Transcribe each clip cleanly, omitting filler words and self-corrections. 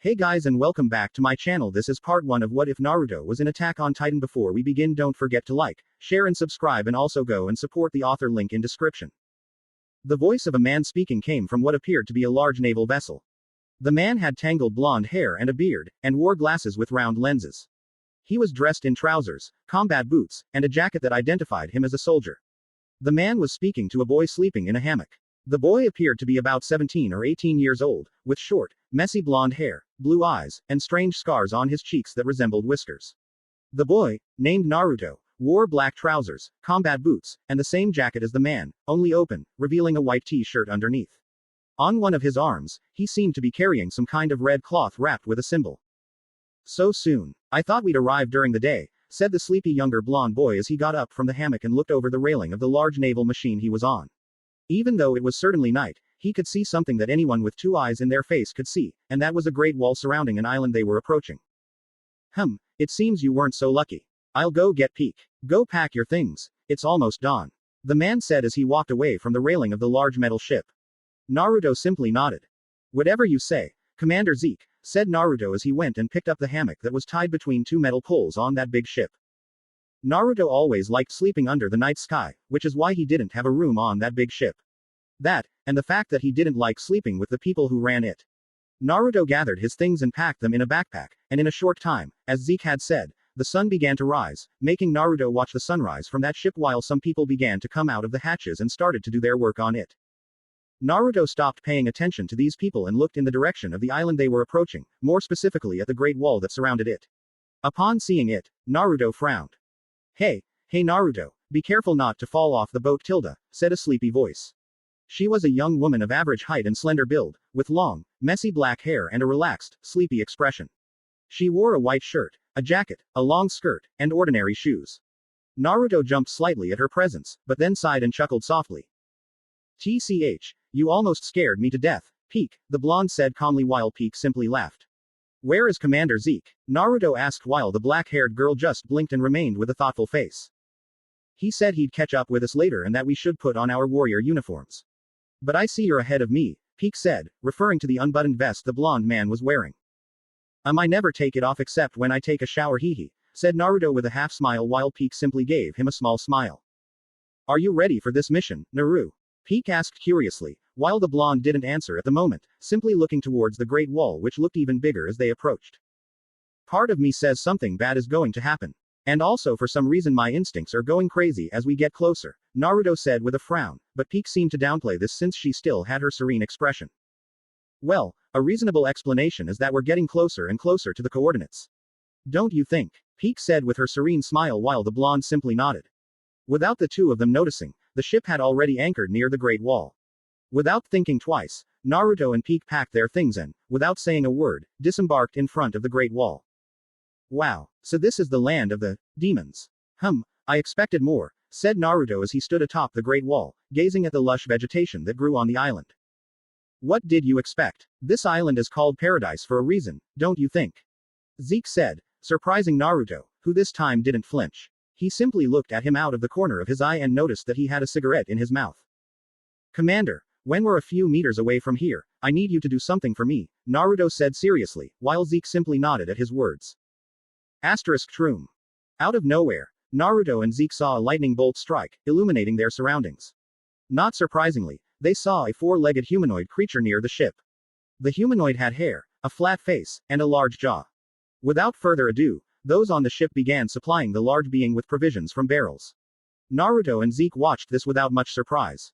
Hey guys and welcome back to my channel. This is part 1 of What If Naruto was in Attack on Titan. Before we begin, don't forget to like, share and subscribe, and also go and support the author, link in description. The voice of a man speaking came from what appeared to be a large naval vessel. The man had tangled blonde hair and a beard, and wore glasses with round lenses. He was dressed in trousers, combat boots, and a jacket that identified him as a soldier. The man was speaking to a boy sleeping in a hammock. The boy appeared to be about 17 or 18 years old, with short, messy blonde hair, blue eyes, and strange scars on his cheeks that resembled whiskers. The boy, named Naruto, wore black trousers, combat boots, and the same jacket as the man, only open, revealing a white t-shirt underneath. On one of his arms, he seemed to be carrying some kind of red cloth wrapped with a symbol. So soon. I thought we'd arrive during the day, said the sleepy younger blonde boy as he got up from the hammock and looked over the railing of the large naval machine he was on. Even though it was certainly night, he could see something that anyone with 2 eyes in their face could see, and that was a great wall surrounding an island they were approaching. It seems you weren't so lucky. I'll go get Peak. Go pack your things. It's almost dawn. The man said as he walked away from the railing of the large metal ship. Naruto simply nodded. Whatever you say, Commander Zeke, said Naruto as he went and picked up the hammock that was tied between 2 metal poles on that big ship. Naruto always liked sleeping under the night sky, which is why he didn't have a room on that big ship. That, and the fact that he didn't like sleeping with the people who ran it. Naruto gathered his things and packed them in a backpack, and in a short time, as Zeke had said, the sun began to rise, making Naruto watch the sunrise from that ship while some people began to come out of the hatches and started to do their work on it. Naruto stopped paying attention to these people and looked in the direction of the island they were approaching, more specifically at the great wall that surrounded it. Upon seeing it, Naruto frowned. Hey Naruto, be careful not to fall off the boat, said a sleepy voice. She was a young woman of average height and slender build, with long, messy black hair and a relaxed, sleepy expression. She wore a white shirt, a jacket, a long skirt, and ordinary shoes. Naruto jumped slightly at her presence, but then sighed and chuckled softly. TCH, you almost scared me to death, Peak, the blonde said calmly while Peak simply laughed. Where is Commander Zeke? Naruto asked while the black-haired girl just blinked and remained with a thoughtful face. He said he'd catch up with us later and that we should put on our warrior uniforms. But I see you're ahead of me, Peak said, referring to the unbuttoned vest the blonde man was wearing. I never take it off except when I take a shower, said Naruto with a half smile while Peak simply gave him a small smile. Are you ready for this mission, Naru? Peak asked curiously, while the blonde didn't answer at the moment, simply looking towards the great wall which looked even bigger as they approached. Part of me says something bad is going to happen. And also for some reason my instincts are going crazy as we get closer, Naruto said with a frown, but Peak seemed to downplay this since she still had her serene expression. Well, a reasonable explanation is that we're getting closer and closer to the coordinates. Don't you think? Peak said with her serene smile while the blonde simply nodded. Without the two of them noticing, the ship had already anchored near the Great Wall. Without thinking twice, Naruto and Peak packed their things and, without saying a word, disembarked in front of the Great Wall. Wow, so this is the land of the demons. I expected more, said Naruto as he stood atop the Great Wall, gazing at the lush vegetation that grew on the island. What did you expect? This island is called paradise for a reason, don't you think? Zeke said, surprising Naruto, who this time didn't flinch. He simply looked at him out of the corner of his eye and noticed that he had a cigarette in his mouth. Commander, when we're a few meters away from here, I need you to do something for me, Naruto said seriously, while Zeke simply nodded at his words. *Troom. Out of nowhere, Naruto and Zeke saw a lightning bolt strike, illuminating their surroundings. Not surprisingly, they saw a 4-legged humanoid creature near the ship. The humanoid had hair, a flat face, and a large jaw. Without further ado, those on the ship began supplying the large being with provisions from barrels. Naruto and Zeke watched this without much surprise.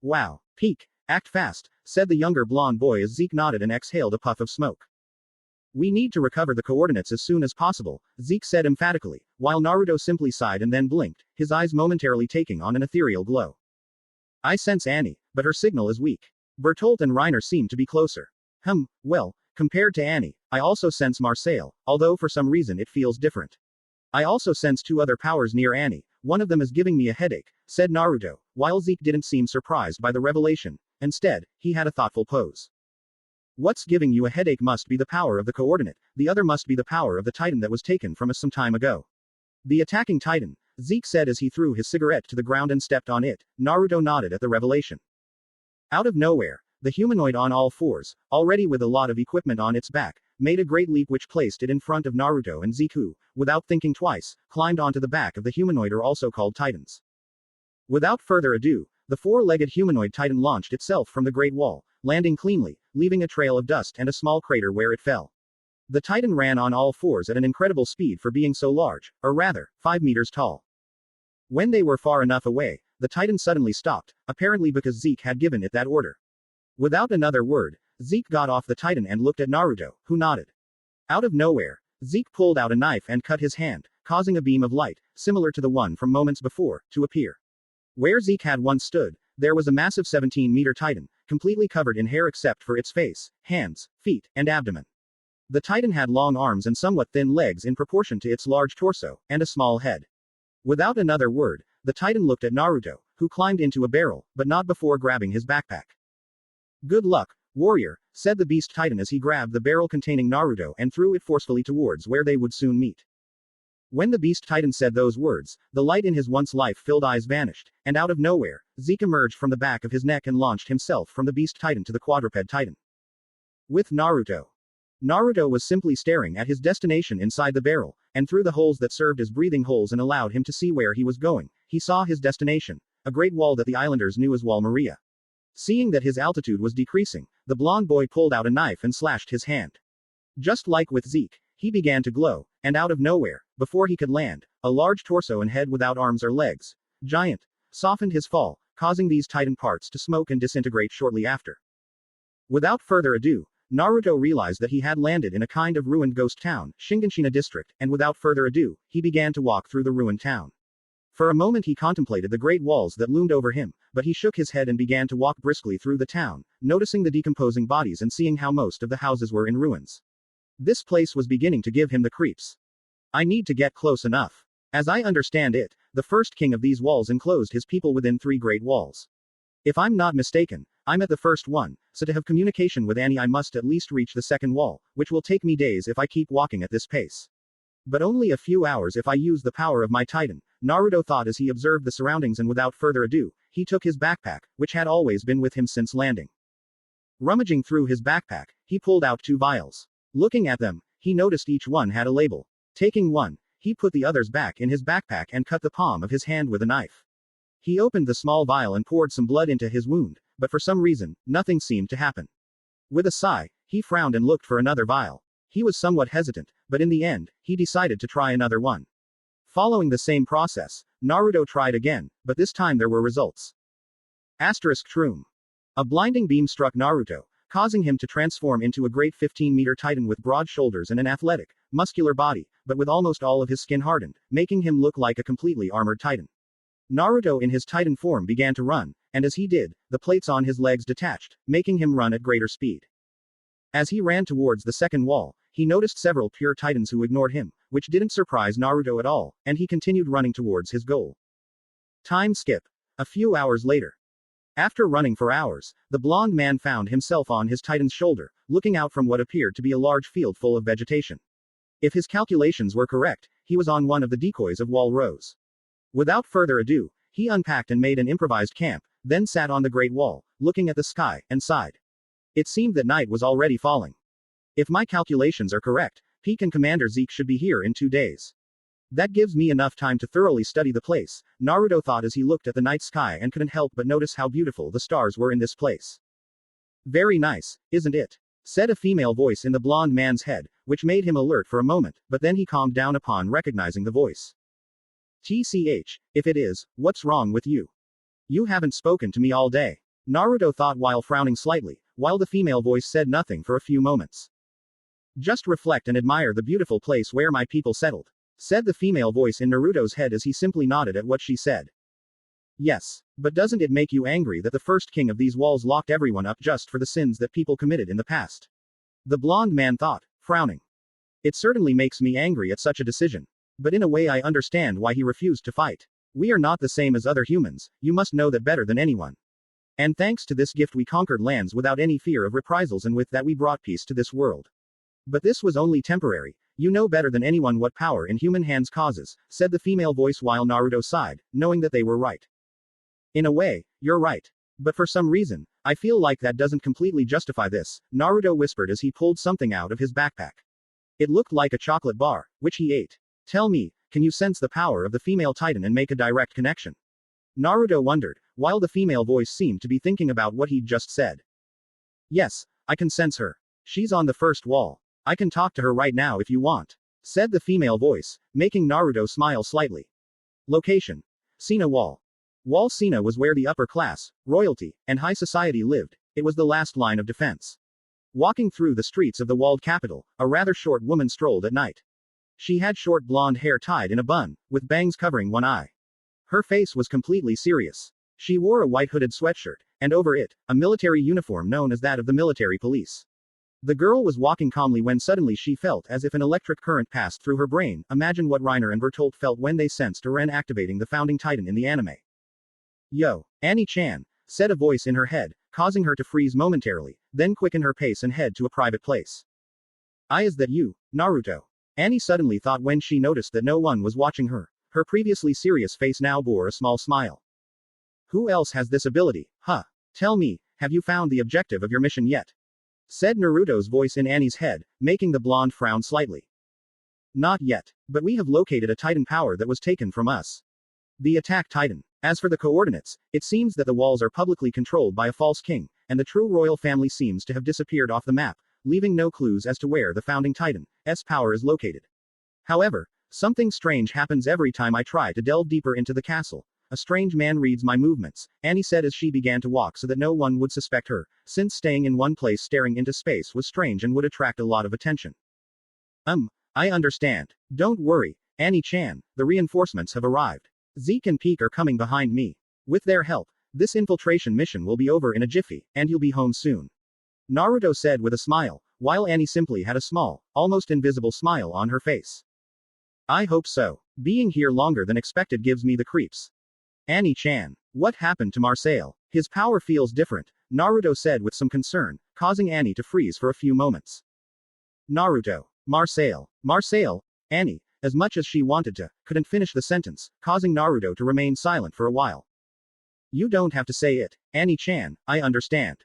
Wow, Peak, act fast, said the younger blonde boy as Zeke nodded and exhaled a puff of smoke. We need to recover the coordinates as soon as possible, Zeke said emphatically, while Naruto simply sighed and then blinked, his eyes momentarily taking on an ethereal glow. I sense Annie, but her signal is weak. Bertolt and Reiner seem to be closer. Well, compared to Annie, I also sense Marcel, although for some reason it feels different. I also sense 2 other powers near Annie, one of them is giving me a headache, said Naruto, while Zeke didn't seem surprised by the revelation. Instead, he had a thoughtful pose. What's giving you a headache must be the power of the coordinate, the other must be the power of the Titan that was taken from us some time ago. The attacking Titan, Zeke said as he threw his cigarette to the ground and stepped on it. Naruto nodded at the revelation. Out of nowhere, the humanoid on all fours, already with a lot of equipment on its back, made a great leap which placed it in front of Naruto and Zeke who, without thinking twice, climbed onto the back of the humanoid or also called Titans. Without further ado, the four-legged humanoid Titan launched itself from the Great Wall, landing cleanly, leaving a trail of dust and a small crater where it fell. The Titan ran on all fours at an incredible speed for being so large, or rather, 5 meters tall. When they were far enough away, the Titan suddenly stopped, apparently because Zeke had given it that order. Without another word, Zeke got off the Titan and looked at Naruto, who nodded. Out of nowhere, Zeke pulled out a knife and cut his hand, causing a beam of light, similar to the one from moments before, to appear. Where Zeke had once stood, there was a massive 17-meter Titan, completely covered in hair except for its face, hands, feet, and abdomen. The Titan had long arms and somewhat thin legs in proportion to its large torso, and a small head. Without another word, the Titan looked at Naruto, who climbed into a barrel, but not before grabbing his backpack. "Good luck, warrior," said the beast Titan as he grabbed the barrel containing Naruto and threw it forcefully towards where they would soon meet. When the beast Titan said those words, the light in his once life-filled eyes vanished, and out of nowhere, Zeke emerged from the back of his neck and launched himself from the beast Titan to the quadruped Titan. With Naruto. Naruto was simply staring at his destination inside the barrel, and through the holes that served as breathing holes and allowed him to see where he was going, he saw his destination, a great wall that the islanders knew as Wall Maria. Seeing that his altitude was decreasing, the blonde boy pulled out a knife and slashed his hand. Just like with Zeke, he began to glow, and out of nowhere, before he could land, a large torso and head without arms or legs, giant, softened his fall, causing these Titan parts to smoke and disintegrate shortly after. Without further ado, Naruto realized that he had landed in a kind of ruined ghost town, Shiganshina district, and without further ado, he began to walk through the ruined town. For a moment he contemplated the great walls that loomed over him, but he shook his head and began to walk briskly through the town, noticing the decomposing bodies and seeing how most of the houses were in ruins. This place was beginning to give him the creeps. I need to get close enough. As I understand it, the first king of these walls enclosed his people within 3 great walls. If I'm not mistaken, I'm at the first one, so to have communication with Annie I must at least reach the second wall, which will take me days if I keep walking at this pace. But only a few hours if I use the power of my Titan, Naruto thought as he observed the surroundings, and without further ado, he took his backpack, which had always been with him since landing. Rummaging through his backpack, he pulled out 2 vials. Looking at them, he noticed each one had a label. Taking one, he put the others back in his backpack and cut the palm of his hand with a knife. He opened the small vial and poured some blood into his wound, but for some reason, nothing seemed to happen. With a sigh, he frowned and looked for another vial. He was somewhat hesitant, but in the end, he decided to try another one. Following the same process, Naruto tried again, but this time there were results. Asterisk Troom. A blinding beam struck Naruto, causing him to transform into a great 15-meter Titan with broad shoulders and an athletic, muscular body, but with almost all of his skin hardened, making him look like a completely armored Titan. Naruto in his Titan form began to run, and as he did, the plates on his legs detached, making him run at greater speed. As he ran towards the second wall, he noticed several pure Titans who ignored him, which didn't surprise Naruto at all, and he continued running towards his goal. Time skip. A few hours later. After running for hours, the blonde man found himself on his Titan's shoulder, looking out from what appeared to be a large field full of vegetation. If his calculations were correct, he was on one of the decoys of Wall Rose. Without further ado, he unpacked and made an improvised camp, then sat on the Great Wall, looking at the sky, and sighed. It seemed that night was already falling. If my calculations are correct, Peak and Commander Zeke should be here in 2 days. That gives me enough time to thoroughly study the place, Naruto thought as he looked at the night sky and couldn't help but notice how beautiful the stars were in this place. Very nice, isn't it? Said a female voice in the blonde man's head, which made him alert for a moment, but then he calmed down upon recognizing the voice. TCH, if it is, what's wrong with you? You haven't spoken to me all day. Naruto thought while frowning slightly, while the female voice said nothing for a few moments. Just reflect and admire the beautiful place where my people settled, said the female voice in Naruto's head as he simply nodded at what she said. Yes, but doesn't it make you angry that the first king of these walls locked everyone up just for the sins that people committed in the past? The blonde man thought, frowning. It certainly makes me angry at such a decision. But in a way I understand why he refused to fight. We are not the same as other humans, you must know that better than anyone. And thanks to this gift we conquered lands without any fear of reprisals, and with that we brought peace to this world. But this was only temporary. You know better than anyone what power in human hands causes, said the female voice while Naruto sighed, knowing that they were right. In a way, you're right. But for some reason, I feel like that doesn't completely justify this, Naruto whispered as he pulled something out of his backpack. It looked like a chocolate bar, which he ate. Tell me, can you sense the power of the female titan and make a direct connection? Naruto wondered, while the female voice seemed to be thinking about what he'd just said. Yes, I can sense her. She's on the first wall. I can talk to her right now if you want, said the female voice, making Naruto smile slightly. Location: Sina Wall. Wall Sina was where the upper class, royalty, and high society lived. It was the last line of defense. Walking through the streets of the walled capital, a rather short woman strolled at night. She had short blonde hair tied in a bun, with bangs covering one eye. Her face was completely serious. She wore a white hooded sweatshirt, and over it, a military uniform known as that of the military police. The girl was walking calmly when suddenly she felt as if an electric current passed through her brain. Imagine what Reiner and Bertolt felt when they sensed Aren activating the founding titan in the anime. Yo, Annie-chan, said a voice in her head, causing her to freeze momentarily, then quicken her pace and head to a private place. Is that you, Naruto? Annie suddenly thought when she noticed that no one was watching her. Her previously serious face now bore a small smile. Who else has this ability, huh? Tell me, have you found the objective of your mission yet? Said Naruto's voice in Annie's head, making the blonde frown slightly. Not yet, but we have located a titan power that was taken from us. The attack titan. As for the coordinates, it seems that the walls are publicly controlled by a false king, and the true royal family seems to have disappeared off the map, leaving no clues as to where the founding titan's power is located. However, something strange happens every time I try to delve deeper into the castle. A strange man reads my movements, Annie said as she began to walk so that no one would suspect her, since staying in one place staring into space was strange and would attract a lot of attention. I understand. Don't worry, Annie-chan, the reinforcements have arrived. Zeke and Peek are coming behind me. With their help, this infiltration mission will be over in a jiffy, and you'll be home soon. Naruto said with a smile, while Annie simply had a small, almost invisible smile on her face. I hope so. Being here longer than expected gives me the creeps. Annie-chan. What happened to Marcel? His power feels different, Naruto said with some concern, causing Annie to freeze for a few moments. Naruto. Marcel. Annie, as much as she wanted to, couldn't finish the sentence, causing Naruto to remain silent for a while. You don't have to say it, Annie-chan, I understand.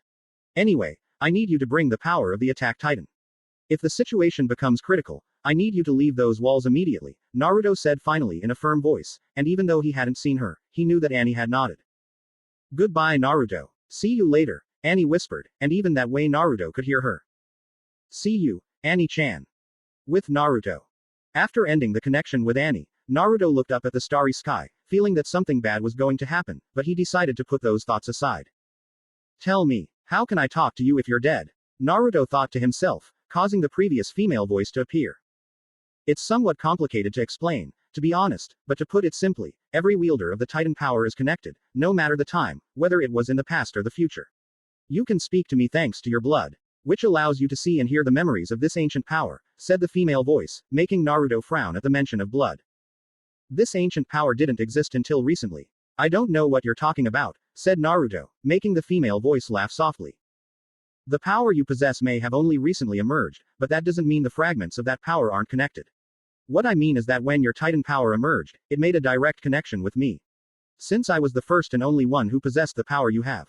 Anyway, I need you to bring the power of the attack titan. If the situation becomes critical, I need you to leave those walls immediately, Naruto said finally in a firm voice, and even though he hadn't seen her, he knew that Annie had nodded. Goodbye Naruto. See you later, Annie whispered, and even that way Naruto could hear her. See you, Annie-chan. With Naruto. After ending the connection with Annie, Naruto looked up at the starry sky, feeling that something bad was going to happen, but he decided to put those thoughts aside. Tell me, how can I talk to you if you're dead? Naruto thought to himself, causing the previous female voice to appear. It's somewhat complicated to explain, to be honest, but to put it simply, every wielder of the Titan power is connected, no matter the time, whether it was in the past or the future. You can speak to me thanks to your blood, which allows you to see and hear the memories of this ancient power, said the female voice, making Naruto frown at the mention of blood. This ancient power didn't exist until recently. I don't know what you're talking about, said Naruto, making the female voice laugh softly. The power you possess may have only recently emerged, but that doesn't mean the fragments of that power aren't connected. What I mean is that when your Titan power emerged, it made a direct connection with me. Since I was the first and only one who possessed the power you have.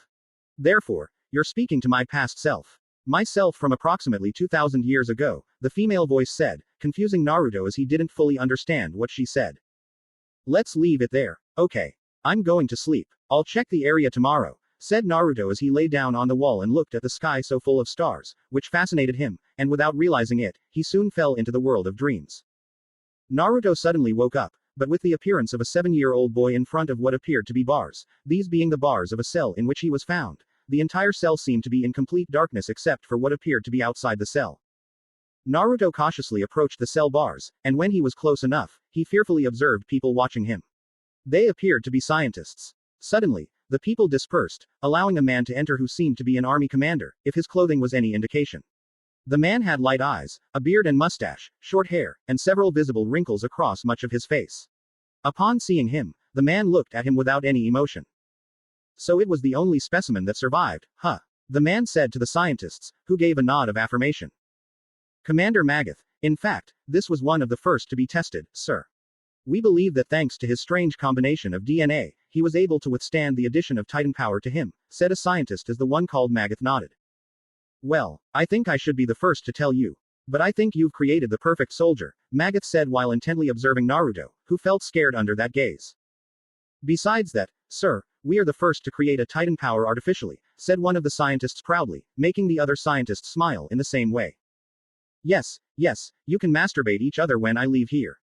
Therefore, you're speaking to my past self. Myself from approximately 2,000 years ago, the female voice said, confusing Naruto as he didn't fully understand what she said. Let's leave it there. Okay. I'm going to sleep. I'll check the area tomorrow, said Naruto as he lay down on the wall and looked at the sky so full of stars, which fascinated him, and without realizing it, he soon fell into the world of dreams. Naruto suddenly woke up, but with the appearance of a 7-year-old boy in front of what appeared to be bars, these being the bars of a cell in which he was found. The entire cell seemed to be in complete darkness except for what appeared to be outside the cell. Naruto cautiously approached the cell bars, and when he was close enough, he fearfully observed people watching him. They appeared to be scientists. Suddenly, the people dispersed, allowing a man to enter who seemed to be an army commander, if his clothing was any indication. The man had light eyes, a beard and mustache, short hair, and several visible wrinkles across much of his face. Upon seeing him, the man looked at him without any emotion. So it was the only specimen that survived, huh? The man said to the scientists, who gave a nod of affirmation. Commander Magath, in fact, this was one of the first to be tested, sir. We believe that thanks to his strange combination of DNA, he was able to withstand the addition of Titan power to him, said a scientist as the one called Magath nodded. Well, I think I should be the first to tell you. But I think you've created the perfect soldier, Magath said while intently observing Naruto, who felt scared under that gaze. Besides that, sir, we are the first to create a Titan power artificially, said one of the scientists proudly, making the other scientists smile in the same way. Yes, you can masturbate each other when I leave here.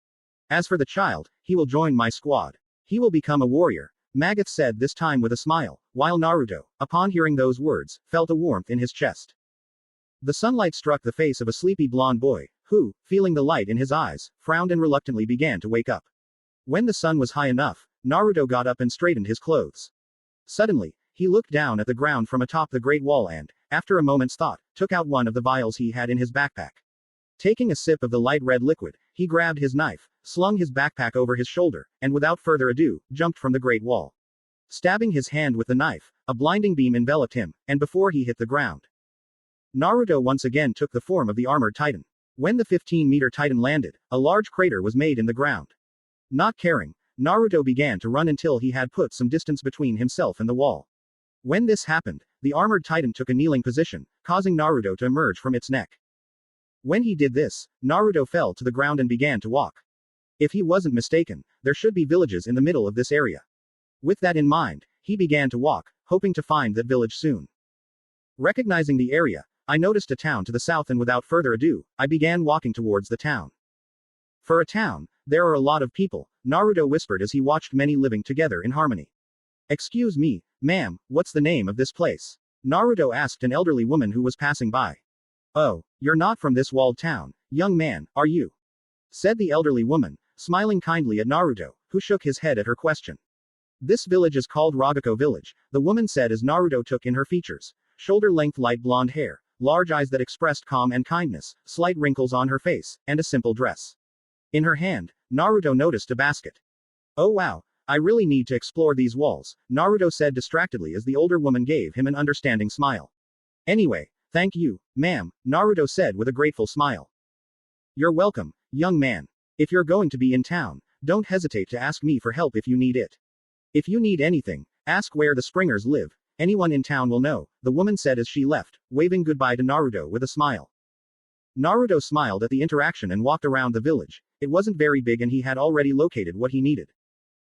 As for the child, he will join my squad. He will become a warrior, Magath said this time with a smile, while Naruto, upon hearing those words, felt a warmth in his chest. The sunlight struck the face of a sleepy blonde boy, who, feeling the light in his eyes, frowned and reluctantly began to wake up. When the sun was high enough, Naruto got up and straightened his clothes. Suddenly, he looked down at the ground from atop the Great Wall and, after a moment's thought, took out one of the vials he had in his backpack. Taking a sip of the light red liquid, he grabbed his knife, slung his backpack over his shoulder, and without further ado, jumped from the Great Wall. Stabbing his hand with the knife, a blinding beam enveloped him, and before he hit the ground, Naruto once again took the form of the armored titan. When the 15-meter titan landed, a large crater was made in the ground. Not caring, Naruto began to run until he had put some distance between himself and the wall. When this happened, the armored titan took a kneeling position, causing Naruto to emerge from its neck. When he did this, Naruto fell to the ground and began to walk. If he wasn't mistaken, there should be villages in the middle of this area. With that in mind, he began to walk, hoping to find that village soon. Recognizing the area, I noticed a town to the south and without further ado, I began walking towards the town. For a town, there are a lot of people, Naruto whispered as he watched many living together in harmony. Excuse me, ma'am, what's the name of this place? Naruto asked an elderly woman who was passing by. Oh, you're not from this walled town, young man, are you? Said the elderly woman, smiling kindly at Naruto, who shook his head at her question. This village is called Ragako Village, the woman said as Naruto took in her features. Shoulder-length light blonde hair, large eyes that expressed calm and kindness, slight wrinkles on her face, and a simple dress. In her hand, Naruto noticed a basket. Oh wow, I really need to explore these walls, Naruto said distractedly as the older woman gave him an understanding smile. Anyway, thank you, ma'am, Naruto said with a grateful smile. You're welcome, young man. If you're going to be in town, don't hesitate to ask me for help if you need it. If you need anything, ask where the Springers live. Anyone in town will know, the woman said as she left, waving goodbye to Naruto with a smile. Naruto smiled at the interaction and walked around the village. It wasn't very big and he had already located what he needed.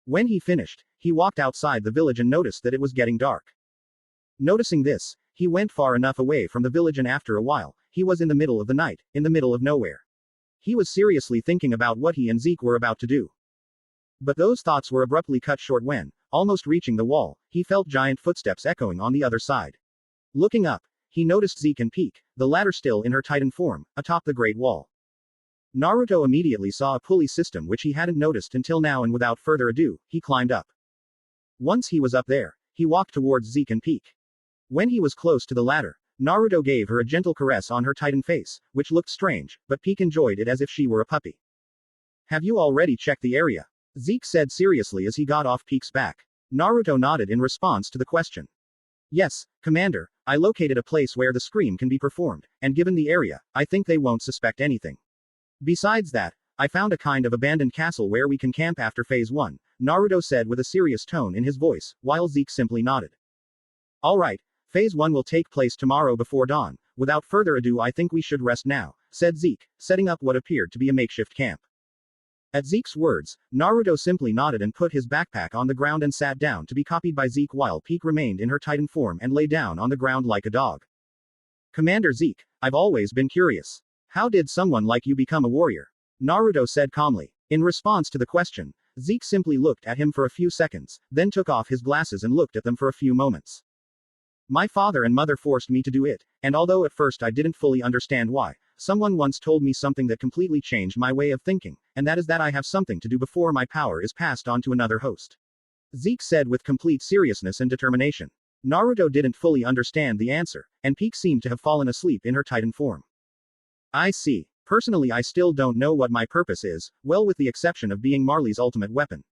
When he finished, he walked outside the village and noticed that it was getting dark. Noticing this, he went far enough away from the village and after a while, he was in the middle of the night, in the middle of nowhere. He was seriously thinking about what he and Zeke were about to do. But those thoughts were abruptly cut short when, almost reaching the wall, he felt giant footsteps echoing on the other side. Looking up, he noticed Zeke and Peak, the latter still in her Titan form, atop the Great Wall. Naruto immediately saw a pulley system which he hadn't noticed until now and without further ado, he climbed up. Once he was up there, he walked towards Zeke and Peak. When he was close to the latter, Naruto gave her a gentle caress on her Titan face, which looked strange, but Peak enjoyed it as if she were a puppy. Have you already checked the area? Zeke said seriously as he got off Peak's back. Naruto nodded in response to the question. Yes, Commander, I located a place where the scream can be performed, and given the area, I think they won't suspect anything. Besides that, I found a kind of abandoned castle where we can camp after Phase 1, Naruto said with a serious tone in his voice, while Zeke simply nodded. Alright, Phase 1 will take place tomorrow before dawn. Without further ado I think we should rest now, said Zeke, setting up what appeared to be a makeshift camp. At Zeke's words, Naruto simply nodded and put his backpack on the ground and sat down to be copied by Zeke while Peak remained in her Titan form and lay down on the ground like a dog. Commander Zeke, I've always been curious. How did someone like you become a warrior? Naruto said calmly. In response to the question, Zeke simply looked at him for a few seconds, then took off his glasses and looked at them for a few moments. My father and mother forced me to do it, and although at first I didn't fully understand why, someone once told me something that completely changed my way of thinking, and that is that I have something to do before my power is passed on to another host. Zeke said with complete seriousness and determination. Naruto didn't fully understand the answer, and Peak seemed to have fallen asleep in her Titan form. I see. Personally I still don't know what my purpose is, well with the exception of being Marley's ultimate weapon.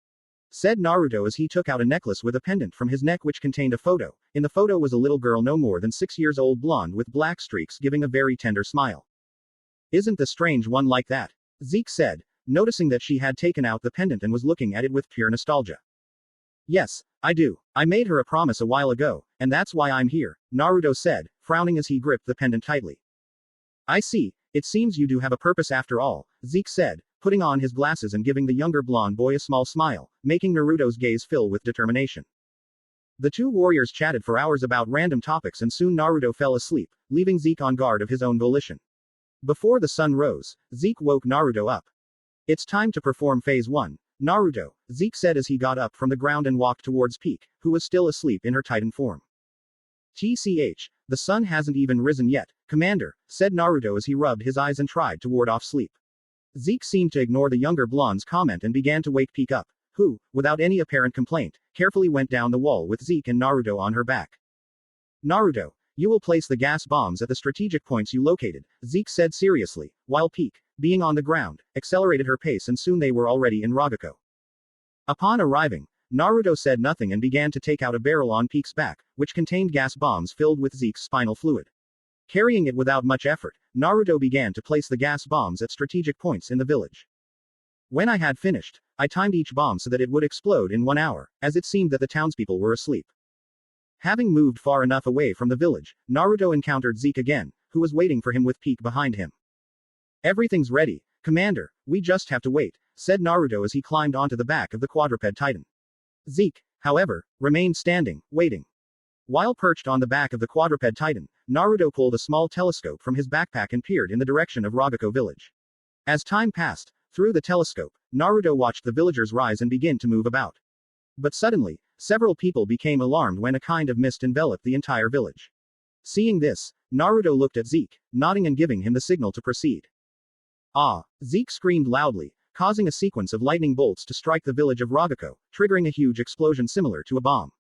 Said Naruto as he took out a necklace with a pendant from his neck which contained a photo. In the photo was a little girl no more than 6 years old, blonde with black streaks, giving a very tender smile. Isn't the strange one like that? Zeke said, noticing that she had taken out the pendant and was looking at it with pure nostalgia. Yes, I do. I made her a promise a while ago, and that's why I'm here, Naruto said, frowning as he gripped the pendant tightly. I see, it seems you do have a purpose after all, Zeke said, putting on his glasses and giving the younger blonde boy a small smile, making Naruto's gaze fill with determination. The two warriors chatted for hours about random topics and soon Naruto fell asleep, leaving Zeke on guard of his own volition. Before the sun rose, Zeke woke Naruto up. It's time to perform phase 1. Naruto, Zeke said as he got up from the ground and walked towards Peak, who was still asleep in her Titan form. TCH, the sun hasn't even risen yet, Commander, said Naruto as he rubbed his eyes and tried to ward off sleep. Zeke seemed to ignore the younger blonde's comment and began to wake Peak up, who, without any apparent complaint, carefully went down the wall with Zeke and Naruto on her back. Naruto, you will place the gas bombs at the strategic points you located, Zeke said seriously, while Peak, being on the ground, accelerated her pace and soon they were already in Ragako. Upon arriving, Naruto said nothing and began to take out a barrel on Peak's back, which contained gas bombs filled with Zeke's spinal fluid. Carrying it without much effort, Naruto began to place the gas bombs at strategic points in the village. When I had finished, I timed each bomb so that it would explode in 1 hour, as it seemed that the townspeople were asleep. Having moved far enough away from the village, Naruto encountered Zeke again, who was waiting for him with Peak behind him. Everything's ready, Commander, we just have to wait, said Naruto as he climbed onto the back of the quadruped titan. Zeke, however, remained standing, waiting. While perched on the back of the quadruped titan, Naruto pulled a small telescope from his backpack and peered in the direction of Ragako village. As time passed, through the telescope, Naruto watched the villagers rise and begin to move about. But suddenly, several people became alarmed when a kind of mist enveloped the entire village. Seeing this, Naruto looked at Zeke, nodding and giving him the signal to proceed. Ah! Zeke screamed loudly, causing a sequence of lightning bolts to strike the village of Ragako, triggering a huge explosion similar to a bomb.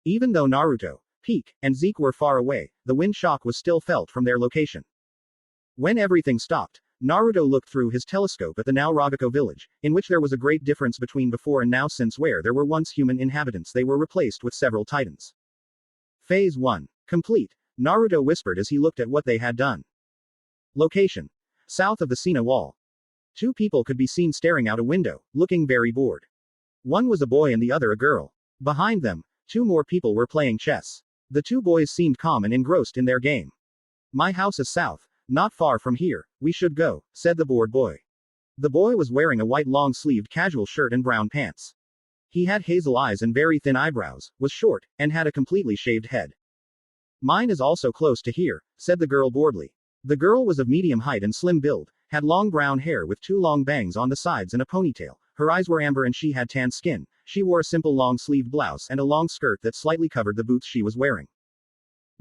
Even though Naruto, Peak, and Zeke were far away, the wind shock was still felt from their location. When everything stopped, Naruto looked through his telescope at the now Ragako village, in which there was a great difference between before and now since where there were once human inhabitants they were replaced with several titans. Phase 1. Complete, Naruto whispered as he looked at what they had done. Location. South of the Sina wall. Two people could be seen staring out a window, looking very bored. One was a boy and the other a girl. Behind them, two more people were playing chess. The two boys seemed calm and engrossed in their game. My house is south, not far from here, we should go, said the bored boy. The boy was wearing a white long-sleeved casual shirt and brown pants. He had hazel eyes and very thin eyebrows, was short, and had a completely shaved head. Mine is also close to here, said the girl boredly. The girl was of medium height and slim build, had long brown hair with two long bangs on the sides and a ponytail, her eyes were amber and she had tan skin, she wore a simple long-sleeved blouse and a long skirt that slightly covered the boots she was wearing.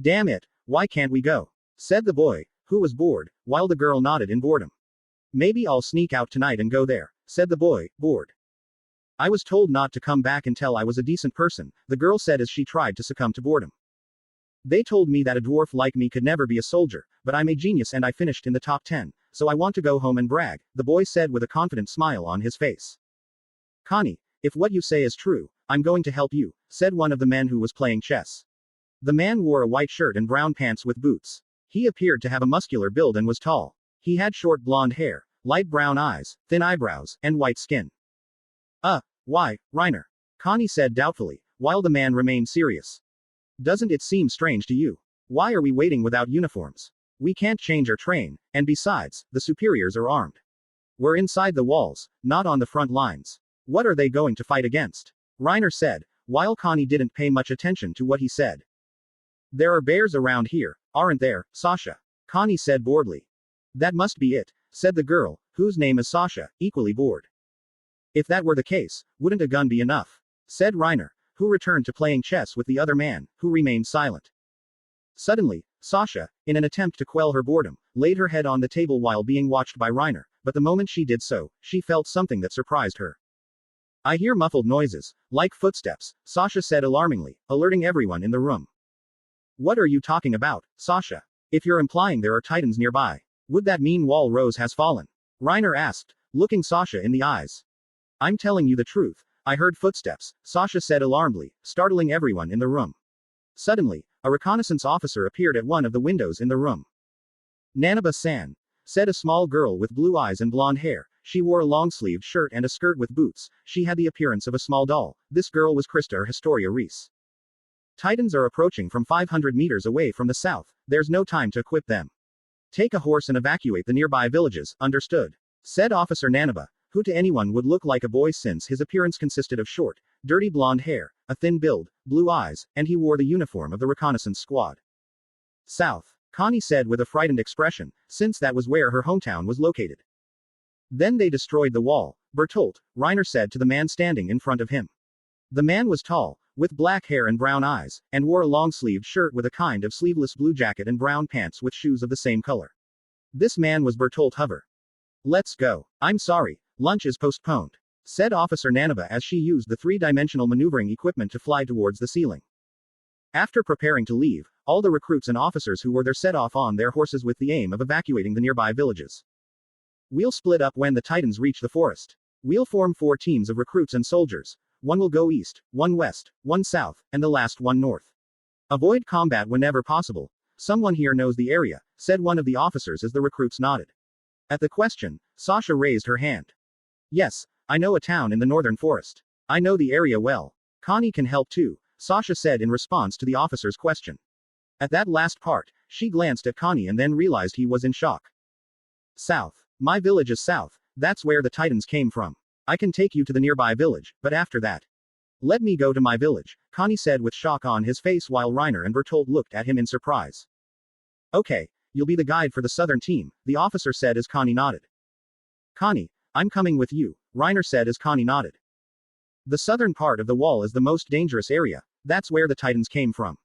Damn it, why can't we go? Said the boy, who was bored, while the girl nodded in boredom. Maybe I'll sneak out tonight and go there, said the boy, bored. I was told not to come back until I was a decent person, the girl said as she tried to succumb to boredom. They told me that a dwarf like me could never be a soldier, but I'm a genius and I finished in the top 10, so I want to go home and brag, the boy said with a confident smile on his face. Connie, if what you say is true, I'm going to help you, said one of the men who was playing chess. The man wore a white shirt and brown pants with boots. He appeared to have a muscular build and was tall. He had short blonde hair, light brown eyes, thin eyebrows, and white skin. Why, Reiner? Connie said doubtfully, while the man remained serious. Doesn't it seem strange to you? Why are we waiting without uniforms? We can't change or train, and besides, the superiors are armed. We're inside the walls, not on the front lines. What are they going to fight against? Reiner said, while Connie didn't pay much attention to what he said. There are bears around here, aren't there, Sasha? Connie said boredly. That must be it, said the girl, whose name is Sasha, equally bored. If that were the case, wouldn't a gun be enough? Said Reiner, who returned to playing chess with the other man, who remained silent. Suddenly, Sasha, in an attempt to quell her boredom, laid her head on the table while being watched by Reiner, but the moment she did so, she felt something that surprised her. I hear muffled noises, like footsteps, Sasha said alarmingly, alerting everyone in the room. What are you talking about, Sasha? If you're implying there are titans nearby, would that mean Wall Rose has fallen? Reiner asked, looking Sasha in the eyes. I'm telling you the truth. I heard footsteps, Sasha said alarmedly, startling everyone in the room. Suddenly, a reconnaissance officer appeared at one of the windows in the room. Nanaba-san, said a small girl with blue eyes and blonde hair. She wore a long-sleeved shirt and a skirt with boots. She had the appearance of a small doll. This girl was Krista Historia Reese. Titans are approaching from 500 meters away from the south. There's no time to equip them. Take a horse and evacuate the nearby villages, understood? Said Officer Nanaba, who to anyone would look like a boy since his appearance consisted of short, dirty blonde hair, a thin build, blue eyes, and he wore the uniform of the reconnaissance squad. South, Connie said with a frightened expression, since that was where her hometown was located. Then they destroyed the wall, Bertolt, Reiner said to the man standing in front of him. The man was tall, with black hair and brown eyes, and wore a long-sleeved shirt with a kind of sleeveless blue jacket and brown pants with shoes of the same color. This man was Bertolt Hover. Let's go. I'm sorry, lunch is postponed, said Officer Nanaba as she used the three-dimensional maneuvering equipment to fly towards the ceiling. After preparing to leave, all the recruits and officers who were there set off on their horses with the aim of evacuating the nearby villages. We'll split up when the Titans reach the forest. We'll form 4 teams of recruits and soldiers. One will go east, one west, one south, and the last one north. Avoid combat whenever possible. Someone here knows the area, said one of the officers as the recruits nodded. At the question, Sasha raised her hand. Yes, I know a town in the northern forest. I know the area well. Connie can help too, Sasha said in response to the officer's question. At that last part, she glanced at Connie and then realized he was in shock. South. My village is south, that's where the Titans came from. I can take you to the nearby village, but after that. Let me go to my village, Connie said with shock on his face while Reiner and Bertolt looked at him in surprise. Okay, you'll be the guide for the southern team, the officer said as Connie nodded. Connie, I'm coming with you, Reiner said as Connie nodded. The southern part of the wall is the most dangerous area, that's where the Titans came from.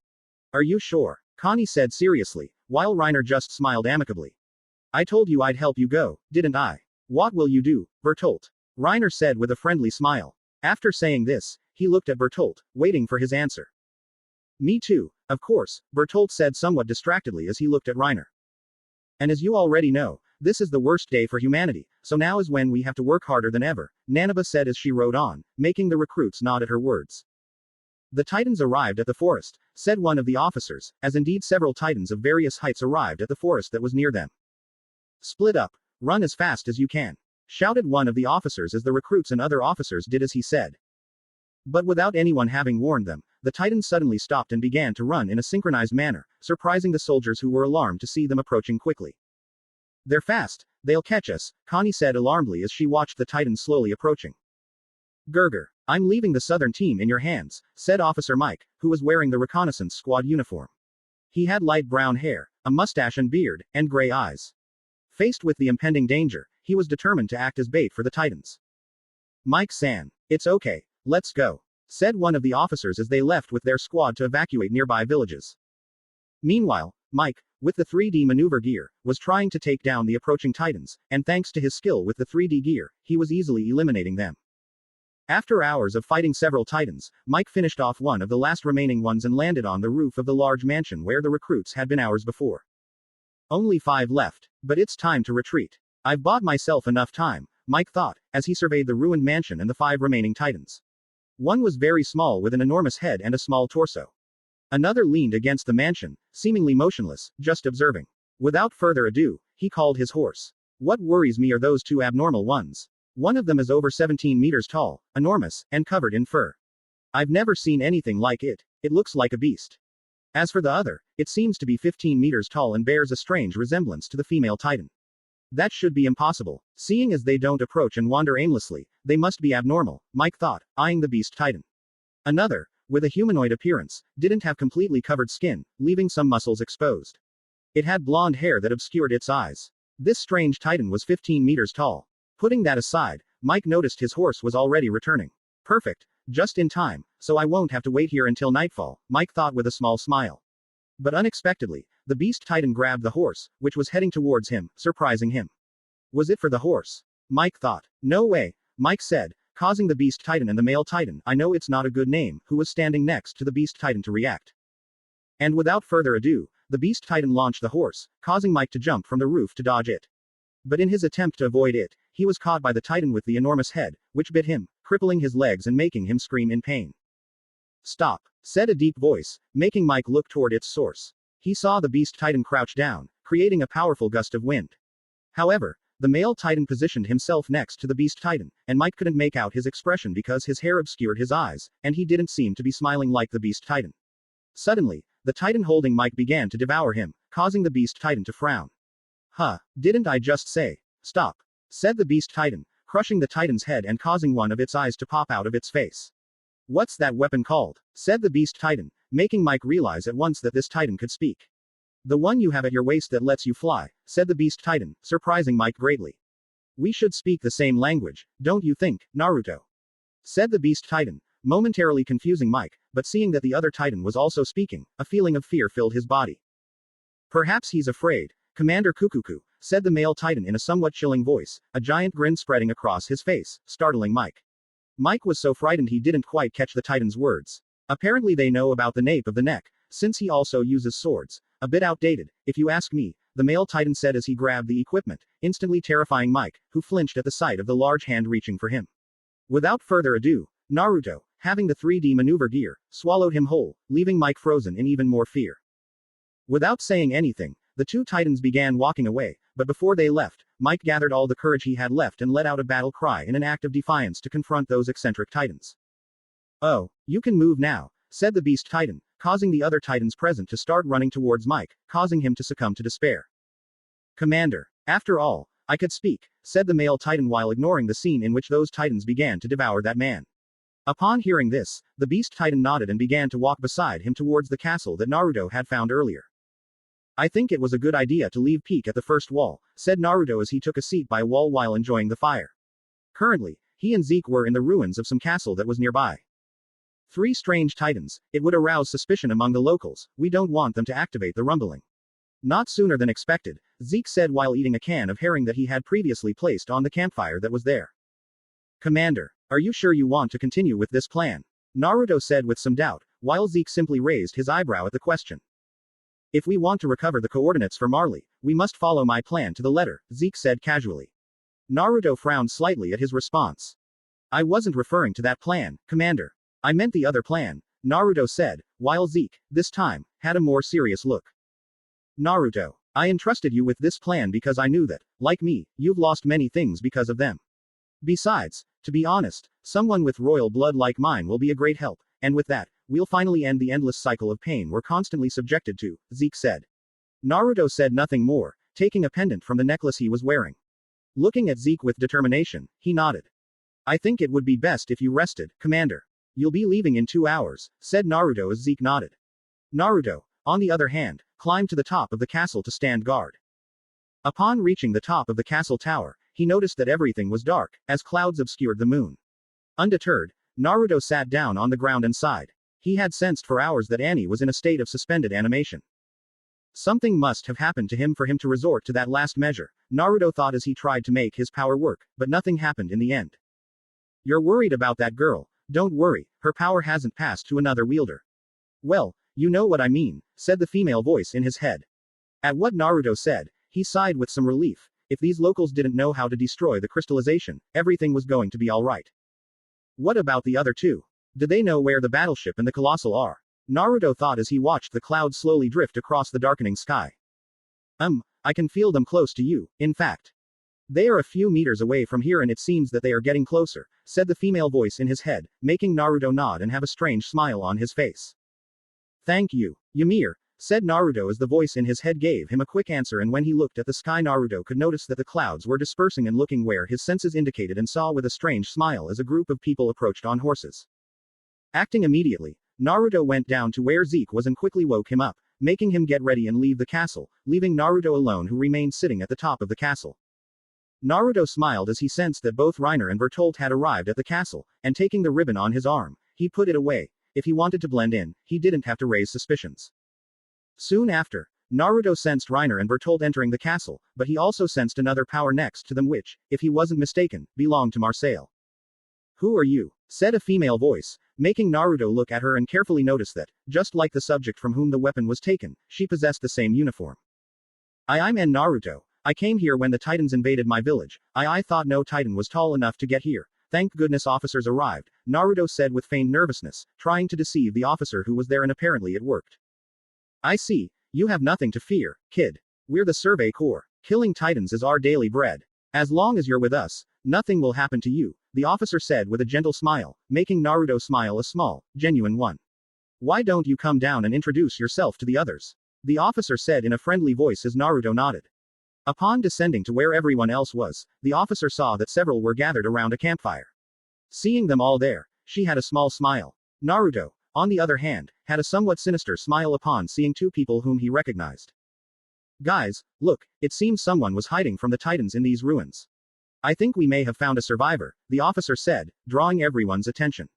Are you sure? Connie said seriously, while Reiner just smiled amicably. I told you I'd help you go, didn't I? What will you do, Bertolt? Reiner said with a friendly smile. After saying this, he looked at Bertolt, waiting for his answer. Me too, of course, Bertolt said somewhat distractedly as he looked at Reiner. And as you already know, this is the worst day for humanity, so now is when we have to work harder than ever, Nanaba said as she rode on, making the recruits nod at her words. The Titans arrived at the forest, said one of the officers, as indeed several Titans of various heights arrived at the forest that was near them. Split up. Run as fast as you can, shouted one of the officers as the recruits and other officers did as he said. But without anyone having warned them, the Titans suddenly stopped and began to run in a synchronized manner, surprising the soldiers who were alarmed to see them approaching quickly. They're fast, they'll catch us, Connie said alarmedly as she watched the Titans slowly approaching. Gerger, I'm leaving the southern team in your hands, said Officer Mike, who was wearing the reconnaissance squad uniform. He had light brown hair, a mustache and beard, and gray eyes. Faced with the impending danger, he was determined to act as bait for the Titans. Mike-san, it's okay, let's go, said one of the officers as they left with their squad to evacuate nearby villages. Meanwhile, Mike, with the 3D maneuver gear, was trying to take down the approaching Titans, and thanks to his skill with the 3D gear, he was easily eliminating them. After hours of fighting several Titans, Mike finished off one of the last remaining ones and landed on the roof of the large mansion where the recruits had been hours before. Only 5 left, but it's time to retreat. I've bought myself enough time, Mike thought, as he surveyed the ruined mansion and the 5 remaining Titans. One was very small with an enormous head and a small torso. Another leaned against the mansion, seemingly motionless, just observing. Without further ado, he called his horse. What worries me are those 2 abnormal ones. One of them is over 17 meters tall, enormous, and covered in fur. I've never seen anything like it. It looks like a beast. As for the other, it seems to be 15 meters tall and bears a strange resemblance to the female Titan. That should be impossible. Seeing as they don't approach and wander aimlessly, they must be abnormal, Mike thought, eyeing the beast Titan. Another, with a humanoid appearance, didn't have completely covered skin, leaving some muscles exposed. It had blonde hair that obscured its eyes. This strange Titan was 15 meters tall. Putting that aside, Mike noticed his horse was already returning. Perfect. Just in time, so I won't have to wait here until nightfall, Mike thought with a small smile. But unexpectedly, the beast Titan grabbed the horse, which was heading towards him, surprising him. Was it for the horse? Mike thought. No way, Mike said, causing the beast Titan and the male Titan, I know it's not a good name, who was standing next to the beast Titan to react. And without further ado, the beast Titan launched the horse, causing Mike to jump from the roof to dodge it. But in his attempt to avoid it, he was caught by the Titan with the enormous head, which bit him, crippling his legs and making him scream in pain. Stop, said a deep voice, making Mike look toward its source. He saw the beast Titan crouch down, creating a powerful gust of wind. However, The male Titan positioned himself next to the Beast Titan, and Mike couldn't make out his expression because his hair obscured his eyes, and he didn't seem to be smiling like the Beast Titan. Suddenly, the Titan holding Mike began to devour him, causing the Beast Titan to frown. Huh, didn't I just say, stop? Said the Beast Titan, crushing the Titan's head and causing one of its eyes to pop out of its face. What's that weapon called? Said the Beast Titan, making Mike realize at once that this Titan could speak. The one you have at your waist that lets you fly, said the Beast Titan, surprising Mike greatly. We should speak the same language, don't you think, Naruto? Said the Beast Titan, momentarily confusing Mike, but seeing that the other Titan was also speaking, a feeling of fear filled his body. Perhaps he's afraid, Commander Kukuku, said the male Titan in a somewhat chilling voice, a giant grin spreading across his face, startling Mike. Mike was so frightened he didn't quite catch the Titan's words. Apparently they know about the nape of the neck, since he also uses swords. A bit outdated, if you ask me, the male Titan said as he grabbed the equipment, instantly terrifying Mike, who flinched at the sight of the large hand reaching for him. Without further ado, Naruto, having the 3D maneuver gear, swallowed him whole, leaving Mike frozen in even more fear. Without saying anything, the two Titans began walking away, but before they left, Mike gathered all the courage he had left and let out a battle cry in an act of defiance to confront those eccentric Titans. Oh, you can move now, said the Beast Titan, causing the other Titans present to start running towards Mike, causing him to succumb to despair. Commander, after all, I could speak, said the male Titan while ignoring the scene in which those Titans began to devour that man. Upon hearing this, the Beast Titan nodded and began to walk beside him towards the castle that Naruto had found earlier. I think it was a good idea to leave peek at the first wall, said Naruto as he took a seat by a wall while enjoying the fire. Currently, he and Zeke were in the ruins of some castle that was nearby. 3 strange Titans, it would arouse suspicion among the locals, we don't want them to activate the rumbling. Not sooner than expected, Zeke said while eating a can of herring that he had previously placed on the campfire that was there. Commander, are you sure you want to continue with this plan? Naruto said with some doubt, while Zeke simply raised his eyebrow at the question. If we want to recover the coordinates for Marley, we must follow my plan to the letter, Zeke said casually. Naruto frowned slightly at his response. I wasn't referring to that plan, Commander. I meant the other plan, Naruto said, while Zeke, this time, had a more serious look. Naruto, I entrusted you with this plan because I knew that, like me, you've lost many things because of them. Besides, to be honest, someone with royal blood like mine will be a great help, and with that, we'll finally end the endless cycle of pain we're constantly subjected to, Zeke said. Naruto said nothing more, taking a pendant from the necklace he was wearing. Looking at Zeke with determination, he nodded. I think it would be best if you rested, Commander. You'll be leaving in 2 hours, said Naruto as Zeke nodded. Naruto, on the other hand, climbed to the top of the castle to stand guard. Upon reaching the top of the castle tower, he noticed that everything was dark, as clouds obscured the moon. Undeterred, Naruto sat down on the ground and sighed. He had sensed for hours that Annie was in a state of suspended animation. Something must have happened to him for him to resort to that last measure, Naruto thought as he tried to make his power work, but nothing happened in the end. You're worried about that girl. Don't worry, her power hasn't passed to another wielder. Well, you know what I mean, said the female voice in his head. At what Naruto said, he sighed with some relief. If these locals didn't know how to destroy the crystallization, everything was going to be alright. What about the other two? Do they know where the battleship and the Colossal are? Naruto thought as he watched the clouds slowly drift across the darkening sky. I can feel them close to you, in fact. They are a few meters away from here and it seems that they are getting closer, said the female voice in his head, making Naruto nod and have a strange smile on his face. Thank you, Yumir, said Naruto as the voice in his head gave him a quick answer, and when he looked at the sky Naruto could notice that the clouds were dispersing and looking where his senses indicated and saw with a strange smile as a group of people approached on horses. Acting immediately, Naruto went down to where Zeke was and quickly woke him up, making him get ready and leave the castle, leaving Naruto alone who remained sitting at the top of the castle. Naruto smiled as he sensed that both Reiner and Bertolt had arrived at the castle, and taking the ribbon on his arm, he put it away. If he wanted to blend in, he didn't have to raise suspicions. Soon after, Naruto sensed Reiner and Bertolt entering the castle, but he also sensed another power next to them which, if he wasn't mistaken, belonged to Marcel. Who are you? Said a female voice, making Naruto look at her and carefully notice that, just like the subject from whom the weapon was taken, she possessed the same uniform. I'm Naruto. I came here when the Titans invaded my village. I thought no Titan was tall enough to get here. Thank goodness officers arrived, Naruto said with feigned nervousness, trying to deceive the officer who was there, and apparently it worked. I see. You have nothing to fear, kid. We're the Survey Corps. Killing Titans is our daily bread. As long as you're with us, nothing will happen to you, the officer said with a gentle smile, making Naruto smile a small, genuine one. Why don't you come down and introduce yourself to the others? The officer said in a friendly voice as Naruto nodded. Upon descending to where everyone else was, the officer saw that several were gathered around a campfire. Seeing them all there, she had a small smile. Naruto, on the other hand, had a somewhat sinister smile upon seeing two people whom he recognized. Guys, look, it seems someone was hiding from the Titans in these ruins. I think we may have found a survivor, the officer said, drawing everyone's attention.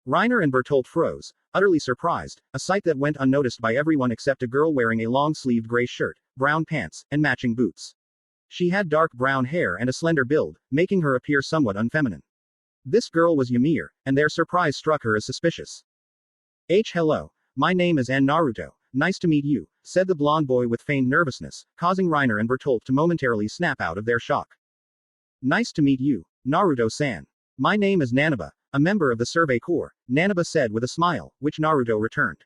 Reiner and Bertolt froze, utterly surprised, a sight that went unnoticed by everyone except a girl wearing a long-sleeved gray shirt, brown pants, and matching boots. She had dark brown hair and a slender build, making her appear somewhat unfeminine. This girl was Yumir, and their surprise struck her as suspicious. Hello, my name is Naruto, nice to meet you, said the blonde boy with feigned nervousness, causing Reiner and Bertolt to momentarily snap out of their shock. Nice to meet you, Naruto-san. My name is Nanaba, a member of the Survey Corps, Nanaba said with a smile, which Naruto returned.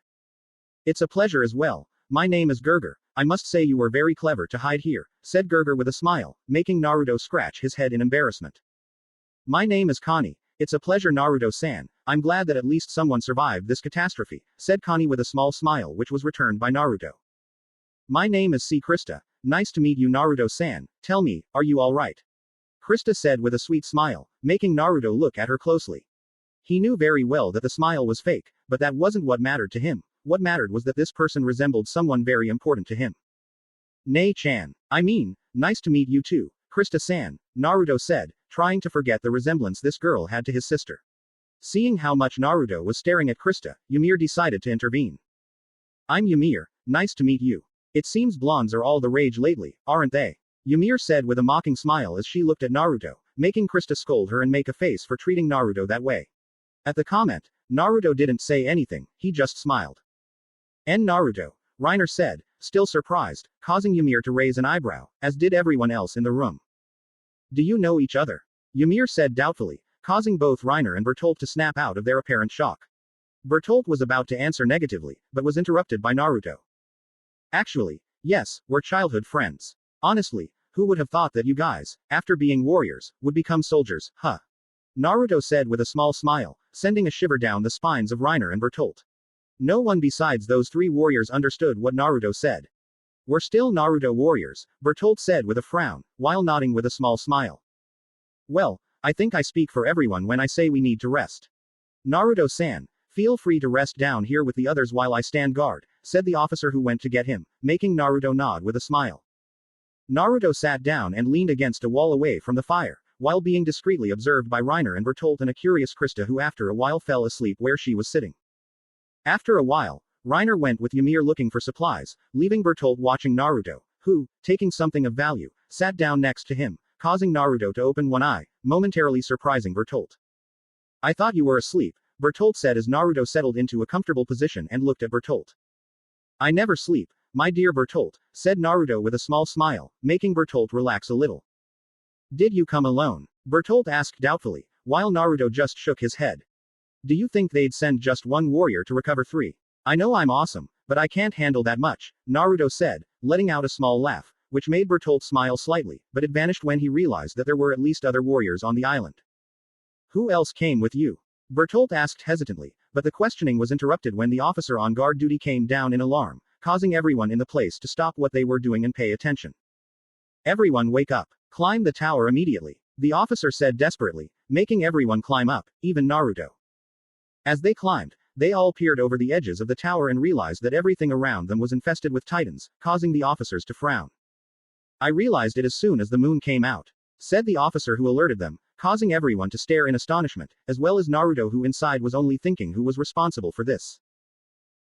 It's a pleasure as well, my name is Gerger, I must say you were very clever to hide here, said Gerger with a smile, making Naruto scratch his head in embarrassment. My name is Connie, it's a pleasure Naruto-san, I'm glad that at least someone survived this catastrophe, said Connie with a small smile which was returned by Naruto. My name is C. Krista, nice to meet you Naruto-san, tell me, are you alright? Krista said with a sweet smile, making Naruto look at her closely. He knew very well that the smile was fake, but that wasn't what mattered to him. What mattered was that this person resembled someone very important to him. Nei-chan. I mean, nice to meet you too, Krista-san, Naruto said, trying to forget the resemblance this girl had to his sister. Seeing how much Naruto was staring at Krista, Ymir decided to intervene. I'm Ymir, nice to meet you. It seems blondes are all the rage lately, aren't they? Ymir said with a mocking smile as she looked at Naruto, making Krista scold her and make a face for treating Naruto that way. At the comment, Naruto didn't say anything, he just smiled. Naruto, Reiner said, still surprised, causing Ymir to raise an eyebrow, as did everyone else in the room. Do you know each other? Ymir said doubtfully, causing both Reiner and Bertolt to snap out of their apparent shock. Bertolt was about to answer negatively, but was interrupted by Naruto. Actually, yes, we're childhood friends. Honestly, who would have thought that you guys, after being warriors, would become soldiers, huh? Naruto said with a small smile, sending a shiver down the spines of Reiner and Bertolt. No one besides those three warriors understood what Naruto said. We're still Naruto warriors, Bertolt said with a frown, while nodding with a small smile. Well, I think I speak for everyone when I say we need to rest. Naruto-san, feel free to rest down here with the others while I stand guard, said the officer who went to get him, making Naruto nod with a smile. Naruto sat down and leaned against a wall away from the fire, while being discreetly observed by Reiner and Bertolt and a curious Krista who after a while fell asleep where she was sitting. After a while, Reiner went with Ymir looking for supplies, leaving Bertolt watching Naruto, who, taking something of value, sat down next to him, causing Naruto to open one eye, momentarily surprising Bertolt. I thought you were asleep, Bertolt said as Naruto settled into a comfortable position and looked at Bertolt. I never sleep, my dear Bertolt, said Naruto with a small smile, making Bertolt relax a little. Did you come alone? Bertolt asked doubtfully, while Naruto just shook his head. Do you think they'd send just one warrior to recover three? I know I'm awesome, but I can't handle that much, Naruto said, letting out a small laugh, which made Bertolt smile slightly, but it vanished when he realized that there were at least other warriors on the island. Who else came with you? Bertolt asked hesitantly, but the questioning was interrupted when the officer on guard duty came down in alarm, causing everyone in the place to stop what they were doing and pay attention. Everyone wake up. Climb the tower immediately, the officer said desperately, making everyone climb up, even Naruto. As they climbed, they all peered over the edges of the tower and realized that everything around them was infested with titans, causing the officers to frown. I realized it as soon as the moon came out, said the officer who alerted them, causing everyone to stare in astonishment, as well as Naruto who inside was only thinking who was responsible for this.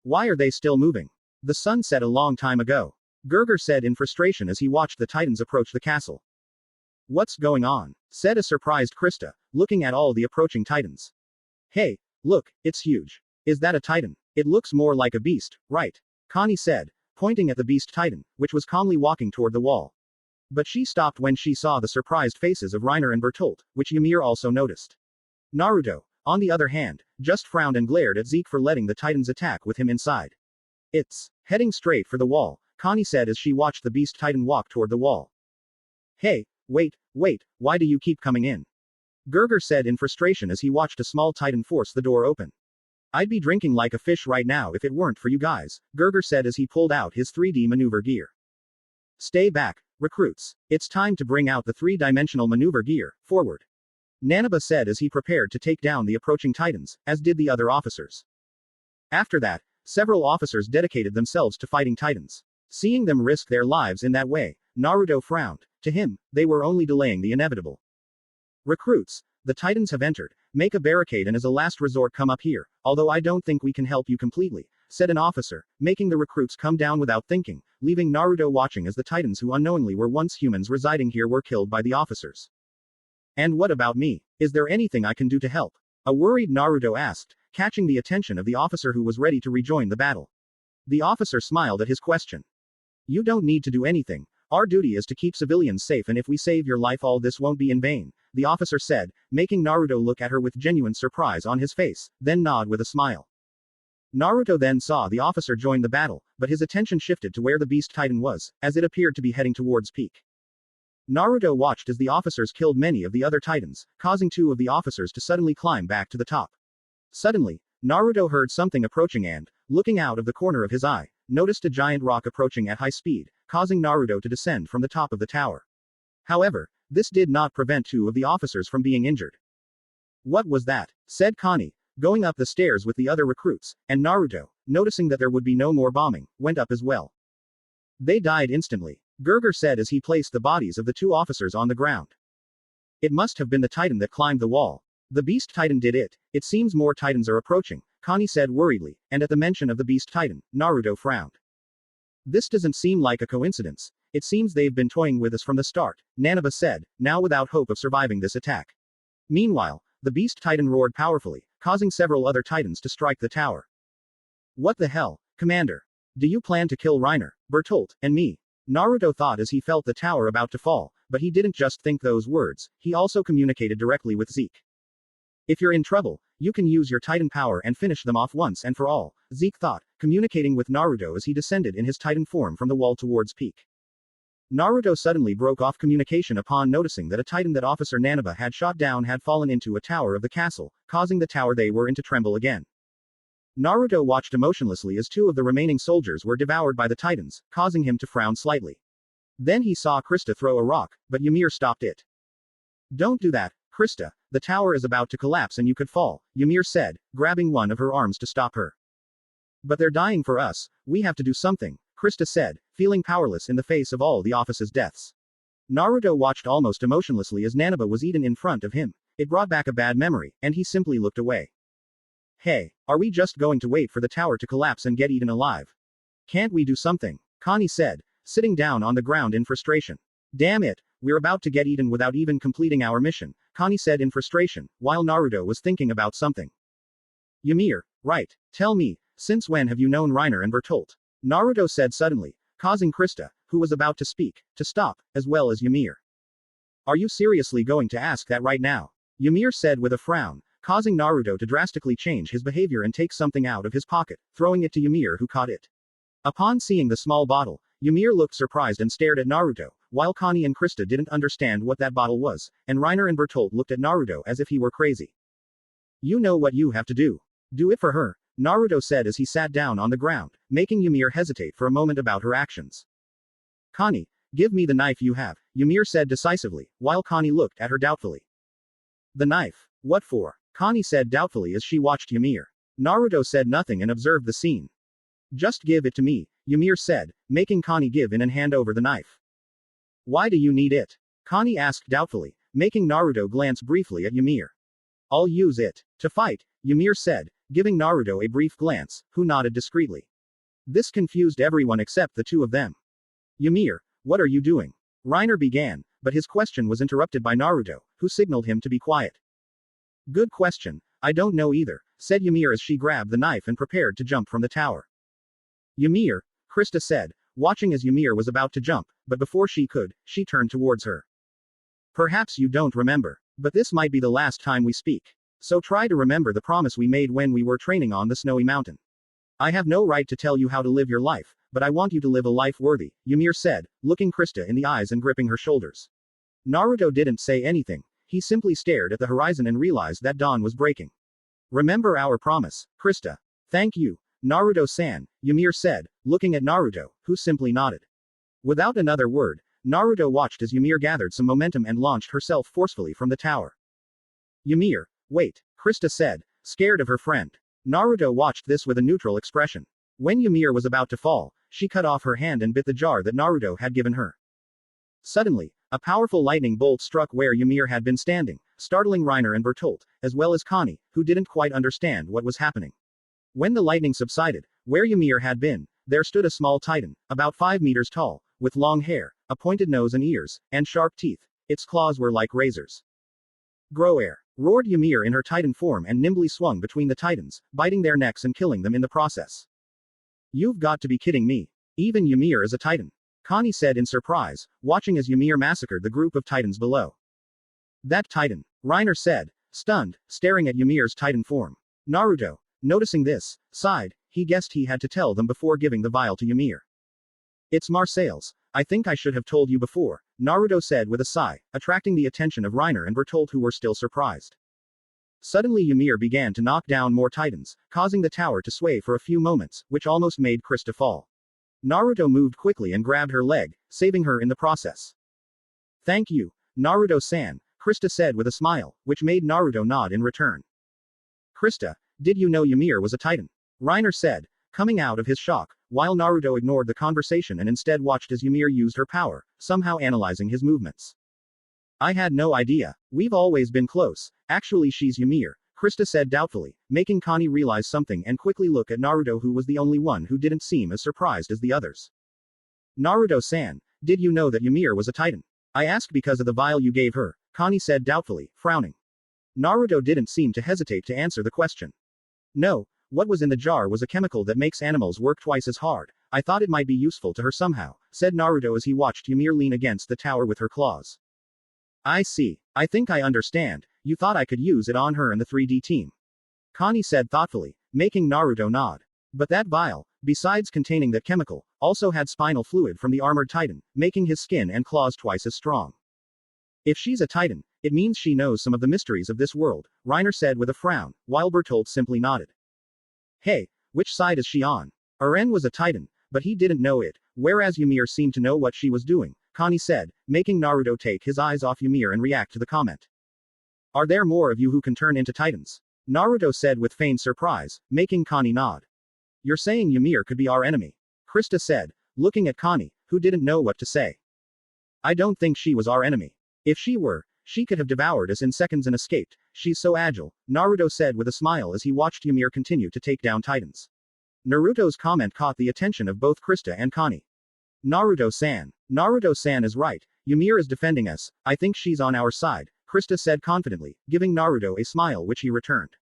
Why are they still moving? The sun set a long time ago, Gerger said in frustration as he watched the titans approach the castle. What's going on? Said a surprised Krista, looking at all the approaching titans. Hey, look, it's huge. Is that a titan? It looks more like a beast, right? Connie said, pointing at the beast titan, which was calmly walking toward the wall. But she stopped when she saw the surprised faces of Reiner and Bertolt, which Ymir also noticed. Naruto, on the other hand, just frowned and glared at Zeke for letting the titans attack with him inside. It's heading straight for the wall, Connie said as she watched the beast titan walk toward the wall. Hey, Wait, why do you keep coming in? Gerger said in frustration as he watched a small titan force the door open. I'd be drinking like a fish right now if it weren't for you guys, Gerger said as he pulled out his 3D maneuver gear. Stay back, recruits. It's time to bring out the 3-dimensional maneuver gear, forward. Nanaba said as he prepared to take down the approaching titans, as did the other officers. After that, several officers dedicated themselves to fighting titans. Seeing them risk their lives in that way, Naruto frowned. To him, they were only delaying the inevitable. Recruits, the titans have entered. Make a barricade and as a last resort come up here, although I don't think we can help you completely, said an officer, making the recruits come down without thinking, leaving Naruto watching as the titans who unknowingly were once humans residing here were killed by the officers. And what about me? Is there anything I can do to help? A worried Naruto asked, catching the attention of the officer who was ready to rejoin the battle. The officer smiled at his question. You don't need to do anything. Our duty is to keep civilians safe, and if we save your life all this won't be in vain, the officer said, making Naruto look at her with genuine surprise on his face, then nod with a smile. Naruto then saw the officer join the battle, but his attention shifted to where the beast titan was, as it appeared to be heading towards peak. Naruto watched as the officers killed many of the other titans, causing 2 of the officers to suddenly climb back to the top. Suddenly, Naruto heard something approaching and, looking out of the corner of his eye, noticed a giant rock approaching at high speed, causing Naruto to descend from the top of the tower. However, this did not prevent 2 of the officers from being injured. What was that? Said Connie, going up the stairs with the other recruits, and Naruto, noticing that there would be no more bombing, went up as well. They died instantly, Gerger said as he placed the bodies of the 2 officers on the ground. It must have been the titan that climbed the wall. The beast titan did it. It seems more titans are approaching, Connie said worriedly, and at the mention of the beast titan, Naruto frowned. This doesn't seem like a coincidence. It seems they've been toying with us from the start, Nanaba said, now without hope of surviving this attack. Meanwhile, the beast titan roared powerfully, causing several other titans to strike the tower. What the hell, Commander? Do you plan to kill Reiner, Bertolt, and me? Naruto thought as he felt the tower about to fall, but he didn't just think those words, he also communicated directly with Zeke. If you're in trouble, you can use your titan power and finish them off once and for all, Zeke thought, communicating with Naruto as he descended in his titan form from the wall towards peak. Naruto suddenly broke off communication upon noticing that a titan that Officer Nanaba had shot down had fallen into a tower of the castle, causing the tower they were in to tremble again. Naruto watched emotionlessly as 2 of the remaining soldiers were devoured by the titans, causing him to frown slightly. Then he saw Krista throw a rock, but Ymir stopped it. Don't do that, Krista, the tower is about to collapse and you could fall, Ymir said, grabbing one of her arms to stop her. But they're dying for us, we have to do something, Krista said, feeling powerless in the face of all the office's deaths. Naruto watched almost emotionlessly as Nanaba was eaten in front of him. It brought back a bad memory, and he simply looked away. Hey, are we just going to wait for the tower to collapse and get eaten alive? Can't we do something? Connie said, sitting down on the ground in frustration. Damn it, we're about to get eaten without even completing our mission, Connie said in frustration, while Naruto was thinking about something. Ymir, right, tell me, since when have you known Reiner and Bertolt? Naruto said suddenly, causing Krista, who was about to speak, to stop, as well as Ymir. Are you seriously going to ask that right now? Ymir said with a frown, causing Naruto to drastically change his behavior and take something out of his pocket, throwing it to Ymir who caught it. Upon seeing the small bottle, Ymir looked surprised and stared at Naruto, while Connie and Krista didn't understand what that bottle was, and Reiner and Bertolt looked at Naruto as if he were crazy. You know what you have to do. Do it for her, Naruto said as he sat down on the ground, making Ymir hesitate for a moment about her actions. Connie, give me the knife you have, Ymir said decisively, while Connie looked at her doubtfully. The knife? What for? Connie said doubtfully as she watched Ymir. Naruto said nothing and observed the scene. Just give it to me, Ymir said, making Connie give in and hand over the knife. Why do you need it? Connie asked doubtfully, making Naruto glance briefly at Ymir. I'll use it to fight, Ymir said, giving Naruto a brief glance, who nodded discreetly. This confused everyone except the 2 of them. Ymir, what are you doing? Reiner began, but his question was interrupted by Naruto, who signaled him to be quiet. Good question, I don't know either, said Ymir as she grabbed the knife and prepared to jump from the tower. Ymir, Krista said, watching as Ymir was about to jump, but before she could, she turned towards her. Perhaps you don't remember, but this might be the last time we speak. So try to remember the promise we made when we were training on the snowy mountain. I have no right to tell you how to live your life, but I want you to live a life worthy, Ymir said, looking Krista in the eyes and gripping her shoulders. Naruto didn't say anything. He simply stared at the horizon and realized that dawn was breaking. Remember our promise, Krista. Thank you, Naruto-san, Ymir said, looking at Naruto, who simply nodded. Without another word, Naruto watched as Ymir gathered some momentum and launched herself forcefully from the tower. Ymir, wait, Krista said, scared of her friend. Naruto watched this with a neutral expression. When Ymir was about to fall, she cut off her hand and bit the jar that Naruto had given her. Suddenly, a powerful lightning bolt struck where Ymir had been standing, startling Reiner and Bertolt, as well as Connie, who didn't quite understand what was happening. When the lightning subsided, where Ymir had been, there stood a small titan, about 5 meters tall, with long hair, a pointed nose and ears, and sharp teeth. Its claws were like razors. Grow air! Roared Ymir in her titan form and nimbly swung between the titans, biting their necks and killing them in the process. You've got to be kidding me. Even Ymir is a titan. Connie said in surprise, watching as Ymir massacred the group of titans below. That titan, Reiner said, stunned, staring at Ymir's titan form. Naruto, noticing this, sighed. He guessed he had to tell them before giving the vial to Ymir. It's Marseille's. I think I should have told you before, Naruto said with a sigh, attracting the attention of Reiner and Bertolt, who were still surprised. Suddenly Ymir began to knock down more titans, causing the tower to sway for a few moments, which almost made Krista fall. Naruto moved quickly and grabbed her leg, saving her in the process. Thank you, Naruto-san, Krista said with a smile, which made Naruto nod in return. Krista, did you know Ymir was a titan? Reiner said, coming out of his shock, while Naruto ignored the conversation and instead watched as Ymir used her power, somehow analyzing his movements. I had no idea. We've always been close. Actually, she's Ymir, Krista said doubtfully, making Connie realize something and quickly look at Naruto, who was the only one who didn't seem as surprised as the others. Naruto-san, did you know that Ymir was a titan? I asked because of the vial you gave her, Connie said doubtfully, frowning. Naruto didn't seem to hesitate to answer the question. No, what was in the jar was a chemical that makes animals work twice as hard. I thought it might be useful to her somehow, said Naruto as he watched Ymir lean against the tower with her claws. I see. I think I understand. You thought I could use it on her and the 3D team. Connie said thoughtfully, making Naruto nod. But that vial, besides containing that chemical, also had spinal fluid from the armored titan, making his skin and claws twice as strong. If she's a titan, it means she knows some of the mysteries of this world, Reiner said with a frown, while Bertolt simply nodded. Hey, which side is she on? Aren was a titan, but he didn't know it, whereas Ymir seemed to know what she was doing, Connie said, making Naruto take his eyes off Ymir and react to the comment. Are there more of you who can turn into titans? Naruto said with feigned surprise, making Connie nod. You're saying Ymir could be our enemy? Krista said, looking at Connie, who didn't know what to say. I don't think she was our enemy. If she were, she could have devoured us in seconds and escaped. She's so agile, Naruto said with a smile as he watched Ymir continue to take down titans. Naruto's comment caught the attention of both Krista and Connie. Naruto-san. Naruto-san is right. Ymir is defending us. I think she's on our side, Krista said confidently, giving Naruto a smile which he returned.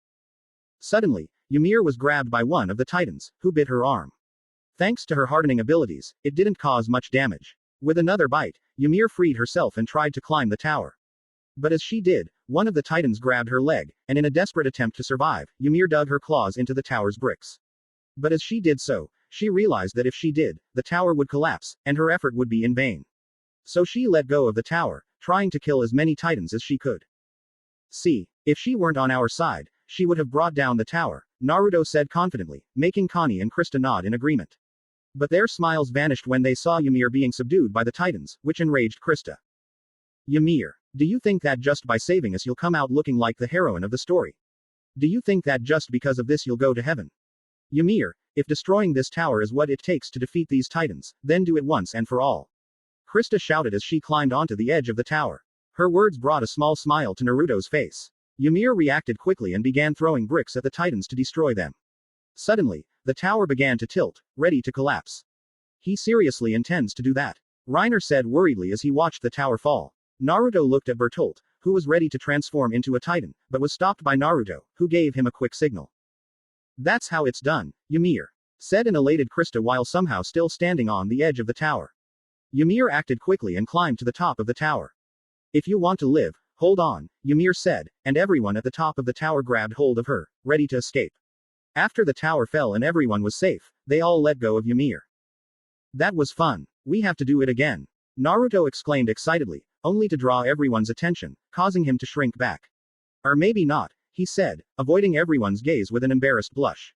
Suddenly, Ymir was grabbed by one of the titans, who bit her arm. Thanks to her hardening abilities, it didn't cause much damage. With another bite, Ymir freed herself and tried to climb the tower. But as she did, one of the titans grabbed her leg, and in a desperate attempt to survive, Ymir dug her claws into the tower's bricks. But as she did so, she realized that if she did, the tower would collapse, and her effort would be in vain. So she let go of the tower, trying to kill as many titans as she could. See, if she weren't on our side, she would have brought down the tower, Naruto said confidently, making Connie and Krista nod in agreement. But their smiles vanished when they saw Ymir being subdued by the titans, which enraged Krista. Ymir, do you think that just by saving us you'll come out looking like the heroine of the story? Do you think that just because of this you'll go to heaven? Ymir, if destroying this tower is what it takes to defeat these titans, then do it once and for all. Krista shouted as she climbed onto the edge of the tower. Her words brought a small smile to Naruto's face. Ymir reacted quickly and began throwing bricks at the titans to destroy them. Suddenly, the tower began to tilt, ready to collapse. He seriously intends to do that, Reiner said worriedly as he watched the tower fall. Naruto looked at Bertolt, who was ready to transform into a titan, but was stopped by Naruto, who gave him a quick signal. That's how it's done, Ymir, said an elated Krista while somehow still standing on the edge of the tower. Ymir acted quickly and climbed to the top of the tower. If you want to live, hold on, Ymir said, and everyone at the top of the tower grabbed hold of her, ready to escape. After the tower fell and everyone was safe, they all let go of Ymir. That was fun. We have to do it again, Naruto exclaimed excitedly, only to draw everyone's attention, causing him to shrink back. Or maybe not, he said, avoiding everyone's gaze with an embarrassed blush.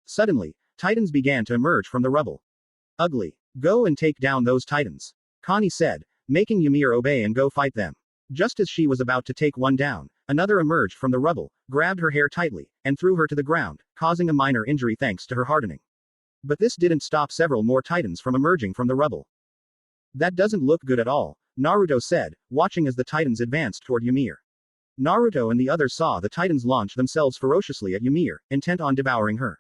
Suddenly, titans began to emerge from the rubble. Ugly. Go and take down those titans, Connie said, making Ymir obey and go fight them. Just as she was about to take one down, another emerged from the rubble, grabbed her hair tightly, and threw her to the ground, causing a minor injury thanks to her hardening. But this didn't stop several more titans from emerging from the rubble. That doesn't look good at all, Naruto said, watching as the titans advanced toward Ymir. Naruto and the others saw the titans launch themselves ferociously at Ymir, intent on devouring her.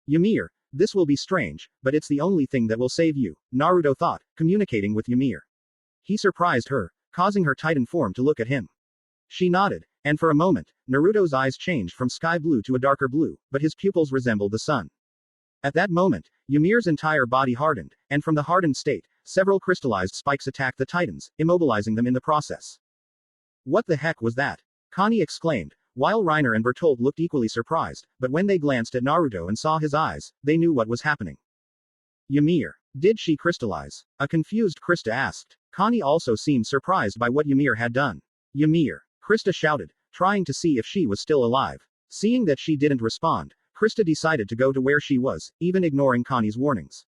Ymir, this will be strange, but it's the only thing that will save you, Naruto thought, communicating with Ymir. He surprised her, causing her titan form to look at him. She nodded, and for a moment, Naruto's eyes changed from sky blue to a darker blue, but his pupils resembled the sun. At that moment, Ymir's entire body hardened, and from the hardened state, several crystallized spikes attacked the titans, immobilizing them in the process. What the heck was that? Connie exclaimed, while Reiner and Bertolt looked equally surprised, but when they glanced at Naruto and saw his eyes, they knew what was happening. Ymir. Did she crystallize? A confused Krista asked. Connie also seemed surprised by what Ymir had done. Ymir. Krista shouted, trying to see if she was still alive. Seeing that she didn't respond, Krista decided to go to where she was, even ignoring Connie's warnings.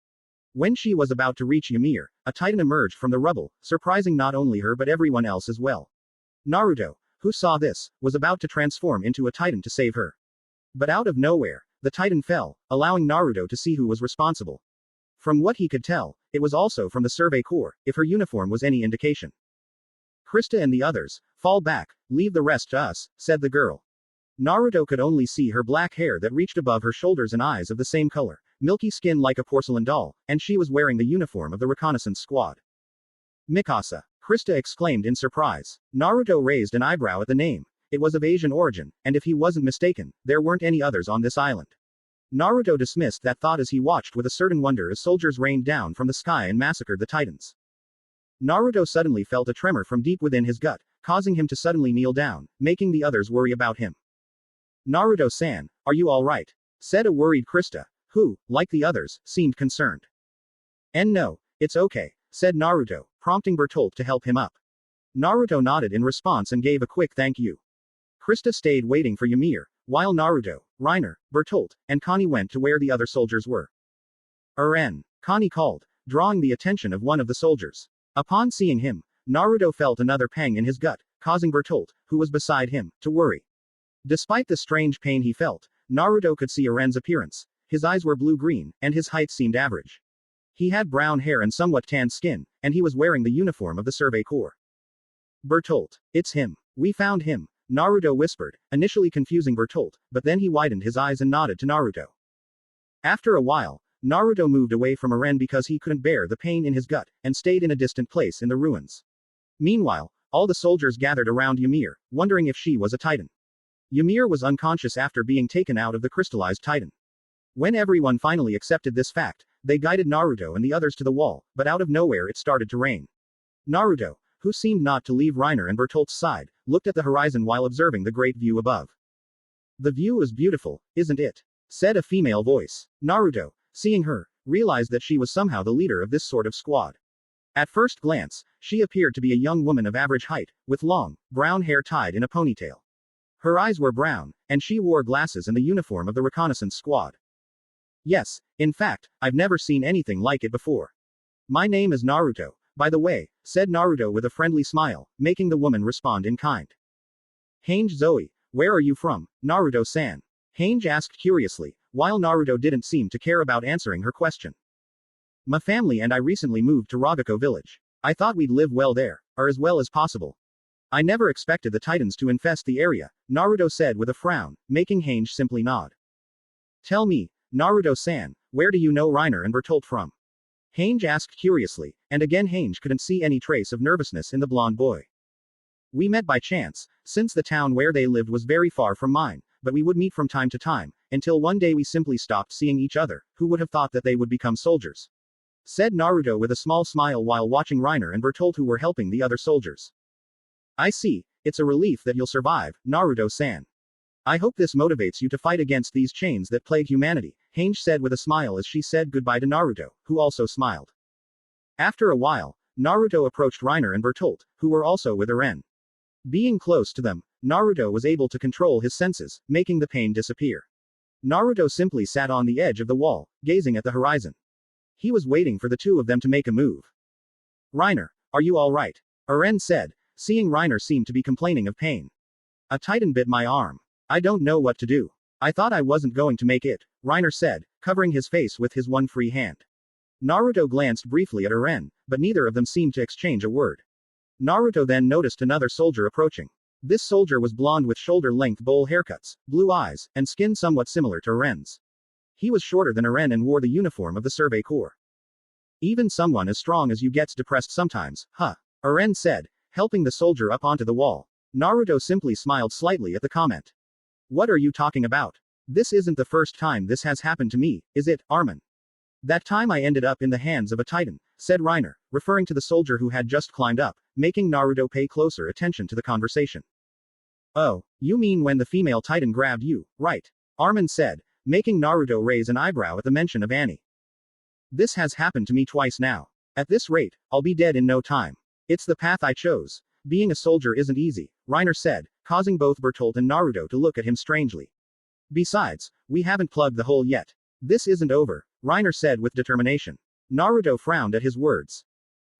When she was about to reach Ymir, a titan emerged from the rubble, surprising not only her but everyone else as well. Naruto, who saw this, was about to transform into a titan to save her. But out of nowhere, the titan fell, allowing Naruto to see who was responsible. From what he could tell, it was also from the Survey Corps, if her uniform was any indication. Krista and the others, fall back, leave the rest to us, said the girl. Naruto could only see her black hair that reached above her shoulders and eyes of the same color, milky skin like a porcelain doll, and she was wearing the uniform of the reconnaissance squad. Mikasa. Krista exclaimed in surprise. Naruto raised an eyebrow at the name. It was of Asian origin, and if he wasn't mistaken, there weren't any others on this island. Naruto dismissed that thought as he watched with a certain wonder as soldiers rained down from the sky and massacred the titans. Naruto suddenly felt a tremor from deep within his gut, causing him to suddenly kneel down, making the others worry about him. Naruto-san, are you alright? Said a worried Krista, who, like the others, seemed concerned. No, it's okay, said Naruto, prompting Bertolt to help him up. Naruto nodded in response and gave a quick thank you. Krista stayed waiting for Ymir, while Naruto, Reiner, Bertolt, and Connie went to where the other soldiers were. Aren, Connie called, drawing the attention of one of the soldiers. Upon seeing him, Naruto felt another pang in his gut, causing Bertolt, who was beside him, to worry. Despite the strange pain he felt, Naruto could see Aren's appearance. His eyes were blue-green, and his height seemed average. He had brown hair and somewhat tanned skin, and he was wearing the uniform of the Survey Corps. Bertolt. It's him. We found him, Naruto whispered, initially confusing Bertolt, but then he widened his eyes and nodded to Naruto. After a while, Naruto moved away from Aren because he couldn't bear the pain in his gut, and stayed in a distant place in the ruins. Meanwhile, all the soldiers gathered around Ymir, wondering if she was a titan. Ymir was unconscious after being taken out of the crystallized titan. When everyone finally accepted this fact, they guided Naruto and the others to the wall, but out of nowhere it started to rain. Naruto, who seemed not to leave Reiner and Bertolt's side, looked at the horizon while observing the great view above. The view is beautiful, isn't it? Said a female voice. Naruto, seeing her, realized that she was somehow the leader of this sort of squad. At first glance, she appeared to be a young woman of average height, with long, brown hair tied in a ponytail. Her eyes were brown, and she wore glasses and the uniform of the reconnaissance squad. Yes, in fact, I've never seen anything like it before. My name is Naruto, by the way, said Naruto with a friendly smile, making the woman respond in kind. Hange Zoe, where are you from, Naruto-san? Hange asked curiously, while Naruto didn't seem to care about answering her question. My family and I recently moved to Ragako village. I thought we'd live well there, or as well as possible. I never expected the titans to infest the area, Naruto said with a frown, making Hange simply nod. Tell me, Naruto-san, where do you know Reiner and Bertolt from? Hange asked curiously, and again Hange couldn't see any trace of nervousness in the blonde boy. We met by chance, since the town where they lived was very far from mine, but we would meet from time to time, until one day we simply stopped seeing each other. Who would have thought that they would become soldiers? Said Naruto with a small smile while watching Reiner and Bertolt who were helping the other soldiers. I see, it's a relief that you'll survive, Naruto-san. I hope this motivates you to fight against these chains that plague humanity, Hange said with a smile as she said goodbye to Naruto, who also smiled. After a while, Naruto approached Reiner and Bertolt, who were also with Aren. Being close to them, Naruto was able to control his senses, making the pain disappear. Naruto simply sat on the edge of the wall, gazing at the horizon. He was waiting for the two of them to make a move. Reiner, are you alright? Aren said, seeing Reiner seemed to be complaining of pain. A titan bit my arm. I don't know what to do. I thought I wasn't going to make it, Reiner said, covering his face with his one free hand. Naruto glanced briefly at Aren, but neither of them seemed to exchange a word. Naruto then noticed another soldier approaching. This soldier was blonde with shoulder-length bowl haircuts, blue eyes, and skin somewhat similar to Aren's. He was shorter than Aren and wore the uniform of the Survey Corps. Even someone as strong as you gets depressed sometimes, huh? Aren said, helping the soldier up onto the wall. Naruto simply smiled slightly at the comment. What are you talking about? This isn't the first time this has happened to me, is it, Armin? That time I ended up in the hands of a titan, said Reiner, referring to the soldier who had just climbed up, making Naruto pay closer attention to the conversation. Oh, you mean when the female titan grabbed you, right? Armin said, making Naruto raise an eyebrow at the mention of Annie. This has happened to me twice now. At this rate, I'll be dead in no time. It's the path I chose. Being a soldier isn't easy, Reiner said, causing both Bertolt and Naruto to look at him strangely. Besides, we haven't plugged the hole yet. This isn't over, Reiner said with determination. Naruto frowned at his words.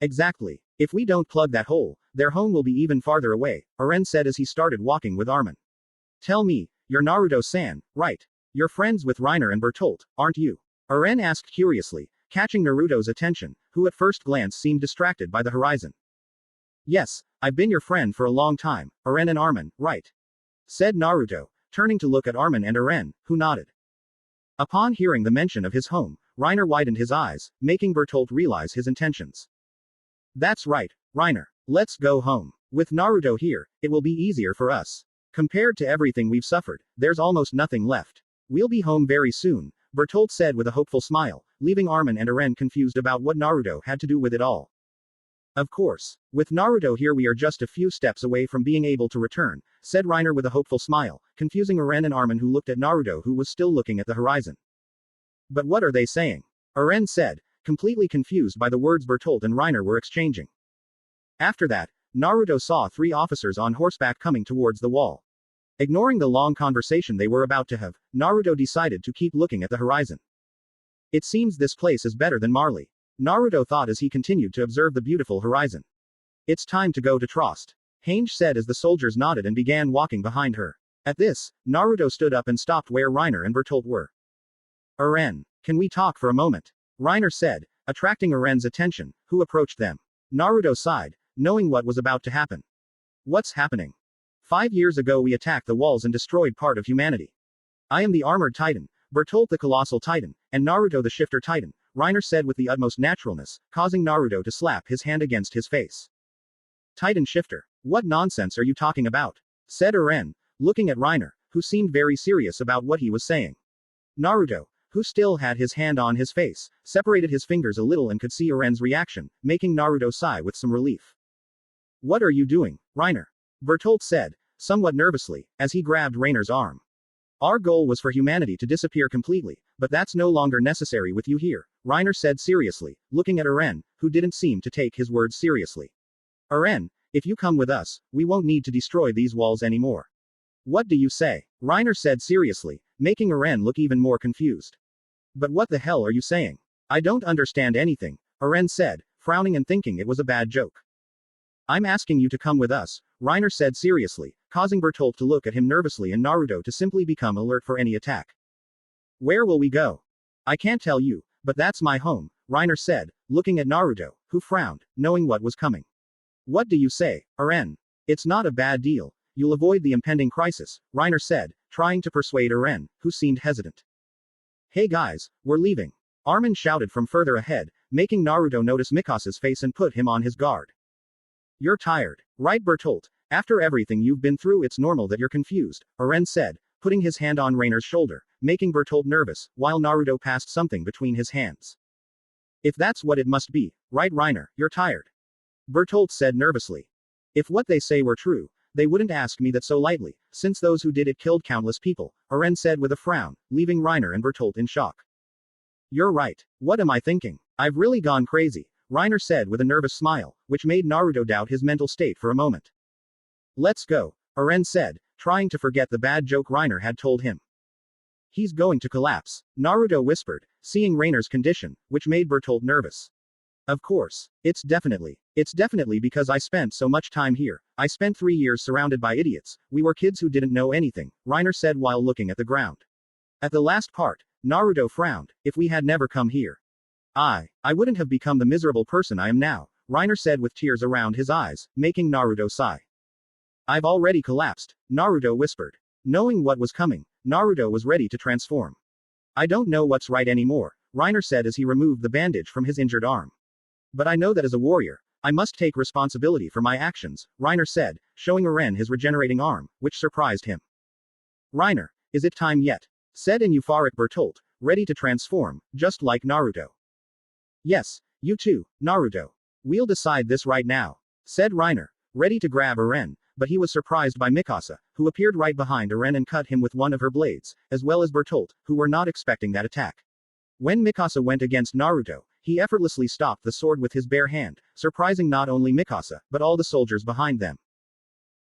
Exactly. If we don't plug that hole, their home will be even farther away, Aren said as he started walking with Armin. Tell me, you're Naruto-san, right? You're friends with Reiner and Bertolt, aren't you? Aren asked curiously, catching Naruto's attention, who at first glance seemed distracted by the horizon. Yes, I've been your friend for a long time, Aren and Armin, right? Said Naruto, turning to look at Armin and Aren, who nodded. Upon hearing the mention of his home, Reiner widened his eyes, making Bertolt realize his intentions. That's right, Reiner. Let's go home. With Naruto here, it will be easier for us. Compared to everything we've suffered, there's almost nothing left. We'll be home very soon, Bertolt said with a hopeful smile, leaving Armin and Aren confused about what Naruto had to do with it all. Of course. With Naruto here we are just a few steps away from being able to return, said Reiner with a hopeful smile, confusing Aren and Armin who looked at Naruto who was still looking at the horizon. But what are they saying? Aren said, completely confused by the words Bertolt and Reiner were exchanging. After that, Naruto saw 3 officers on horseback coming towards the wall. Ignoring the long conversation they were about to have, Naruto decided to keep looking at the horizon. It seems this place is better than Marley, Naruto thought as he continued to observe the beautiful horizon. It's time to go to Trost, Hange said as the soldiers nodded and began walking behind her. At this, Naruto stood up and stopped where Reiner and Bertolt were. Aren, can we talk for a moment? Reiner said, attracting Aren's attention, who approached them. Naruto sighed, knowing what was about to happen. What's happening? 5 years ago we attacked the walls and destroyed part of humanity. I am the armored titan, Bertolt the colossal titan, and Naruto the shifter titan, Reiner said with the utmost naturalness, causing Naruto to slap his hand against his face. Titan shifter. What nonsense are you talking about? Said Aren, looking at Reiner, who seemed very serious about what he was saying. Naruto, who still had his hand on his face, separated his fingers a little and could see Aren's reaction, making Naruto sigh with some relief. What are you doing, Reiner? Bertolt said, somewhat nervously, as he grabbed Reiner's arm. Our goal was for humanity to disappear completely, but that's no longer necessary with you here, Reiner said seriously, looking at Aren, who didn't seem to take his words seriously. Aren, if you come with us, we won't need to destroy these walls anymore. What do you say? Reiner said seriously, making Aren look even more confused. But what the hell are you saying? I don't understand anything, Aren said, frowning and thinking it was a bad joke. I'm asking you to come with us, Reiner said seriously, causing Bertolt to look at him nervously and Naruto to simply become alert for any attack. Where will we go? I can't tell you, but that's my home, Reiner said, looking at Naruto, who frowned, knowing what was coming. What do you say, Aren? It's not a bad deal. You'll avoid the impending crisis, Reiner said, trying to persuade Aren, who seemed hesitant. Hey guys, we're leaving. Armin shouted from further ahead, making Naruto notice Mikasa's face and put him on his guard. You're tired, right Bertolt? After everything you've been through it's normal that you're confused, Aren said, putting his hand on Reiner's shoulder, making Bertolt nervous, while Naruto passed something between his hands. If that's what it must be, right Reiner, you're tired. Bertolt said nervously. If what they say were true, they wouldn't ask me that so lightly, since those who did it killed countless people, Aren said with a frown, leaving Reiner and Bertolt in shock. You're right. What am I thinking? I've really gone crazy, Reiner said with a nervous smile, which made Naruto doubt his mental state for a moment. Let's go, Aren said, trying to forget the bad joke Reiner had told him. He's going to collapse, Naruto whispered, seeing Reiner's condition, which made Bertolt nervous. Of course. It's definitely because I spent so much time here. I spent 3 years surrounded by idiots. We were kids who didn't know anything, Reiner said while looking at the ground. At the last part, Naruto frowned. If we had never come here, I wouldn't have become the miserable person I am now, Reiner said with tears around his eyes, making Naruto sigh. I've already collapsed, Naruto whispered. Knowing what was coming, Naruto was ready to transform. I don't know what's right anymore, Reiner said as he removed the bandage from his injured arm. But I know that as a warrior, I must take responsibility for my actions, Reiner said, showing Aren his regenerating arm, which surprised him. Reiner, is it time yet? Said in euphoric Bertolt, ready to transform, just like Naruto. Yes, you too, Naruto. We'll decide this right now, said Reiner, ready to grab Aren, but he was surprised by Mikasa, who appeared right behind Aren and cut him with one of her blades, as well as Bertolt, who were not expecting that attack. When Mikasa went against Naruto, he effortlessly stopped the sword with his bare hand, surprising not only Mikasa, but all the soldiers behind them.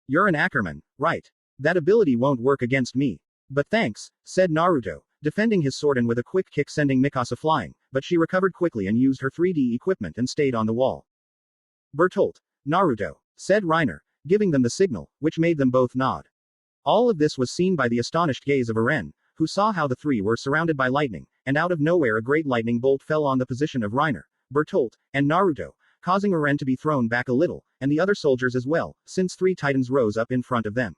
You're an Ackerman, right? That ability won't work against me. But thanks, said Naruto, defending his sword and with a quick kick sending Mikasa flying, but she recovered quickly and used her 3D equipment and stayed on the wall. Bertolt, Naruto, said Reiner, giving them the signal, which made them both nod. All of this was seen by the astonished gaze of Aren, who saw how the three were surrounded by lightning, and out of nowhere a great lightning bolt fell on the position of Reiner, Bertolt, and Naruto, causing Aren to be thrown back a little, and the other soldiers as well, since 3 titans rose up in front of them.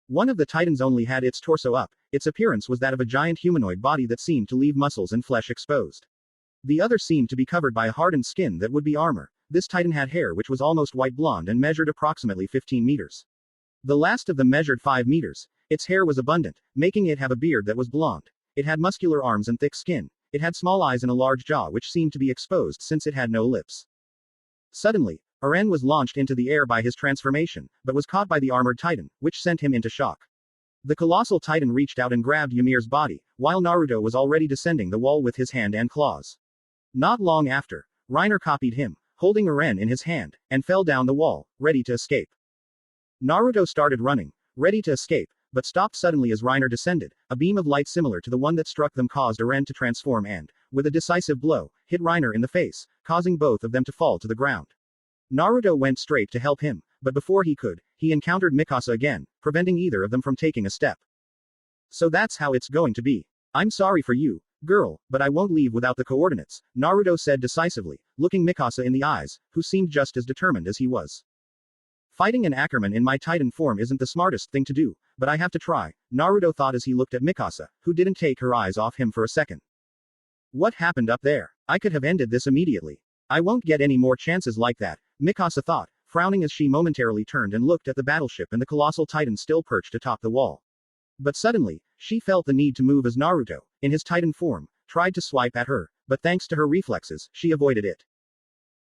One of the titans only had its torso up, its appearance was that of a giant humanoid body that seemed to leave muscles and flesh exposed. The other seemed to be covered by a hardened skin that would be armor. This titan had hair which was almost white blonde and measured approximately 15 meters. The last of them measured 5 meters. Its hair was abundant, making it have a beard that was blonde. It had muscular arms and thick skin. It had small eyes and a large jaw which seemed to be exposed since it had no lips. Suddenly, Aren was launched into the air by his transformation, but was caught by the armored titan, which sent him into shock. The colossal titan reached out and grabbed Yumir's body, while Naruto was already descending the wall with his hand and claws. Not long after, Reiner copied him, holding Aren in his hand, and fell down the wall, ready to escape. Naruto started running, ready to escape, but stopped suddenly as Reiner descended. A beam of light similar to the one that struck them caused Aren to transform and, with a decisive blow, hit Reiner in the face, causing both of them to fall to the ground. Naruto went straight to help him, but before he could, he encountered Mikasa again, preventing either of them from taking a step. So that's how it's going to be. I'm sorry for you, girl, but I won't leave without the coordinates, Naruto said decisively, looking Mikasa in the eyes, who seemed just as determined as he was. Fighting an Ackerman in my Titan form isn't the smartest thing to do, but I have to try, Naruto thought as he looked at Mikasa, who didn't take her eyes off him for a second. What happened up there? I could have ended this immediately. I won't get any more chances like that, Mikasa thought, frowning as she momentarily turned and looked at the battleship and the colossal Titan still perched atop the wall. But suddenly, she felt the need to move as Naruto, in his Titan form, tried to swipe at her, but thanks to her reflexes, she avoided it.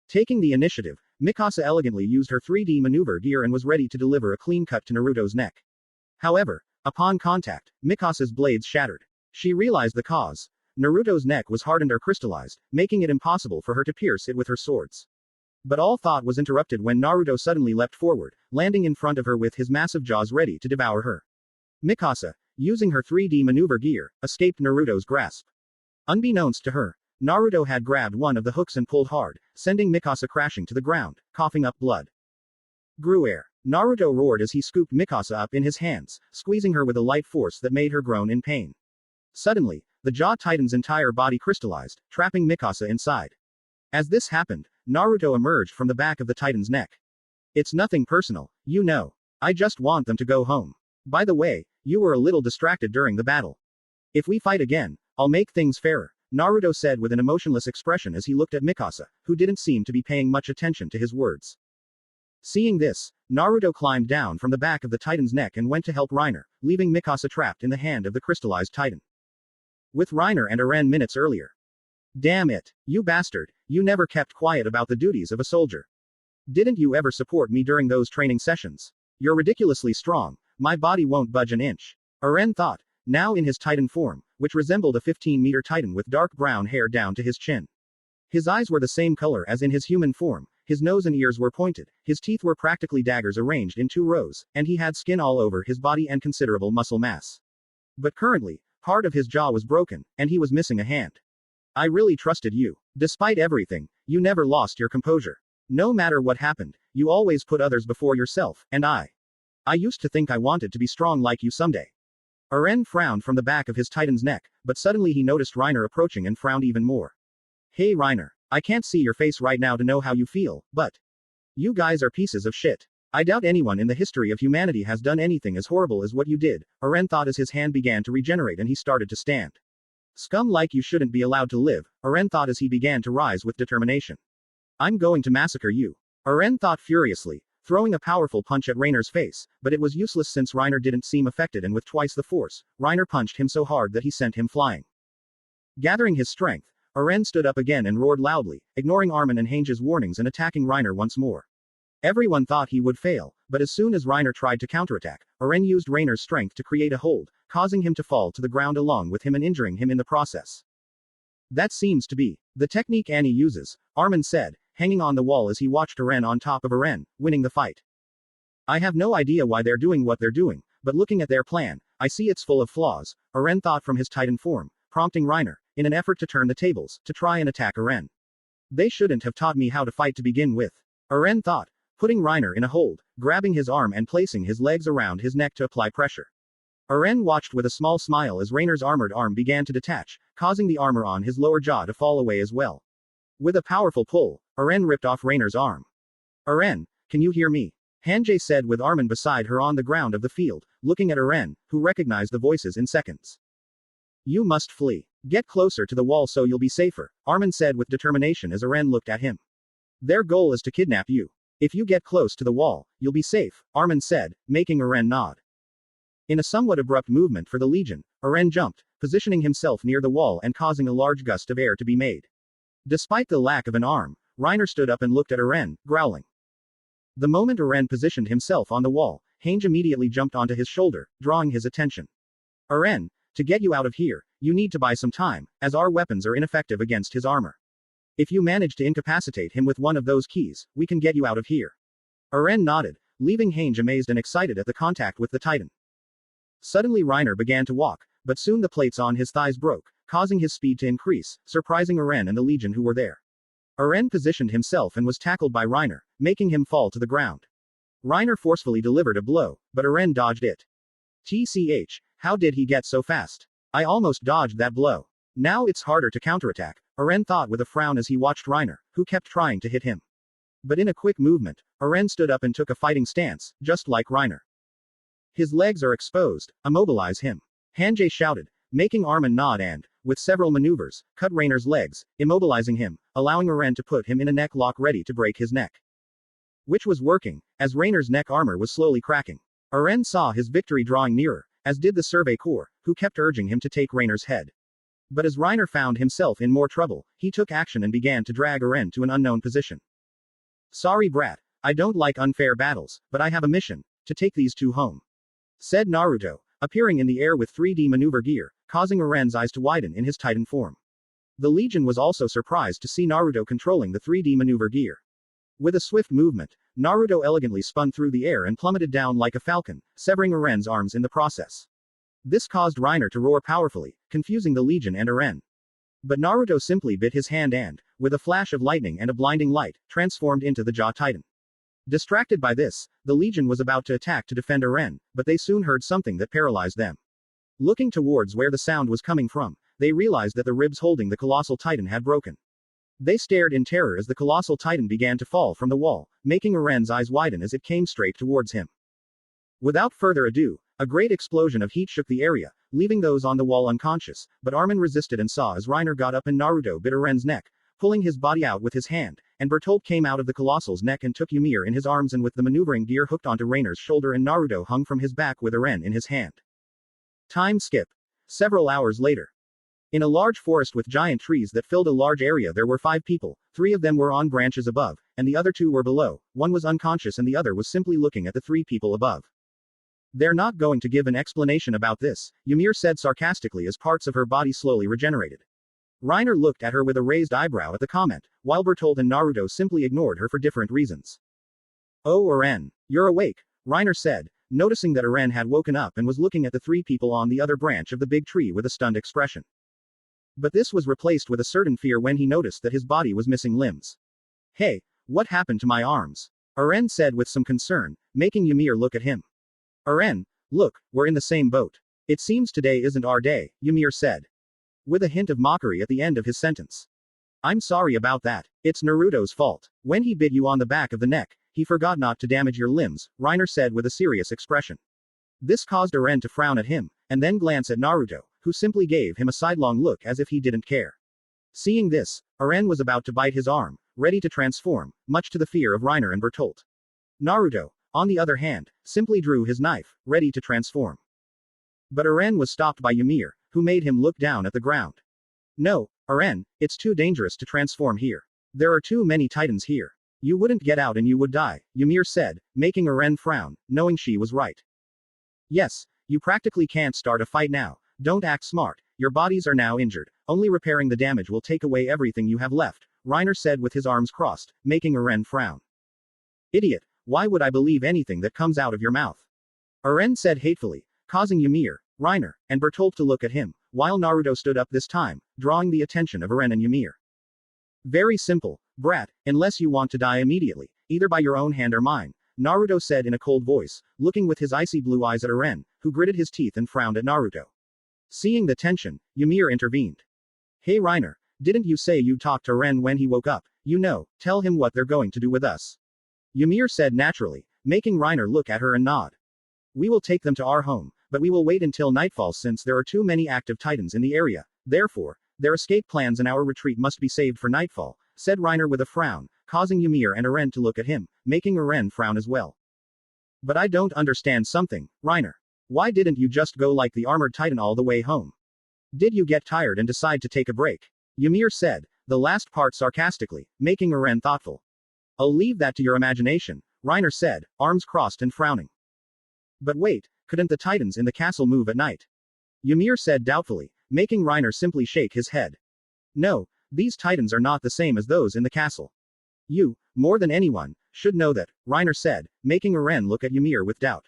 Taking the initiative, Mikasa elegantly used her 3D maneuver gear and was ready to deliver a clean cut to Naruto's neck. However, upon contact, Mikasa's blades shattered. She realized the cause. Naruto's neck was hardened or crystallized, making it impossible for her to pierce it with her swords. But all thought was interrupted when Naruto suddenly leapt forward, landing in front of her with his massive jaws ready to devour her. Mikasa, using her 3D maneuver gear, escaped Naruto's grasp. Unbeknownst to her, Naruto had grabbed one of the hooks and pulled hard, sending Mikasa crashing to the ground, coughing up blood. Gruer. Naruto roared as he scooped Mikasa up in his hands, squeezing her with a light force that made her groan in pain. Suddenly, the Jaw Titan's entire body crystallized, trapping Mikasa inside. As this happened, Naruto emerged from the back of the Titan's neck. It's nothing personal, you know. I just want them to go home. By the way, you were a little distracted during the battle. If we fight again, I'll make things fairer, Naruto said with an emotionless expression as he looked at Mikasa, who didn't seem to be paying much attention to his words. Seeing this, Naruto climbed down from the back of the Titan's neck and went to help Reiner, leaving Mikasa trapped in the hand of the crystallized Titan. With Reiner and Aren minutes earlier. Damn it, you bastard, you never kept quiet about the duties of a soldier. Didn't you ever support me during those training sessions? You're ridiculously strong, my body won't budge an inch. Aren thought, now in his Titan form, which resembled a 15-meter Titan with dark brown hair down to his chin. His eyes were the same color as in his human form, his nose and ears were pointed, his teeth were practically daggers arranged in 2 rows, and he had skin all over his body and considerable muscle mass. But currently, part of his jaw was broken, and he was missing a hand. I really trusted you. Despite everything, you never lost your composure. No matter what happened, you always put others before yourself, and I used to think I wanted to be strong like you someday. Aren frowned from the back of his titan's neck, but suddenly he noticed Reiner approaching and frowned even more. Hey Reiner, I can't see your face right now to know how you feel, but you guys are pieces of shit. I doubt anyone in the history of humanity has done anything as horrible as what you did, Aren thought as his hand began to regenerate and he started to stand. Scum like you shouldn't be allowed to live, Aren thought as he began to rise with determination. I'm going to massacre you. Aren thought furiously, throwing a powerful punch at Reiner's face, but it was useless since Reiner didn't seem affected and with twice the force, Reiner punched him so hard that he sent him flying. Gathering his strength, Aren stood up again and roared loudly, ignoring Armin and Hange's warnings and attacking Reiner once more. Everyone thought he would fail, but as soon as Reiner tried to counterattack, Aren used Reiner's strength to create a hold, causing him to fall to the ground along with him and injuring him in the process. That seems to be the technique Annie uses, Armin said, hanging on the wall as he watched Aren on top of Aren, winning the fight. I have no idea why they're doing what they're doing, but looking at their plan, I see it's full of flaws, Aren thought from his titan form, prompting Reiner, in an effort to turn the tables, to try and attack Aren. They shouldn't have taught me how to fight to begin with. Aren thought, putting Reiner in a hold, grabbing his arm and placing his legs around his neck to apply pressure. Aren watched with a small smile as Reiner's armored arm began to detach, causing the armor on his lower jaw to fall away as well. With a powerful pull, Aren ripped off Reiner's arm. Aren, can you hear me? Hange said with Armin beside her on the ground of the field, looking at Aren, who recognized the voices in seconds. You must flee. Get closer to the wall so you'll be safer, Armin said with determination as Aren looked at him. Their goal is to kidnap you. If you get close to the wall, you'll be safe, Armin said, making Aren nod. In a somewhat abrupt movement for the Legion, Aren jumped, positioning himself near the wall and causing a large gust of air to be made. Despite the lack of an arm, Reiner stood up and looked at Aren, growling. The moment Aren positioned himself on the wall, Hange immediately jumped onto his shoulder, drawing his attention. Aren, to get you out of here, you need to buy some time, as our weapons are ineffective against his armor. If you manage to incapacitate him with one of those keys, we can get you out of here. Aren nodded, leaving Hange amazed and excited at the contact with the Titan. Suddenly Reiner began to walk, but soon the plates on his thighs broke, causing his speed to increase, surprising Aren and the Legion who were there. Aren positioned himself and was tackled by Reiner, making him fall to the ground. Reiner forcefully delivered a blow, but Aren dodged it. TCH, how did he get so fast? I almost dodged that blow. Now it's harder to counterattack, Aren thought with a frown as he watched Reiner, who kept trying to hit him. But in a quick movement, Aren stood up and took a fighting stance, just like Reiner. His legs are exposed, immobilize him. Hange shouted, making Armin nod and, with several maneuvers, cut Reiner's legs, immobilizing him, allowing Aren to put him in a neck lock ready to break his neck. Which was working, as Reiner's neck armor was slowly cracking. Aren saw his victory drawing nearer, as did the Survey Corps, who kept urging him to take Reiner's head. But as Reiner found himself in more trouble, he took action and began to drag Aren to an unknown position. Sorry brat, I don't like unfair battles, but I have a mission, to take these two home. Said Naruto, appearing in the air with 3D maneuver gear, causing Aren's eyes to widen in his Titan form. The Legion was also surprised to see Naruto controlling the 3D maneuver gear. With a swift movement, Naruto elegantly spun through the air and plummeted down like a falcon, severing Aren's arms in the process. This caused Reiner to roar powerfully, confusing the Legion and Aren. But Naruto simply bit his hand and, with a flash of lightning and a blinding light, transformed into the Jaw Titan. Distracted by this, the Legion was about to attack to defend Aren, but they soon heard something that paralyzed them. Looking towards where the sound was coming from, they realized that the ribs holding the Colossal Titan had broken. They stared in terror as the Colossal Titan began to fall from the wall, making Aren's eyes widen as it came straight towards him. Without further ado, a great explosion of heat shook the area, leaving those on the wall unconscious, but Armin resisted and saw as Reiner got up and Naruto bit Aren's neck, pulling his body out with his hand, and Bertolt came out of the Colossal's neck and took Yumir in his arms and with the maneuvering gear hooked onto Reiner's shoulder and Naruto hung from his back with Aren in his hand. Time skip. Several hours later. In a large forest with giant trees that filled a large area there were 5 people, 3 of them were on branches above, and the other 2 were below, one was unconscious and the other was simply looking at the 3 people above. They're not going to give an explanation about this, Yumir said sarcastically as parts of her body slowly regenerated. Reiner looked at her with a raised eyebrow at the comment, while Bertolt and Naruto simply ignored her for different reasons. Oh, Aren. You're awake, Reiner said, noticing that Aren had woken up and was looking at the three people on the other branch of the big tree with a stunned expression. But this was replaced with a certain fear when he noticed that his body was missing limbs. Hey, what happened to my arms? Aren said with some concern, making Ymir look at him. Aren, look, we're in the same boat. It seems today isn't our day, Ymir said, with a hint of mockery at the end of his sentence. I'm sorry about that. It's Naruto's fault. When he bit you on the back of the neck, he forgot not to damage your limbs, Reiner said with a serious expression. This caused Aren to frown at him, and then glance at Naruto, who simply gave him a sidelong look as if he didn't care. Seeing this, Aren was about to bite his arm, ready to transform, much to the fear of Reiner and Bertolt. Naruto, on the other hand, simply drew his knife, ready to transform. But Aren was stopped by Ymir, who made him look down at the ground. No, Aren, it's too dangerous to transform here. There are too many titans here. You wouldn't get out and you would die, Ymir said, making Aren frown, knowing she was right. Yes, you practically can't start a fight now. Don't act smart. Your bodies are now injured. Only repairing the damage will take away everything you have left, Reiner said with his arms crossed, making Aren frown. Idiot, why would I believe anything that comes out of your mouth? Aren said hatefully, causing Ymir, Reiner, and Bertolt to look at him, while Naruto stood up this time, drawing the attention of Aren and Ymir. Very simple, brat, unless you want to die immediately, either by your own hand or mine, Naruto said in a cold voice, looking with his icy blue eyes at Aren, who gritted his teeth and frowned at Naruto. Seeing the tension, Ymir intervened. Hey Reiner, didn't you say you'd talk to Aren when he woke up? You know, tell him what they're going to do with us. Ymir said naturally, making Reiner look at her and nod. We will take them to our home, but we will wait until nightfall since there are too many active titans in the area, therefore, their escape plans and our retreat must be saved for nightfall, said Reiner with a frown, causing Ymir and Aren to look at him, making Aren frown as well. But I don't understand something, Reiner. Why didn't you just go like the armored titan all the way home? Did you get tired and decide to take a break? Ymir said, the last part sarcastically, making Aren thoughtful. I'll leave that to your imagination, Reiner said, arms crossed and frowning. But wait, couldn't the titans in the castle move at night? Ymir said doubtfully, making Reiner simply shake his head. No, these titans are not the same as those in the castle. You, more than anyone, should know that, Reiner said, making Aren look at Ymir with doubt.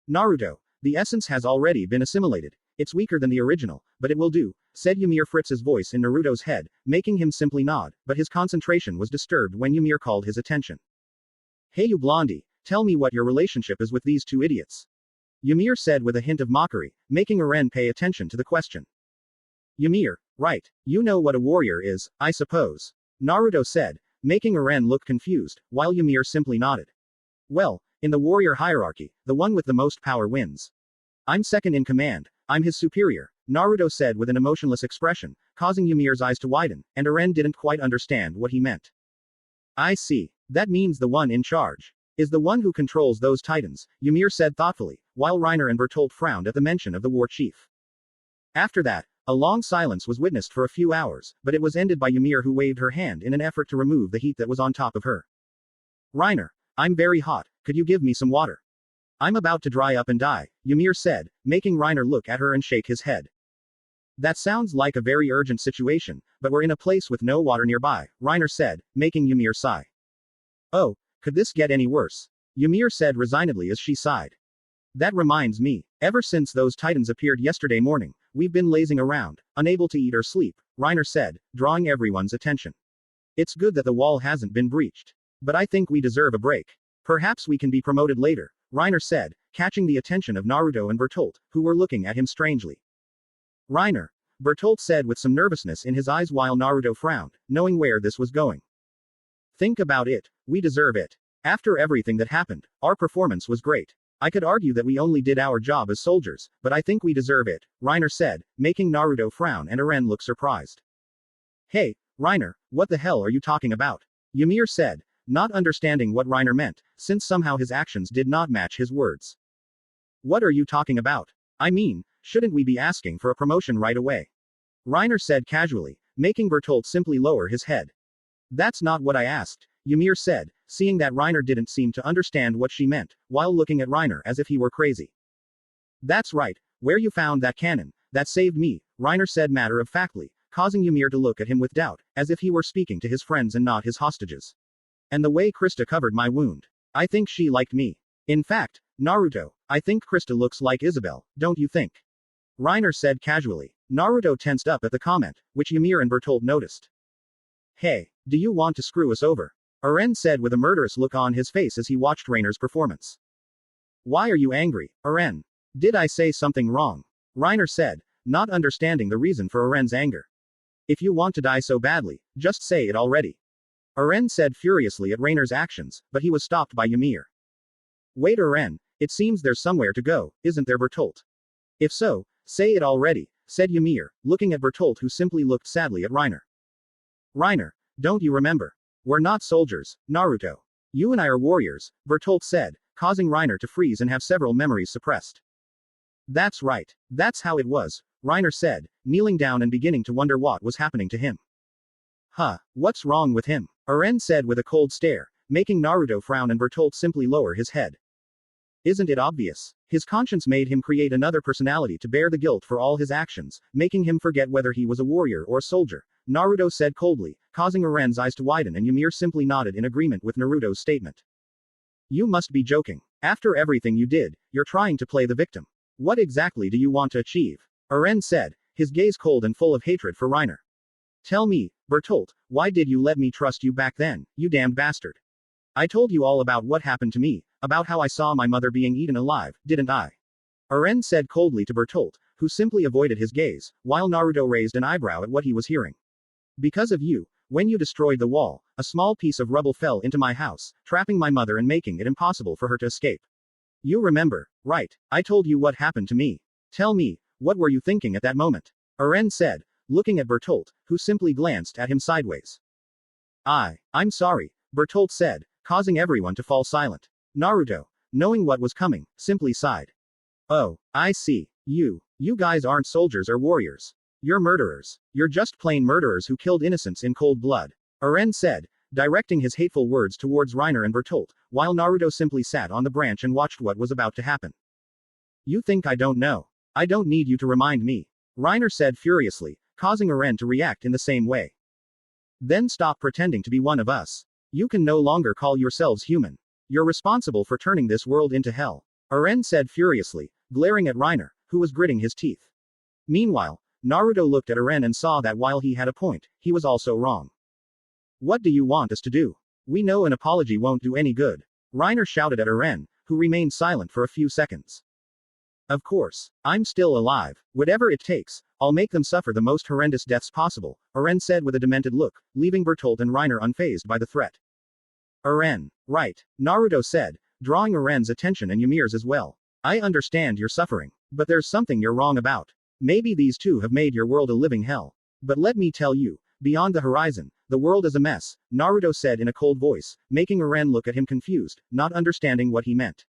Naruto, the essence has already been assimilated. It's weaker than the original, but it will do, said Ymir Fritz's voice in Naruto's head, making him simply nod, but his concentration was disturbed when Ymir called his attention. Hey you blondie, tell me what your relationship is with these two idiots. Ymir said with a hint of mockery, making Aren pay attention to the question. Ymir, right, you know what a warrior is, I suppose. Naruto said, making Aren look confused, while Ymir simply nodded. Well, in the warrior hierarchy, the one with the most power wins. I'm second in command, I'm his superior, Naruto said with an emotionless expression, causing Ymir's eyes to widen, and Aren didn't quite understand what he meant. I see. That means the one in charge is the one who controls those titans, Ymir said thoughtfully, while Reiner and Bertolt frowned at the mention of the war chief. After that, a long silence was witnessed for a few hours, but it was ended by Ymir who waved her hand in an effort to remove the heat that was on top of her. Reiner, I'm very hot, could you give me some water? I'm about to dry up and die, Ymir said, making Reiner look at her and shake his head. That sounds like a very urgent situation, but we're in a place with no water nearby, Reiner said, making Ymir sigh. Oh, could this get any worse? Ymir said resignedly as she sighed. That reminds me, ever since those titans appeared yesterday morning, we've been lazing around, unable to eat or sleep, Reiner said, drawing everyone's attention. It's good that the wall hasn't been breached. But I think we deserve a break. Perhaps we can be promoted later, Reiner said, catching the attention of Naruto and Bertolt, who were looking at him strangely. Reiner, Bertolt said with some nervousness in his eyes while Naruto frowned, knowing where this was going. Think about it, we deserve it. After everything that happened, our performance was great. I could argue that we only did our job as soldiers, but I think we deserve it, Reiner said, making Naruto frown and Aren look surprised. Hey, Reiner, what the hell are you talking about? Ymir said, not understanding what Reiner meant, since somehow his actions did not match his words. What are you talking about? I mean, shouldn't we be asking for a promotion right away? Reiner said casually, making Bertolt simply lower his head. That's not what I asked, Ymir said, seeing that Reiner didn't seem to understand what she meant, while looking at Reiner as if he were crazy. That's right, where you found that cannon, that saved me, Reiner said matter-of-factly, causing Ymir to look at him with doubt, as if he were speaking to his friends and not his hostages. And the way Krista covered my wound. I think she liked me. In fact, Naruto, I think Krista looks like Isabel, don't you think? Reiner said casually. Naruto tensed up at the comment, which Ymir and Bertolt noticed. Hey, do you want to screw us over? Aren said with a murderous look on his face as he watched Reiner's performance. Why are you angry, Aren? Did I say something wrong? Reiner said, not understanding the reason for Aren's anger. If you want to die so badly, just say it already. Aren said furiously at Reiner's actions, but he was stopped by Ymir. Wait, Aren, it seems there's somewhere to go, isn't there, Bertolt? If so, say it already, said Ymir, looking at Bertolt, who simply looked sadly at Reiner. Reiner, don't you remember? We're not soldiers, Naruto. You and I are warriors, Bertolt said, causing Reiner to freeze and have several memories suppressed. That's right. That's how it was, Reiner said, kneeling down and beginning to wonder what was happening to him. Huh, what's wrong with him? Aren said with a cold stare, making Naruto frown and Bertolt simply lower his head. Isn't it obvious? His conscience made him create another personality to bear the guilt for all his actions, making him forget whether he was a warrior or a soldier, Naruto said coldly, causing Aren's eyes to widen, and Ymir simply nodded in agreement with Naruto's statement. You must be joking. After everything you did, you're trying to play the victim. What exactly do you want to achieve? Aren said, his gaze cold and full of hatred for Reiner. Tell me, Bertolt, why did you let me trust you back then, you damned bastard? I told you all about what happened to me, about how I saw my mother being eaten alive, didn't I? Aren said coldly to Bertolt, who simply avoided his gaze, while Naruto raised an eyebrow at what he was hearing. Because of you, when you destroyed the wall, a small piece of rubble fell into my house, trapping my mother and making it impossible for her to escape. You remember, right? I told you what happened to me. Tell me, what were you thinking at that moment? Aren said, looking at Bertolt, who simply glanced at him sideways. I'm sorry, Bertolt said, causing everyone to fall silent. Naruto, knowing what was coming, simply sighed. Oh, I see. You guys aren't soldiers or warriors. You're murderers. You're just plain murderers who killed innocents in cold blood. Aren said, directing his hateful words towards Reiner and Bertolt, while Naruto simply sat on the branch and watched what was about to happen. You think I don't know? I don't need you to remind me. Reiner said furiously, causing Aren to react in the same way. Then stop pretending to be one of us. You can no longer call yourselves human. You're responsible for turning this world into hell. Aren said furiously, glaring at Reiner, who was gritting his teeth. Meanwhile, Naruto looked at Aren and saw that while he had a point, he was also wrong. What do you want us to do? We know an apology won't do any good. Reiner shouted at Aren, who remained silent for a few seconds. Of course. I'm still alive. Whatever it takes, I'll make them suffer the most horrendous deaths possible, Aren said with a demented look, leaving Bertolt and Reiner unfazed by the threat. Aren. Right. Naruto said, drawing Aren's attention and Ymir's as well. I understand you're suffering. But there's something you're wrong about. Maybe these two have made your world a living hell. But let me tell you, beyond the horizon, the world is a mess, Naruto said in a cold voice, making Aren look at him confused, not understanding what he meant.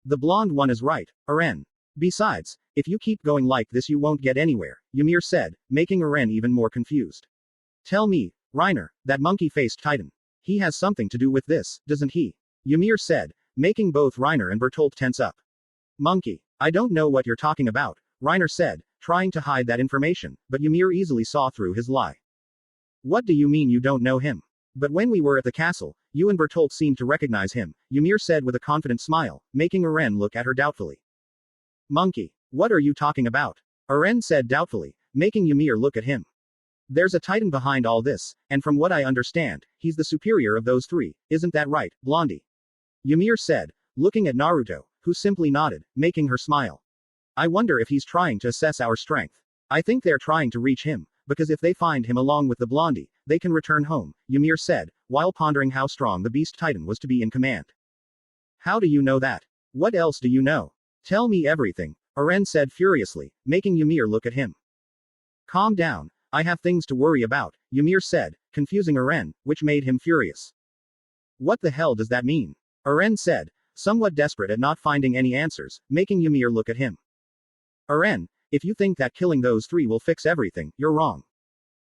The blonde one is right, Aren. Besides, if you keep going like this you won't get anywhere, Ymir said, making Aren even more confused. Tell me, Reiner, that monkey-faced titan. He has something to do with this, doesn't he? Ymir said, making both Reiner and Bertolt tense up. Monkey. I don't know what you're talking about, Reiner said, trying to hide that information, but Ymir easily saw through his lie. What do you mean you don't know him? But when we were at the castle, you and Bertolt seemed to recognize him, Ymir said with a confident smile, making Aren look at her doubtfully. Monkey. What are you talking about? Aren said doubtfully, making Ymir look at him. There's a titan behind all this, and from what I understand, he's the superior of those three, isn't that right, Blondie? Ymir said, looking at Naruto, who simply nodded, making her smile. I wonder if he's trying to assess our strength. I think they're trying to reach him, because if they find him along with the Blondie, they can return home, Ymir said, while pondering how strong the beast titan was to be in command. How do you know that? What else do you know? Tell me everything, Aren said furiously, making Ymir look at him. Calm down, I have things to worry about, Ymir said, confusing Aren, which made him furious. What the hell does that mean? Aren said, somewhat desperate at not finding any answers, making Ymir look at him. Aren, if you think that killing those three will fix everything, you're wrong.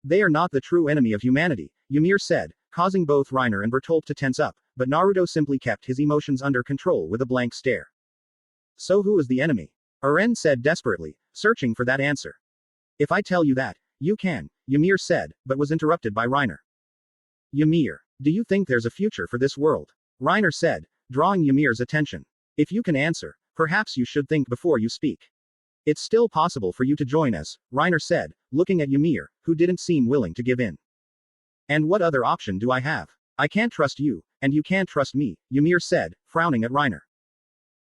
They are not the true enemy of humanity, Ymir said, causing both Reiner and Bertolt to tense up, but Naruto simply kept his emotions under control with a blank stare. So who is the enemy? Aren said desperately, searching for that answer. If I tell you that, You can, Ymir said, but was interrupted by Reiner. Ymir, do you think there's a future for this world? Reiner said, drawing Ymir's attention. If you can answer, perhaps you should think before you speak. It's still possible for you to join us, Reiner said, looking at Ymir, who didn't seem willing to give in. And what other option do I have? I can't trust you, and you can't trust me, Ymir said, frowning at Reiner.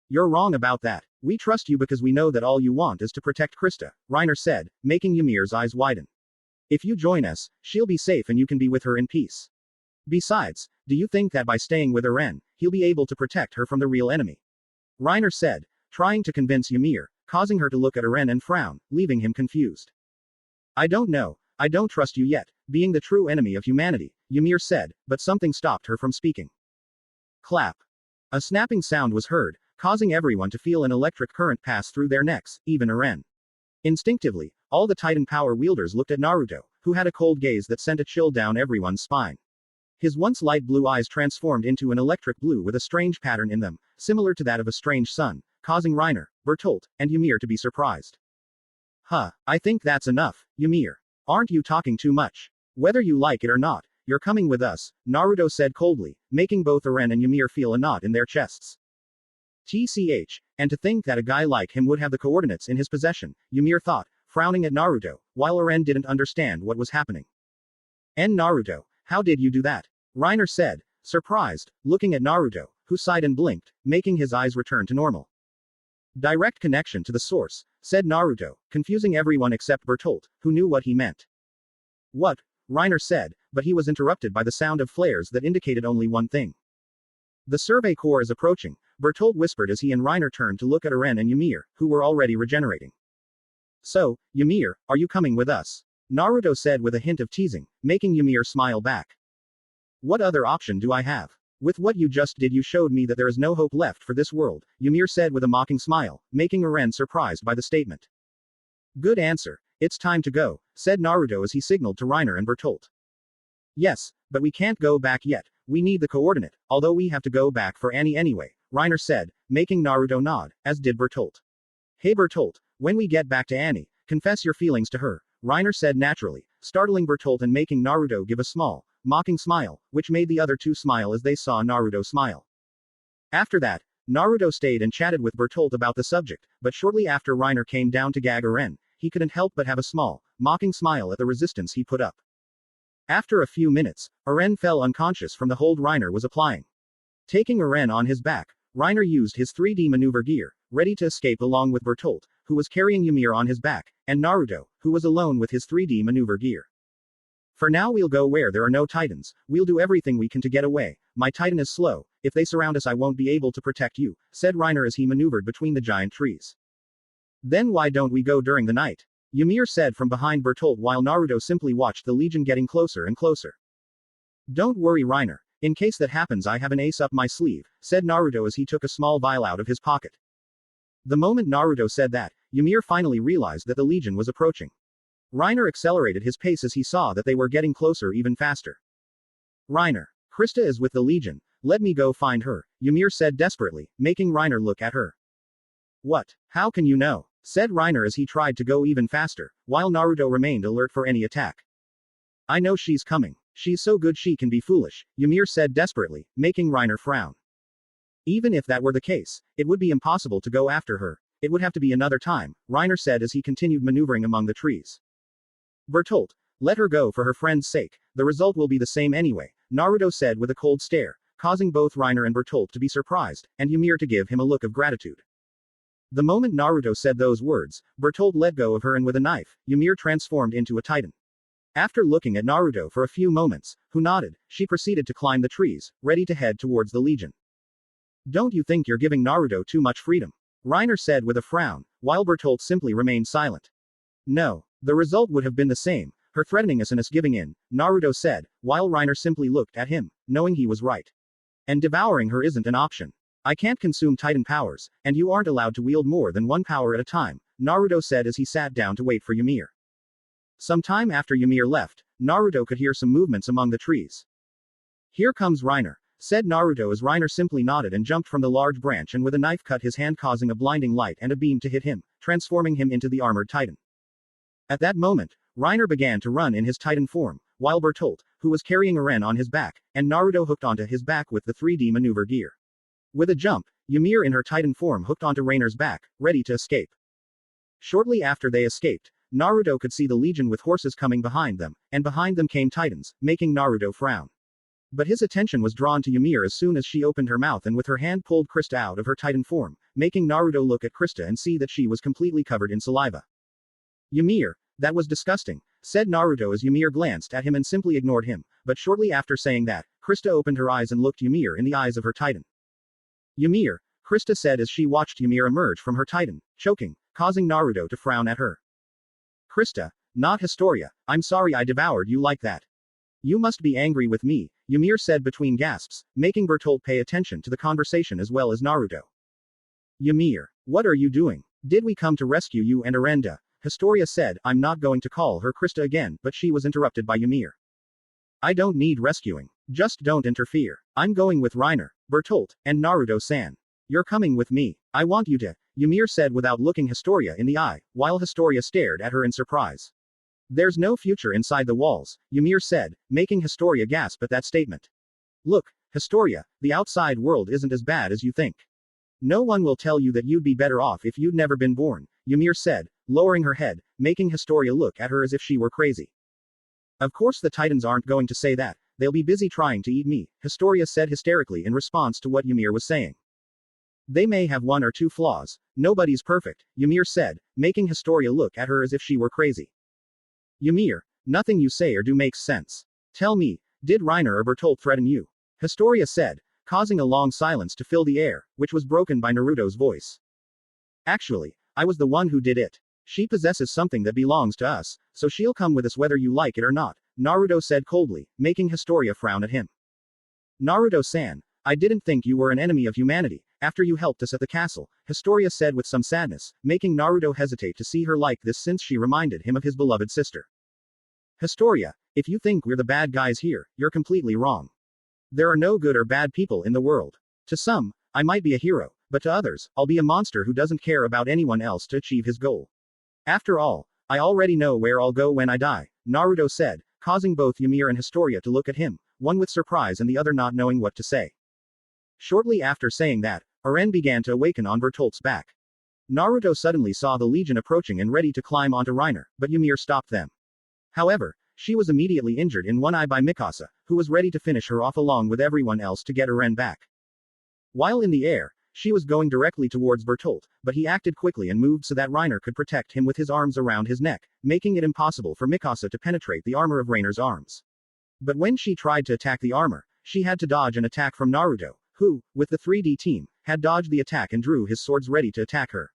You're wrong about that. We trust you because we know that all you want is to protect Krista, Reiner said, making Ymir's eyes widen. If you join us, she'll be safe and you can be with her in peace. Besides, do you think that by staying with Aren, he'll be able to protect her from the real enemy? Reiner said, trying to convince Ymir, causing her to look at Aren and frown, leaving him confused. I don't know, I don't trust you yet, being the true enemy of humanity, Ymir said, but something stopped her from speaking. Clap. A snapping sound was heard, causing everyone to feel an electric current pass through their necks, even Aren. Instinctively, all the Titan power wielders looked at Naruto, who had a cold gaze that sent a chill down everyone's spine. His once light blue eyes transformed into an electric blue with a strange pattern in them, similar to that of a strange sun, causing Reiner, Bertolt, and Ymir to be surprised. Huh, I think that's enough, Ymir. Aren't you talking too much? Whether you like it or not, you're coming with us, Naruto said coldly, making both Aren and Ymir feel a knot in their chests. TCH, and to think that a guy like him would have the coordinates in his possession, Ymir thought, frowning at Naruto, while Aren didn't understand what was happening. Naruto, how did you do that? Reiner said, surprised, looking at Naruto, who sighed and blinked, making his eyes return to normal. Direct connection to the source, said Naruto, confusing everyone except Bertolt, who knew what he meant. What? Reiner said, but he was interrupted by the sound of flares that indicated only one thing. The Survey Corps is approaching, Bertolt whispered as he and Reiner turned to look at Aren and Ymir, who were already regenerating. So, Ymir, are you coming with us? Naruto said with a hint of teasing, making Ymir smile back. What other option do I have? With what you just did you showed me that there is no hope left for this world, Ymir said with a mocking smile, making Aren surprised by the statement. Good answer. It's time to go, said Naruto as he signaled to Reiner and Bertolt. Yes, but we can't go back yet, we need the coordinate, although we have to go back for Annie anyway, Reiner said, making Naruto nod, as did Bertolt. Hey Bertolt, when we get back to Annie, confess your feelings to her, Reiner said naturally, startling Bertolt and making Naruto give a small, mocking smile, which made the other two smile as they saw Naruto smile. After that, Naruto stayed and chatted with Bertolt about the subject, but shortly after Reiner came down to gag Aren, he couldn't help but have a small, mocking smile at the resistance he put up. After a few minutes, Aren fell unconscious from the hold Reiner was applying. Taking Aren on his back, Reiner used his 3D maneuver gear, ready to escape along with Bertolt, who was carrying Ymir on his back, and Naruto, who was alone with his 3D maneuver gear. For now we'll go where there are no Titans, we'll do everything we can to get away, my Titan is slow, if they surround us I won't be able to protect you, said Reiner as he maneuvered between the giant trees. Then why don't we go during the night? Ymir said from behind Bertolt while Naruto simply watched the Legion getting closer and closer. Don't worry Reiner, in case that happens I have an ace up my sleeve, said Naruto as he took a small vial out of his pocket. The moment Naruto said that, Ymir finally realized that the Legion was approaching. Reiner accelerated his pace as he saw that they were getting closer even faster. Reiner, Krista is with the Legion, let me go find her, Ymir said desperately, making Reiner look at her. What? How can you know? Said Reiner as he tried to go even faster, while Naruto remained alert for any attack. I know she's coming. She's so good she can be foolish, Ymir said desperately, making Reiner frown. Even if that were the case, it would be impossible to go after her. It would have to be another time, Reiner said as he continued maneuvering among the trees. Bertolt, let her go for her friend's sake, the result will be the same anyway, Naruto said with a cold stare, causing both Reiner and Bertolt to be surprised, and Ymir to give him a look of gratitude. The moment Naruto said those words, Bertolt let go of her and with a knife, Ymir transformed into a Titan. After looking at Naruto for a few moments, who nodded, she proceeded to climb the trees, ready to head towards the Legion. Don't you think you're giving Naruto too much freedom? Reiner said with a frown, while Bertolt simply remained silent. No, the result would have been the same, her threatening us and us giving in, Naruto said, while Reiner simply looked at him, knowing he was right. And devouring her isn't an option. I can't consume Titan powers, and you aren't allowed to wield more than one power at a time, Naruto said as he sat down to wait for Ymir. Some time after Ymir left, Naruto could hear some movements among the trees. Here comes Reiner, said Naruto as Reiner simply nodded and jumped from the large branch and with a knife cut his hand causing a blinding light and a beam to hit him, transforming him into the armored Titan. At that moment, Reiner began to run in his Titan form, while Bertolt, who was carrying Aren on his back, and Naruto hooked onto his back with the 3D maneuver gear. With a jump, Ymir in her Titan form hooked onto Reiner's back, ready to escape. Shortly after they escaped, Naruto could see the Legion with horses coming behind them, and behind them came Titans, making Naruto frown. But his attention was drawn to Ymir as soon as she opened her mouth and with her hand pulled Krista out of her Titan form, making Naruto look at Krista and see that she was completely covered in saliva. Ymir, that was disgusting, said Naruto as Ymir glanced at him and simply ignored him, but shortly after saying that, Krista opened her eyes and looked Ymir in the eyes of her Titan. Ymir, Krista said as she watched Ymir emerge from her Titan, choking, causing Naruto to frown at her. Krista, not Historia, I'm sorry I devoured you like that. You must be angry with me, Ymir said between gasps, making Bertolt pay attention to the conversation as well as Naruto. Ymir, what are you doing? Did we come to rescue you and Arenda? Historia said, I'm not going to call her Krista again, but she was interrupted by Ymir. I don't need rescuing. Just don't interfere. I'm going with Reiner, Bertolt, and Naruto-san. You're coming with me. I want you to, Ymir said without looking Historia in the eye, while Historia stared at her in surprise. There's no future inside the walls, Ymir said, making Historia gasp at that statement. Look, Historia, the outside world isn't as bad as you think. No one will tell you that you'd be better off if you'd never been born, Ymir said, lowering her head, making Historia look at her as if she were crazy. Of course the Titans aren't going to say that, they'll be busy trying to eat me, Historia said hysterically in response to what Ymir was saying. They may have one or two flaws, nobody's perfect, Ymir said, making Historia look at her as if she were crazy. Ymir, nothing you say or do makes sense. Tell me, did Reiner or Bertolt threaten you? Historia said, causing a long silence to fill the air, which was broken by Naruto's voice. Actually, I was the one who did it. She possesses something that belongs to us, so she'll come with us whether you like it or not, Naruto said coldly, making Historia frown at him. Naruto-san, I didn't think you were an enemy of humanity, after you helped us at the castle, Historia said with some sadness, making Naruto hesitate to see her like this since she reminded him of his beloved sister. Historia, if you think we're the bad guys here, you're completely wrong. There are no good or bad people in the world. To some, I might be a hero, but to others, I'll be a monster who doesn't care about anyone else to achieve his goal. After all, I already know where I'll go when I die, Naruto said, causing both Ymir and Historia to look at him, one with surprise and the other not knowing what to say. Shortly after saying that, Aren began to awaken on Bertolt's back. Naruto suddenly saw the Legion approaching and ready to climb onto Reiner, but Ymir stopped them. However, she was immediately injured in one eye by Mikasa, who was ready to finish her off along with everyone else to get Aren back. While in the air, she was going directly towards Bertolt, but he acted quickly and moved so that Reiner could protect him with his arms around his neck, making it impossible for Mikasa to penetrate the armor of Reiner's arms. But when she tried to attack the armor, she had to dodge an attack from Naruto, who, with the 3D team, had dodged the attack and drew his swords ready to attack her.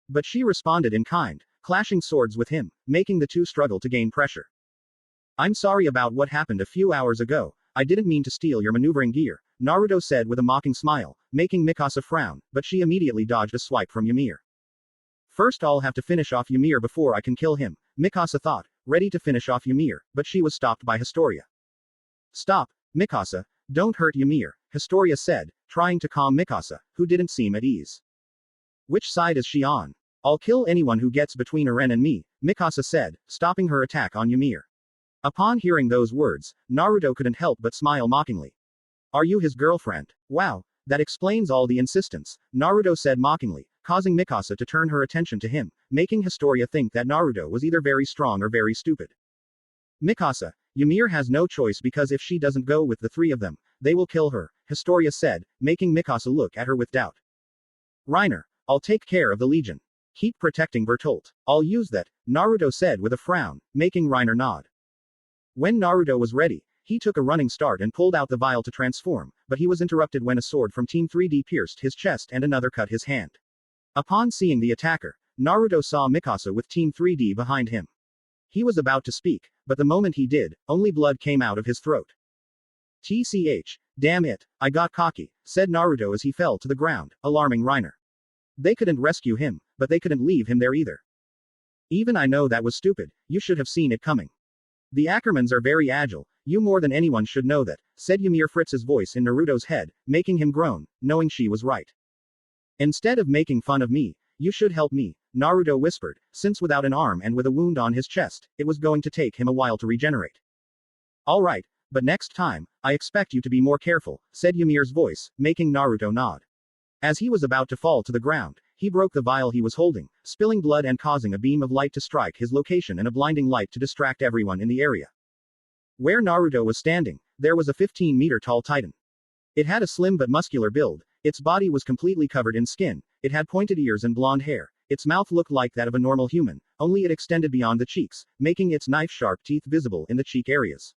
But she responded in kind, clashing swords with him, making the two struggle to gain pressure. I'm sorry about what happened a few hours ago, I didn't mean to steal your maneuvering gear, Naruto said with a mocking smile, making Mikasa frown, but she immediately dodged a swipe from Ymir. First I'll have to finish off Ymir before I can kill him, Mikasa thought, ready to finish off Ymir, but she was stopped by Historia. Stop, Mikasa, don't hurt Ymir, Historia said, trying to calm Mikasa, who didn't seem at ease. Which side is she on? I'll kill anyone who gets between Aren and me, Mikasa said, stopping her attack on Ymir. Upon hearing those words, Naruto couldn't help but smile mockingly. Are you his girlfriend? Wow, that explains all the insistence, Naruto said mockingly, causing Mikasa to turn her attention to him, making Historia think that Naruto was either very strong or very stupid. Mikasa, Ymir has no choice because if she doesn't go with the three of them, they will kill her, Historia said, making Mikasa look at her with doubt. Reiner, I'll take care of the Legion. Keep protecting Bertolt. I'll use that, Naruto said with a frown, making Reiner nod. When Naruto was ready, he took a running start and pulled out the vial to transform, but he was interrupted when a sword from Team 3D pierced his chest and another cut his hand. Upon seeing the attacker, Naruto saw Mikasa with Team 3D behind him. He was about to speak, but the moment he did, only blood came out of his throat. TCH, damn it, I got cocky, said Naruto as he fell to the ground, alarming Reiner. They couldn't rescue him, but they couldn't leave him there either. Even I know that was stupid, you should have seen it coming. The Ackermans are very agile, you more than anyone should know that, said Ymir Fritz's voice in Naruto's head, making him groan, knowing she was right. Instead of making fun of me, you should help me, Naruto whispered, since without an arm and with a wound on his chest, it was going to take him a while to regenerate. Alright, but next time, I expect you to be more careful, said Yumir's voice, making Naruto nod. As he was about to fall to the ground, he broke the vial he was holding, spilling blood and causing a beam of light to strike his location and a blinding light to distract everyone in the area. Where Naruto was standing, there was a 15-meter tall titan. It had a slim but muscular build, its body was completely covered in skin, it had pointed ears and blonde hair, its mouth looked like that of a normal human, only it extended beyond the cheeks, making its knife-sharp teeth visible in the cheek areas.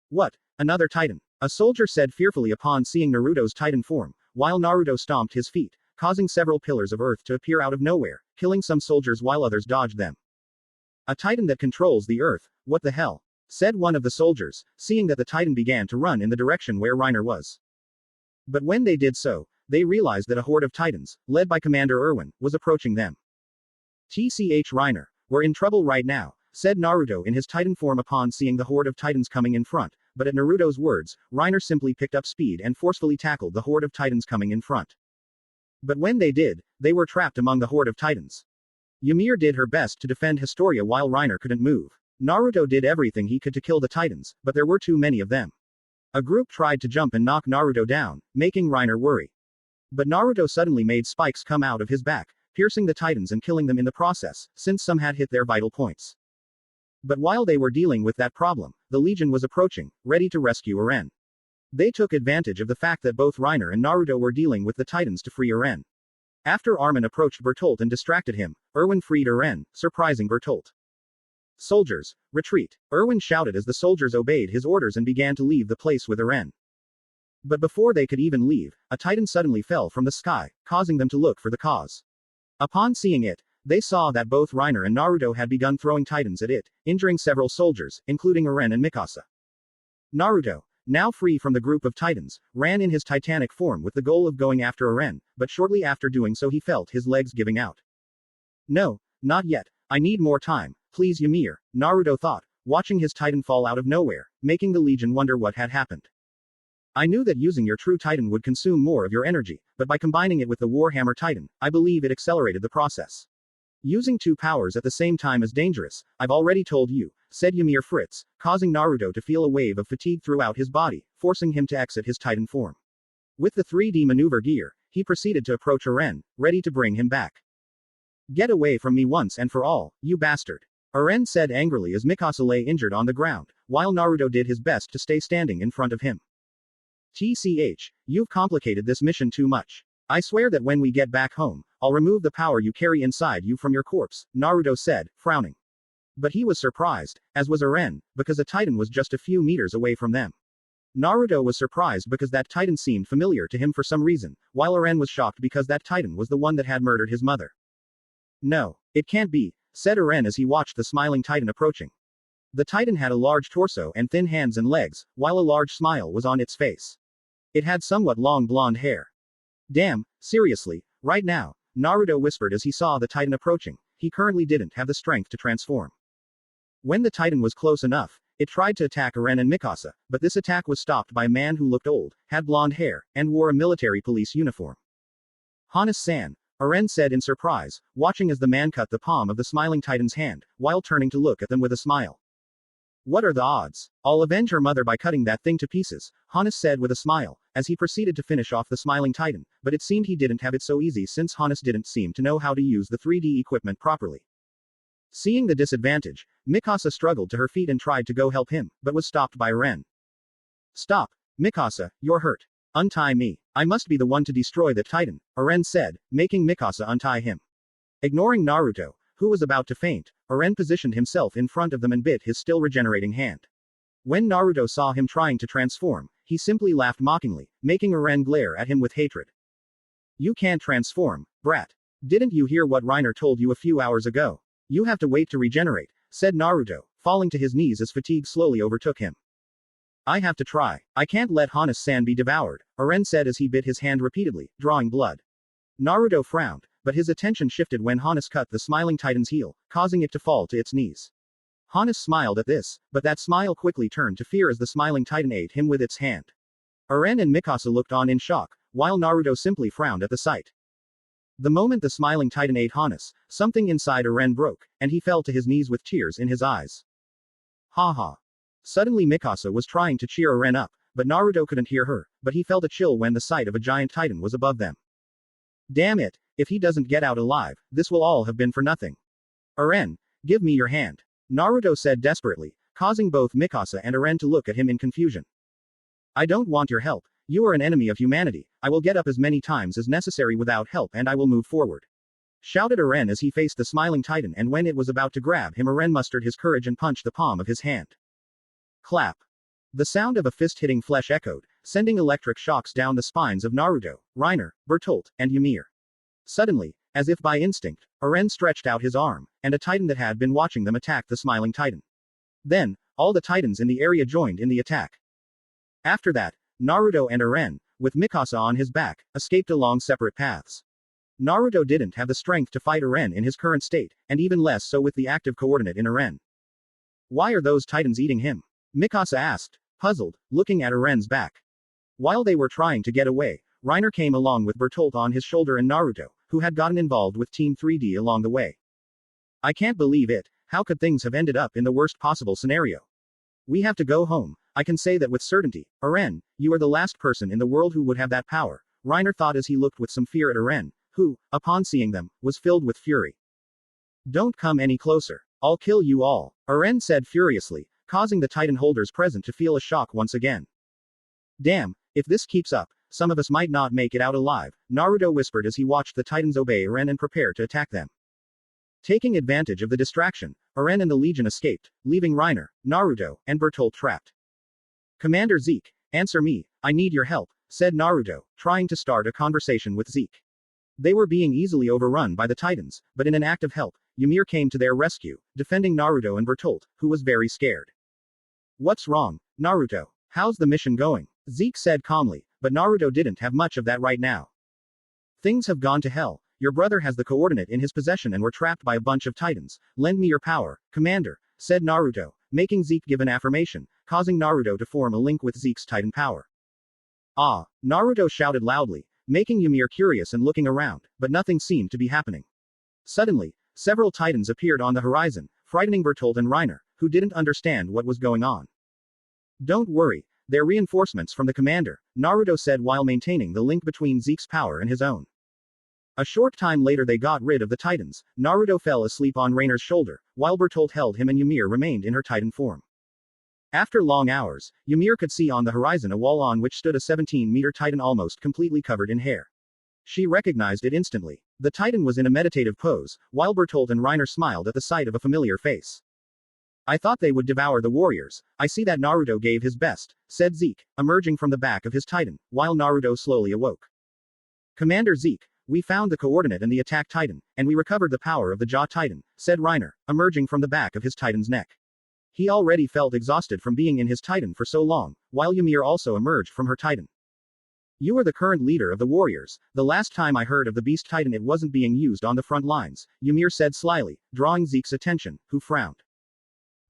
What? Another titan? A soldier said fearfully upon seeing Naruto's titan form, while Naruto stomped his feet, causing several pillars of earth to appear out of nowhere, killing some soldiers while others dodged them. A titan that controls the earth, what the hell? Said one of the soldiers, seeing that the titan began to run in the direction where Reiner was. But when they did so, they realized that a horde of titans, led by Commander Erwin, was approaching them. TCH Reiner, we're in trouble right now, said Naruto in his titan form upon seeing the horde of titans coming in front, but at Naruto's words, Reiner simply picked up speed and forcefully tackled the horde of titans coming in front. But when they did, they were trapped among the horde of titans. Ymir did her best to defend Historia while Reiner couldn't move. Naruto did everything he could to kill the titans, but there were too many of them. A group tried to jump and knock Naruto down, making Reiner worry. But Naruto suddenly made spikes come out of his back, piercing the titans and killing them in the process, since some had hit their vital points. But while they were dealing with that problem, the Legion was approaching, ready to rescue Aren. They took advantage of the fact that both Reiner and Naruto were dealing with the titans to free Aren. After Armin approached Bertolt and distracted him, Erwin freed Aren, surprising Bertolt. Soldiers, retreat, Erwin shouted as the soldiers obeyed his orders and began to leave the place with Aren. But before they could even leave, a titan suddenly fell from the sky, causing them to look for the cause. Upon seeing it, they saw that both Reiner and Naruto had begun throwing titans at it, injuring several soldiers, including Aren and Mikasa. Naruto, now free from the group of titans, ran in his titanic form with the goal of going after Aren, but shortly after doing so he felt his legs giving out. No, not yet, I need more time, please Ymir, Naruto thought, watching his titan fall out of nowhere, making the Legion wonder what had happened. I knew that using your true titan would consume more of your energy, but by combining it with the Warhammer Titan, I believe it accelerated the process. Using two powers at the same time is dangerous, I've already told you, said Ymir Fritz, causing Naruto to feel a wave of fatigue throughout his body, forcing him to exit his titan form. With the 3D maneuver gear, he proceeded to approach Aren, ready to bring him back. Get away from me once and for all, you bastard. Aren said angrily as Mikasa lay injured on the ground, while Naruto did his best to stay standing in front of him. TCH, you've complicated this mission too much. I swear that when we get back home, I'll remove the power you carry inside you from your corpse, Naruto said, frowning. But he was surprised, as was Aren, because a titan was just a few meters away from them. Naruto was surprised because that titan seemed familiar to him for some reason, while Aren was shocked because that titan was the one that had murdered his mother. No, it can't be, said Aren as he watched the smiling titan approaching. The titan had a large torso and thin hands and legs, while a large smile was on its face. It had somewhat long blonde hair. Damn, seriously, right now, Naruto whispered as he saw the titan approaching, he currently didn't have the strength to transform. When the titan was close enough, it tried to attack Aren and Mikasa, but this attack was stopped by a man who looked old, had blonde hair, and wore a military police uniform. Hannes-san, Aren said in surprise, watching as the man cut the palm of the smiling titan's hand, while turning to look at them with a smile. What are the odds? I'll avenge her mother by cutting that thing to pieces, Hannes said with a smile, as he proceeded to finish off the smiling titan, but it seemed he didn't have it so easy since Hannes didn't seem to know how to use the 3D equipment properly. Seeing the disadvantage, Mikasa struggled to her feet and tried to go help him, but was stopped by Aren. Stop, Mikasa, you're hurt. Untie me. I must be the one to destroy the titan, Aren said, making Mikasa untie him. Ignoring Naruto, who was about to faint, Aren positioned himself in front of them and bit his still regenerating hand. When Naruto saw him trying to transform, he simply laughed mockingly, making Aren glare at him with hatred. You can't transform, brat. Didn't you hear what Reiner told you a few hours ago? You have to wait to regenerate, said Naruto, falling to his knees as fatigue slowly overtook him. I have to try. I can't let Hannes-san be devoured, Aren said as he bit his hand repeatedly, drawing blood. Naruto frowned, but his attention shifted when Hannes cut the smiling titan's heel, causing it to fall to its knees. Hannes smiled at this, but that smile quickly turned to fear as the smiling titan ate him with its hand. Aren and Mikasa looked on in shock, while Naruto simply frowned at the sight. The moment the smiling titan ate Hannes, something inside Aren broke, and he fell to his knees with tears in his eyes. Ha ha. Suddenly Mikasa was trying to cheer Aren up, but Naruto couldn't hear her, but he felt a chill when the sight of a giant titan was above them. Damn it, if he doesn't get out alive, this will all have been for nothing. Aren, give me your hand. Naruto said desperately, causing both Mikasa and Aren to look at him in confusion. I don't want your help. You are an enemy of humanity. I will get up as many times as necessary without help and I will move forward. Shouted Aren as he faced the smiling titan, and when it was about to grab him, Aren mustered his courage and punched the palm of his hand. Clap. The sound of a fist hitting flesh echoed, sending electric shocks down the spines of Naruto, Reiner, Bertolt, and Ymir. Suddenly, as if by instinct, Aren stretched out his arm, and a titan that had been watching them attacked the smiling titan. Then, all the titans in the area joined in the attack. After that, Naruto and Aren, with Mikasa on his back, escaped along separate paths. Naruto didn't have the strength to fight Aren in his current state, and even less so with the active coordinate in Aren. Why are those titans eating him? Mikasa asked, puzzled, looking at Aren's back. While they were trying to get away, Reiner came along with Bertolt on his shoulder and Naruto, who had gotten involved with Team 3D along the way. I can't believe it, how could things have ended up in the worst possible scenario? We have to go home. I can say that with certainty. Aren, you are the last person in the world who would have that power, Reiner thought as he looked with some fear at Aren, who, upon seeing them, was filled with fury. Don't come any closer. I'll kill you all, Aren said furiously, causing the titan holders present to feel a shock once again. Damn, if this keeps up, some of us might not make it out alive, Naruto whispered as he watched the titans obey Aren and prepare to attack them. Taking advantage of the distraction, Aren and the Legion escaped, leaving Reiner, Naruto, and Bertolt trapped. Commander Zeke, answer me, I need your help, said Naruto, trying to start a conversation with Zeke. They were being easily overrun by the titans, but in an act of help, Ymir came to their rescue, defending Naruto and Bertolt, who was very scared. What's wrong, Naruto? How's the mission going? Zeke said calmly, but Naruto didn't have much of that right now. Things have gone to hell. Your brother has the coordinate in his possession and we're trapped by a bunch of titans. Lend me your power, Commander, said Naruto, making Zeke give an affirmation, causing Naruto to form a link with Zeke's titan power. Ah, Naruto shouted loudly, making Ymir curious and looking around, but nothing seemed to be happening. Suddenly, several titans appeared on the horizon, frightening Bertolt and Reiner, who didn't understand what was going on. Don't worry, they're reinforcements from the commander, Naruto said while maintaining the link between Zeke's power and his own. A short time later they got rid of the titans. Naruto fell asleep on Reiner's shoulder, while Bertolt held him and Ymir remained in her titan form. After long hours, Ymir could see on the horizon a wall on which stood a 17-meter titan almost completely covered in hair. She recognized it instantly. The titan was in a meditative pose, while Bertolt and Reiner smiled at the sight of a familiar face. I thought they would devour the warriors. I see that Naruto gave his best, said Zeke, emerging from the back of his titan, while Naruto slowly awoke. Commander Zeke, we found the coordinate and the attack titan, and we recovered the power of the jaw titan, said Reiner, emerging from the back of his titan's neck. He already felt exhausted from being in his titan for so long, while Ymir also emerged from her titan. You are the current leader of the warriors. The last time I heard of the beast titan it wasn't being used on the front lines, Ymir said slyly, drawing Zeke's attention, who frowned.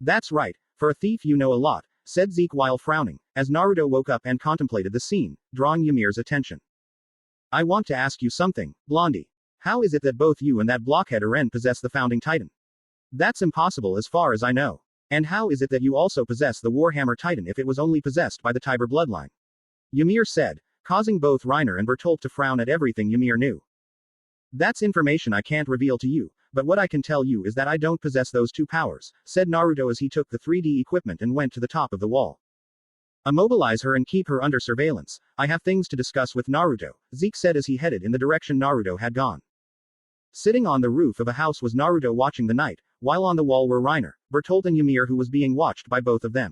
That's right, for a thief you know a lot, said Zeke while frowning, as Naruto woke up and contemplated the scene, drawing Ymir's attention. I want to ask you something, Blondie. How is it that both you and that blockhead Aren possess the founding titan? That's impossible as far as I know. And how is it that you also possess the Warhammer Titan if it was only possessed by the Tiber bloodline? Ymir said, causing both Reiner and Bertolt to frown at everything Ymir knew. That's information I can't reveal to you, but what I can tell you is that I don't possess those two powers, said Naruto as he took the 3D equipment and went to the top of the wall. Immobilize her and keep her under surveillance. I have things to discuss with Naruto, Zeke said as he headed in the direction Naruto had gone. Sitting on the roof of a house was Naruto watching the night, while on the wall were Reiner, Bertolt and Ymir who was being watched by both of them.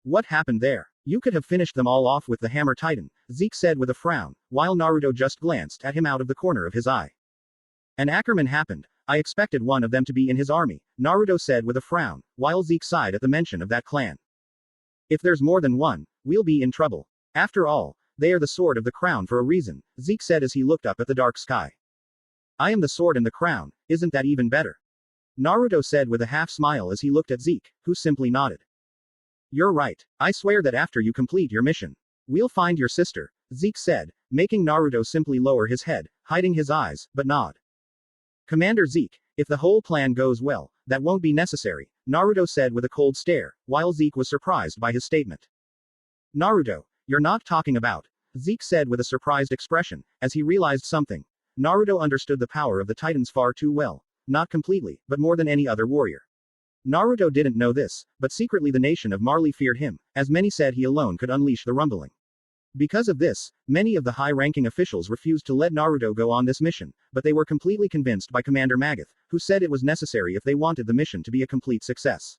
What happened there? You could have finished them all off with the hammer titan, Zeke said with a frown, while Naruto just glanced at him out of the corner of his eye. An Ackerman happened. I expected one of them to be in his army, Naruto said with a frown, while Zeke sighed at the mention of that clan. If there's more than one, we'll be in trouble. After all, they are the sword of the crown for a reason, Zeke said as he looked up at the dark sky. I am the sword and the crown, isn't that even better? Naruto said with a half smile as he looked at Zeke, who simply nodded. You're right. I swear that after you complete your mission, we'll find your sister, Zeke said, making Naruto simply lower his head, hiding his eyes, but nod. Commander Zeke, if the whole plan goes well, that won't be necessary, Naruto said with a cold stare, while Zeke was surprised by his statement. Naruto, you're not talking about, Zeke said with a surprised expression, as he realized something. Naruto understood the power of the Titans far too well. Not completely, but more than any other warrior. Naruto didn't know this, but secretly the nation of Marley feared him, as many said he alone could unleash the rumbling. Because of this, many of the high-ranking officials refused to let Naruto go on this mission, but they were completely convinced by Commander Magath, who said it was necessary if they wanted the mission to be a complete success.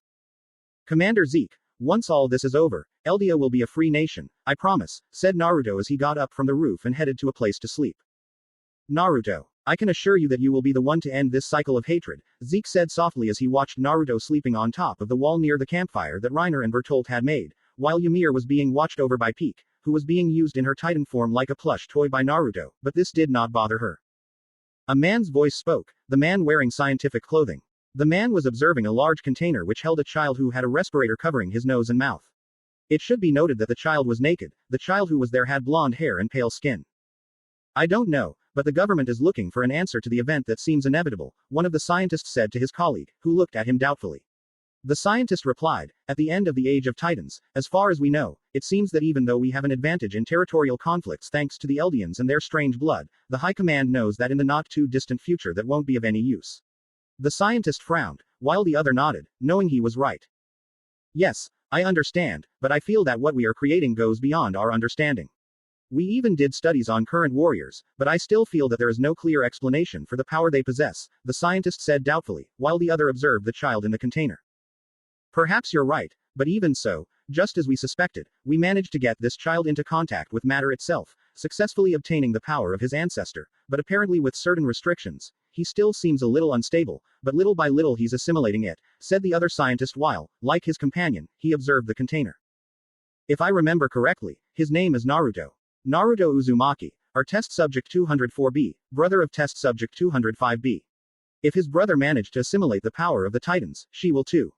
Commander Zeke, once all this is over, Eldia will be a free nation, I promise, said Naruto as he got up from the roof and headed to a place to sleep. Naruto, I can assure you that you will be the one to end this cycle of hatred, Zeke said softly as he watched Naruto sleeping on top of the wall near the campfire that Reiner and Bertolt had made, while Ymir was being watched over by Peak, who was being used in her Titan form like a plush toy by Naruto, but this did not bother her. A man's voice spoke, the man wearing scientific clothing. The man was observing a large container which held a child who had a respirator covering his nose and mouth. It should be noted that the child was naked, the child who was there had blonde hair and pale skin. I don't know, but the government is looking for an answer to the event that seems inevitable, one of the scientists said to his colleague, who looked at him doubtfully. The scientist replied, at the end of the Age of Titans, as far as we know, it seems that even though we have an advantage in territorial conflicts thanks to the Eldians and their strange blood, the High Command knows that in the not-too-distant future that won't be of any use. The scientist frowned, while the other nodded, knowing he was right. Yes, I understand, but I feel that what we are creating goes beyond our understanding. We even did studies on current warriors, but I still feel that there is no clear explanation for the power they possess, the scientist said doubtfully, while the other observed the child in the container. Perhaps you're right, but even so, just as we suspected, we managed to get this child into contact with matter itself, successfully obtaining the power of his ancestor, but apparently with certain restrictions. He still seems a little unstable, but little by little he's assimilating it, said the other scientist while, like his companion, he observed the container. If I remember correctly, his name is Naruto. Naruto Uzumaki, our test subject 204B, brother of test subject 205B. If his brother managed to assimilate the power of the Titans, she will too.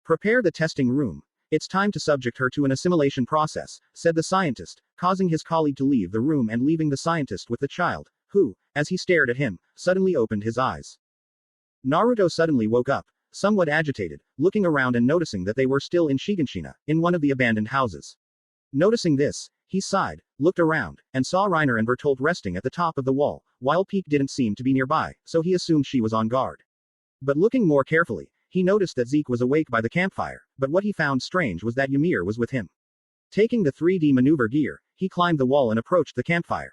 Prepare the testing room. It's time to subject her to an assimilation process, said the scientist, causing his colleague to leave the room and leaving the scientist with the child, who, as he stared at him, suddenly opened his eyes. Naruto suddenly woke up, somewhat agitated, looking around and noticing that they were still in Shiganshina, in one of the abandoned houses. Noticing this, he sighed, looked around, and saw Reiner and Bertolt resting at the top of the wall, while Peak didn't seem to be nearby, so he assumed she was on guard. But looking more carefully, he noticed that Zeke was awake by the campfire, but what he found strange was that Ymir was with him. Taking the 3D maneuver gear, he climbed the wall and approached the campfire.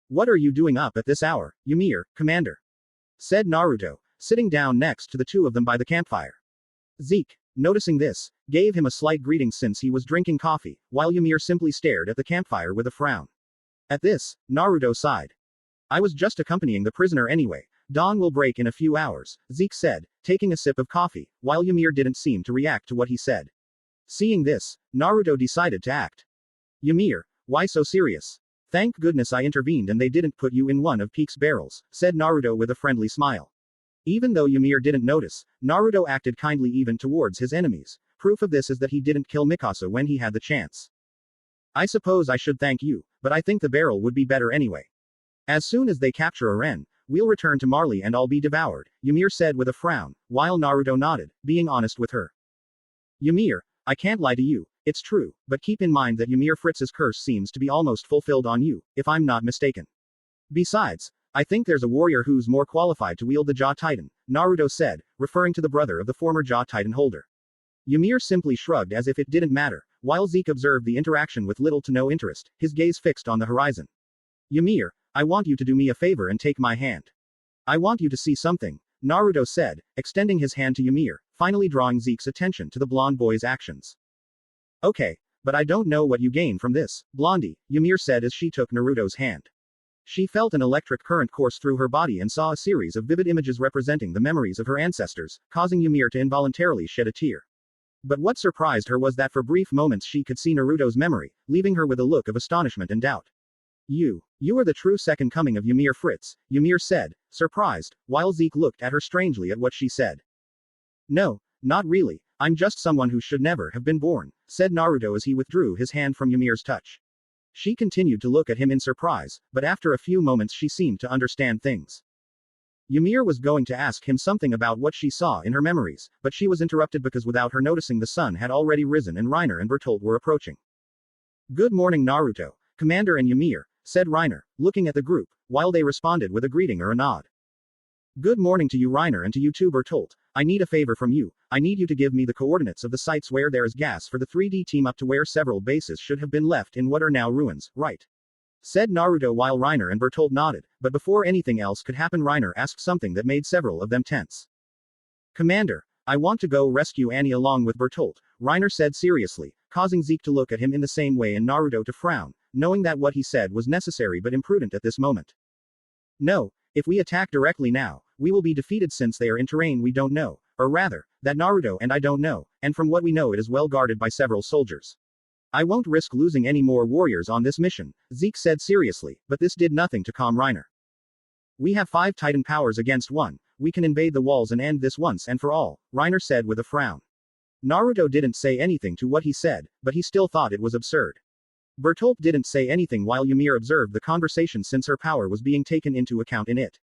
What are you doing up at this hour, Ymir, Commander? Said Naruto, sitting down next to the two of them by the campfire. Zeke, noticing this, gave him a slight greeting since he was drinking coffee, while Ymir simply stared at the campfire with a frown. At this, Naruto sighed. I was just accompanying the prisoner anyway. Dawn will break in a few hours, Zeke said, taking a sip of coffee, while Ymir didn't seem to react to what he said. Seeing this, Naruto decided to act. Ymir, why so serious? Thank goodness I intervened and they didn't put you in one of Peak's barrels, said Naruto with a friendly smile. Even though Ymir didn't notice, Naruto acted kindly even towards his enemies. Proof of this is that he didn't kill Mikasa when he had the chance. I suppose I should thank you, but I think the barrel would be better anyway. As soon as they capture Aren, we'll return to Marley and I'll be devoured, Ymir said with a frown, while Naruto nodded, being honest with her. Ymir, I can't lie to you, it's true, but keep in mind that Ymir Fritz's curse seems to be almost fulfilled on you, if I'm not mistaken. Besides, I think there's a warrior who's more qualified to wield the Jaw Titan, Naruto said, referring to the brother of the former Jaw Titan holder. Ymir simply shrugged as if it didn't matter, while Zeke observed the interaction with little to no interest, his gaze fixed on the horizon. Ymir, I want you to do me a favor and take my hand. I want you to see something, Naruto said, extending his hand to Ymir, finally drawing Zeke's attention to the blonde boy's actions. Okay, but I don't know what you gain from this, Blondie, Ymir said as she took Naruto's hand. She felt an electric current course through her body and saw a series of vivid images representing the memories of her ancestors, causing Ymir to involuntarily shed a tear. But what surprised her was that for brief moments she could see Naruto's memory, leaving her with a look of astonishment and doubt. You are the true second coming of Ymir Fritz, Ymir said, surprised, while Zeke looked at her strangely at what she said. No, not really, I'm just someone who should never have been born, said Naruto as he withdrew his hand from Ymir's touch. She continued to look at him in surprise, but after a few moments she seemed to understand things. Ymir was going to ask him something about what she saw in her memories, but she was interrupted because without her noticing the sun had already risen and Reiner and Bertolt were approaching. "Good morning Naruto, Commander and Ymir," said Reiner, looking at the group, while they responded with a greeting or a nod. "Good morning to you Reiner and to you too Bertolt. I need a favor from you. I need you to give me the coordinates of the sites where there is gas for the 3D team up to where several bases should have been left in what are now ruins, right?" said Naruto while Reiner and Bertolt nodded, but before anything else could happen Reiner asked something that made several of them tense. "Commander, I want to go rescue Annie along with Bertolt," Reiner said seriously, causing Zeke to look at him in the same way and Naruto to frown, knowing that what he said was necessary but imprudent at this moment. "No, if we attack directly now, we will be defeated since they are in terrain we don't know, or rather, that Naruto and I don't know, and from what we know it is well guarded by several soldiers. I won't risk losing any more warriors on this mission," Zeke said seriously, but this did nothing to calm Reiner. "We have 5 Titan powers against 1, we can invade the walls and end this once and for all," Reiner said with a frown. Naruto didn't say anything to what he said, but he still thought it was absurd. Bertolt didn't say anything while Ymir observed the conversation since her power was being taken into account in it.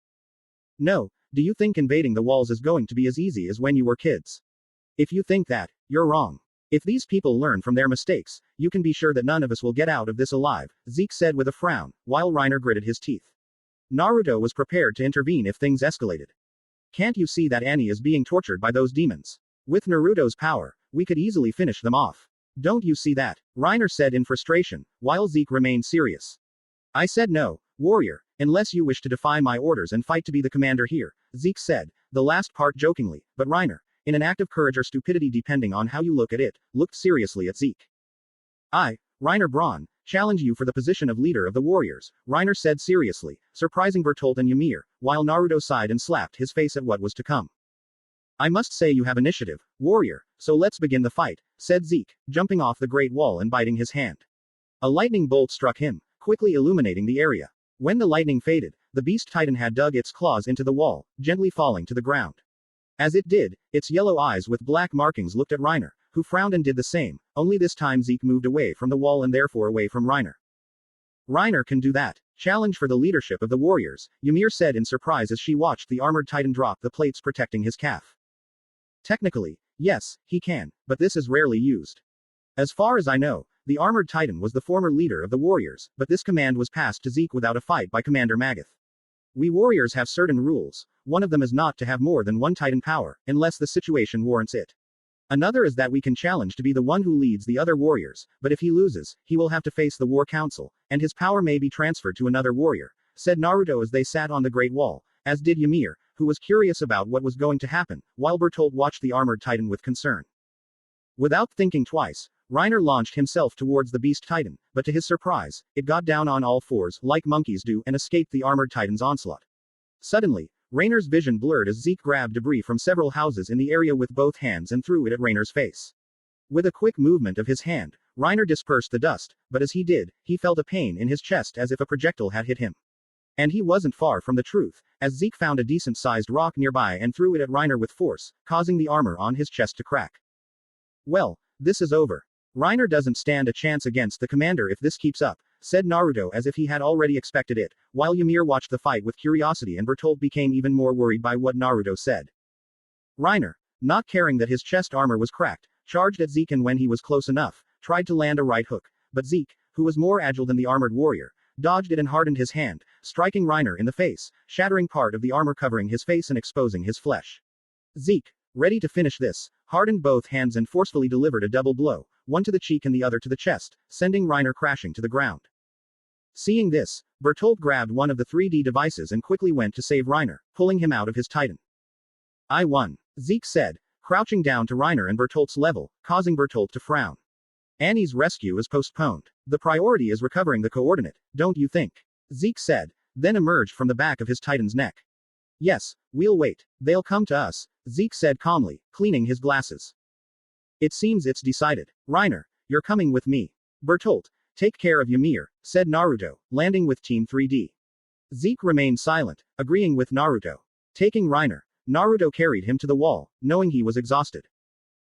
"No, do you think invading the walls is going to be as easy as when you were kids? If you think that, you're wrong. If these people learn from their mistakes, you can be sure that none of us will get out of this alive," Zeke said with a frown, while Reiner gritted his teeth. Naruto was prepared to intervene if things escalated. "Can't you see that Annie is being tortured by those demons? With Naruto's power, we could easily finish them off. Don't you see that?" Reiner said in frustration, while Zeke remained serious. "I said no, warrior, unless you wish to defy my orders and fight to be the commander here," Zeke said, the last part jokingly, but Reiner, in an act of courage or stupidity depending on how you look at it, looked seriously at Zeke. "I, Reiner Braun, challenge you for the position of leader of the warriors," Reiner said seriously, surprising Bertolt and Ymir, while Naruto sighed and slapped his face at what was to come. "I must say you have initiative, warrior, so let's begin the fight," said Zeke, jumping off the great wall and biting his hand. A lightning bolt struck him, quickly illuminating the area. When the lightning faded, the beast titan had dug its claws into the wall, gently falling to the ground. As it did, its yellow eyes with black markings looked at Reiner, who frowned and did the same, only this time Zeke moved away from the wall and therefore away from Reiner. "Reiner can do that. Challenge for the leadership of the warriors," Ymir said in surprise as she watched the armored titan drop the plates protecting his calf. "Technically, yes, he can, but this is rarely used. As far as I know, the armored titan was the former leader of the warriors, but this command was passed to Zeke without a fight by Commander Magath. We warriors have certain rules. One of them is not to have more than 1 titan power, unless the situation warrants it. Another is that we can challenge to be the one who leads the other warriors, but if he loses, he will have to face the war council, and his power may be transferred to another warrior," said Naruto as they sat on the Great Wall, as did Ymir, who was curious about what was going to happen, while Bertolt watched the armored titan with concern. Without thinking twice, Reiner launched himself towards the beast titan, but to his surprise, it got down on all fours, like monkeys do, and escaped the armored titan's onslaught. Suddenly, Reiner's vision blurred as Zeke grabbed debris from several houses in the area with both hands and threw it at Reiner's face. With a quick movement of his hand, Reiner dispersed the dust, but as he did, he felt a pain in his chest as if a projectile had hit him. And he wasn't far from the truth, as Zeke found a decent-sized rock nearby and threw it at Reiner with force, causing the armor on his chest to crack. "Well, this is over. Reiner doesn't stand a chance against the commander if this keeps up," said Naruto as if he had already expected it, while Ymir watched the fight with curiosity and Bertolt became even more worried by what Naruto said. Reiner, not caring that his chest armor was cracked, charged at Zeke and when he was close enough, tried to land a right hook, but Zeke, who was more agile than the armored warrior, dodged it and hardened his hand, striking Reiner in the face, shattering part of the armor covering his face and exposing his flesh. Zeke, ready to finish this, hardened both hands and forcefully delivered a double blow, one to the cheek and the other to the chest, sending Reiner crashing to the ground. Seeing this, Bertolt grabbed one of the 3D devices and quickly went to save Reiner, pulling him out of his titan. "I won," Zeke said, crouching down to Reiner and Bertolt's level, causing Bertolt to frown. "Annie's rescue is postponed. The priority is recovering the coordinate, don't you think?" Zeke said, then emerged from the back of his titan's neck. "Yes, we'll wait. They'll come to us," Zeke said calmly, cleaning his glasses. "It seems it's decided. Reiner, you're coming with me. Bertolt, take care of Ymir," said Naruto, landing with Team 3D. Zeke remained silent, agreeing with Naruto. Taking Reiner, Naruto carried him to the wall, knowing he was exhausted.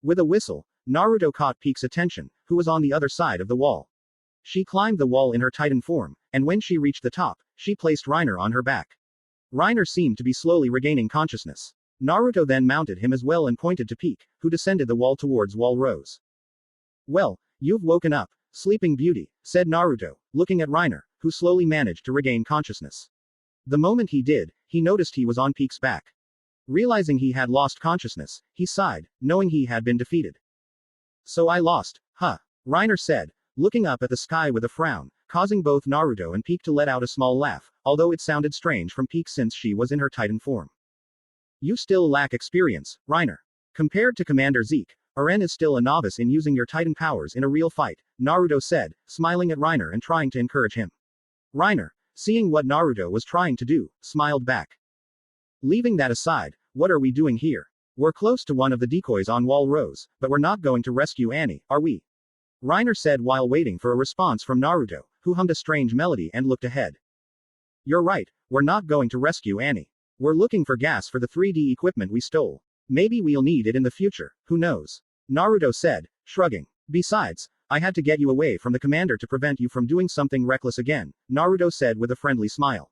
With a whistle, Naruto caught Peak's attention, who was on the other side of the wall. She climbed the wall in her Titan form, and when she reached the top, she placed Reiner on her back. Reiner seemed to be slowly regaining consciousness. Naruto then mounted him as well and pointed to Peak, who descended the wall towards Wall Rose. Well, you've woken up, sleeping beauty, said Naruto, looking at Reiner, who slowly managed to regain consciousness. The moment he did, he noticed he was on Peak's back. Realizing he had lost consciousness, he sighed, knowing he had been defeated. So I lost, huh? Reiner said, looking up at the sky with a frown, causing both Naruto and Peak to let out a small laugh, although it sounded strange from Peak since she was in her Titan form. You still lack experience, Reiner. Compared to Commander Zeke, Aren is still a novice in using your Titan powers in a real fight, Naruto said, smiling at Reiner and trying to encourage him. Reiner, seeing what Naruto was trying to do, smiled back. Leaving that aside, what are we doing here? We're close to one of the decoys on Wall Rose, but we're not going to rescue Annie, are we? Reiner said while waiting for a response from Naruto, who hummed a strange melody and looked ahead. You're right, we're not going to rescue Annie. We're looking for gas for the 3D equipment we stole. Maybe we'll need it in the future, who knows? Naruto said, shrugging. Besides, I had to get you away from the commander to prevent you from doing something reckless again, Naruto said with a friendly smile.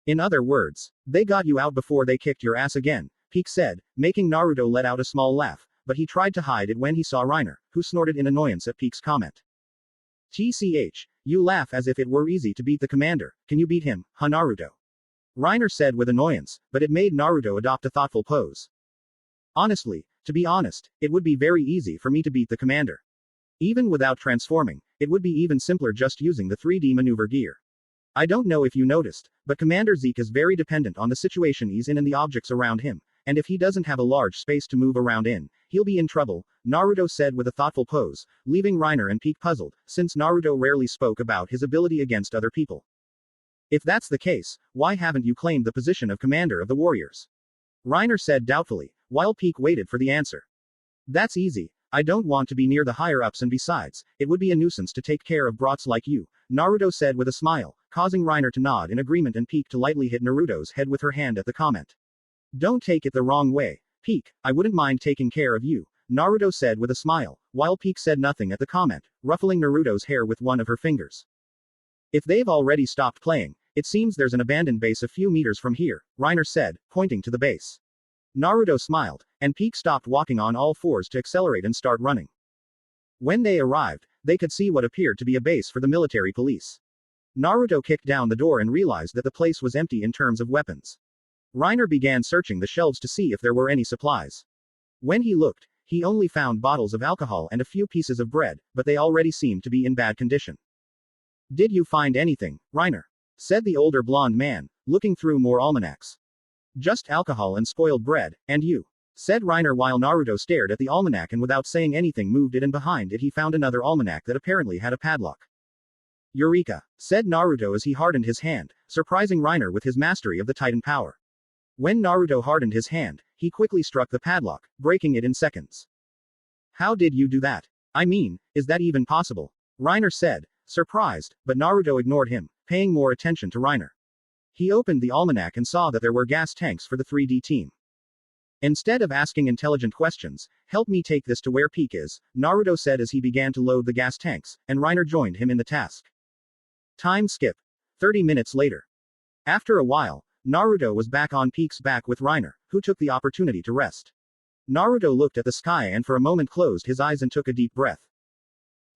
In other words, they got you out before they kicked your ass again, Peak said, making Naruto let out a small laugh, but he tried to hide it when he saw Reiner, who snorted in annoyance at Peak's comment. TCH, you laugh as if it were easy to beat the commander, can you beat him, huh Naruto? Reiner said with annoyance, but it made Naruto adopt a thoughtful pose. Honestly, to be honest, it would be very easy for me to beat the commander. Even without transforming, it would be even simpler just using the 3D maneuver gear. I don't know if you noticed, but Commander Zeke is very dependent on the situation he's in and the objects around him, and if he doesn't have a large space to move around in, he'll be in trouble, Naruto said with a thoughtful pose, leaving Reiner and Peak puzzled, since Naruto rarely spoke about his ability against other people. If that's the case, why haven't you claimed the position of commander of the warriors? Reiner said doubtfully, while Peak waited for the answer. That's easy. I don't want to be near the higher-ups and besides, it would be a nuisance to take care of brats like you, Naruto said with a smile, causing Reiner to nod in agreement and Peak to lightly hit Naruto's head with her hand at the comment. Don't take it the wrong way, Peak, I wouldn't mind taking care of you, Naruto said with a smile, while Peak said nothing at the comment, ruffling Naruto's hair with one of her fingers. If they've already stopped playing, it seems there's an abandoned base a few meters from here, Reiner said, pointing to the base. Naruto smiled, and Peak stopped walking on all fours to accelerate and start running. When they arrived, they could see what appeared to be a base for the military police. Naruto kicked down the door and realized that the place was empty in terms of weapons. Reiner began searching the shelves to see if there were any supplies. When he looked, he only found bottles of alcohol and a few pieces of bread, but they already seemed to be in bad condition. Did you find anything, Reiner? Said the older blonde man, looking through more almanacs. Just alcohol and spoiled bread, and you? Said Reiner while Naruto stared at the almanac and without saying anything moved it and behind it he found another almanac that apparently had a padlock. Eureka! Said Naruto as he hardened his hand, surprising Reiner with his mastery of the Titan power. When Naruto hardened his hand, he quickly struck the padlock, breaking it in seconds. How did you do that? I mean, is that even possible? Reiner said, surprised, but Naruto ignored him, paying more attention to Reiner. He opened the almanac and saw that there were gas tanks for the 3D team. Instead of asking intelligent questions, help me take this to where Peak is, Naruto said as he began to load the gas tanks, and Reiner joined him in the task. Time skip. 30 minutes later. After a while, Naruto was back on Peak's back with Reiner, who took the opportunity to rest. Naruto looked at the sky and for a moment closed his eyes and took a deep breath.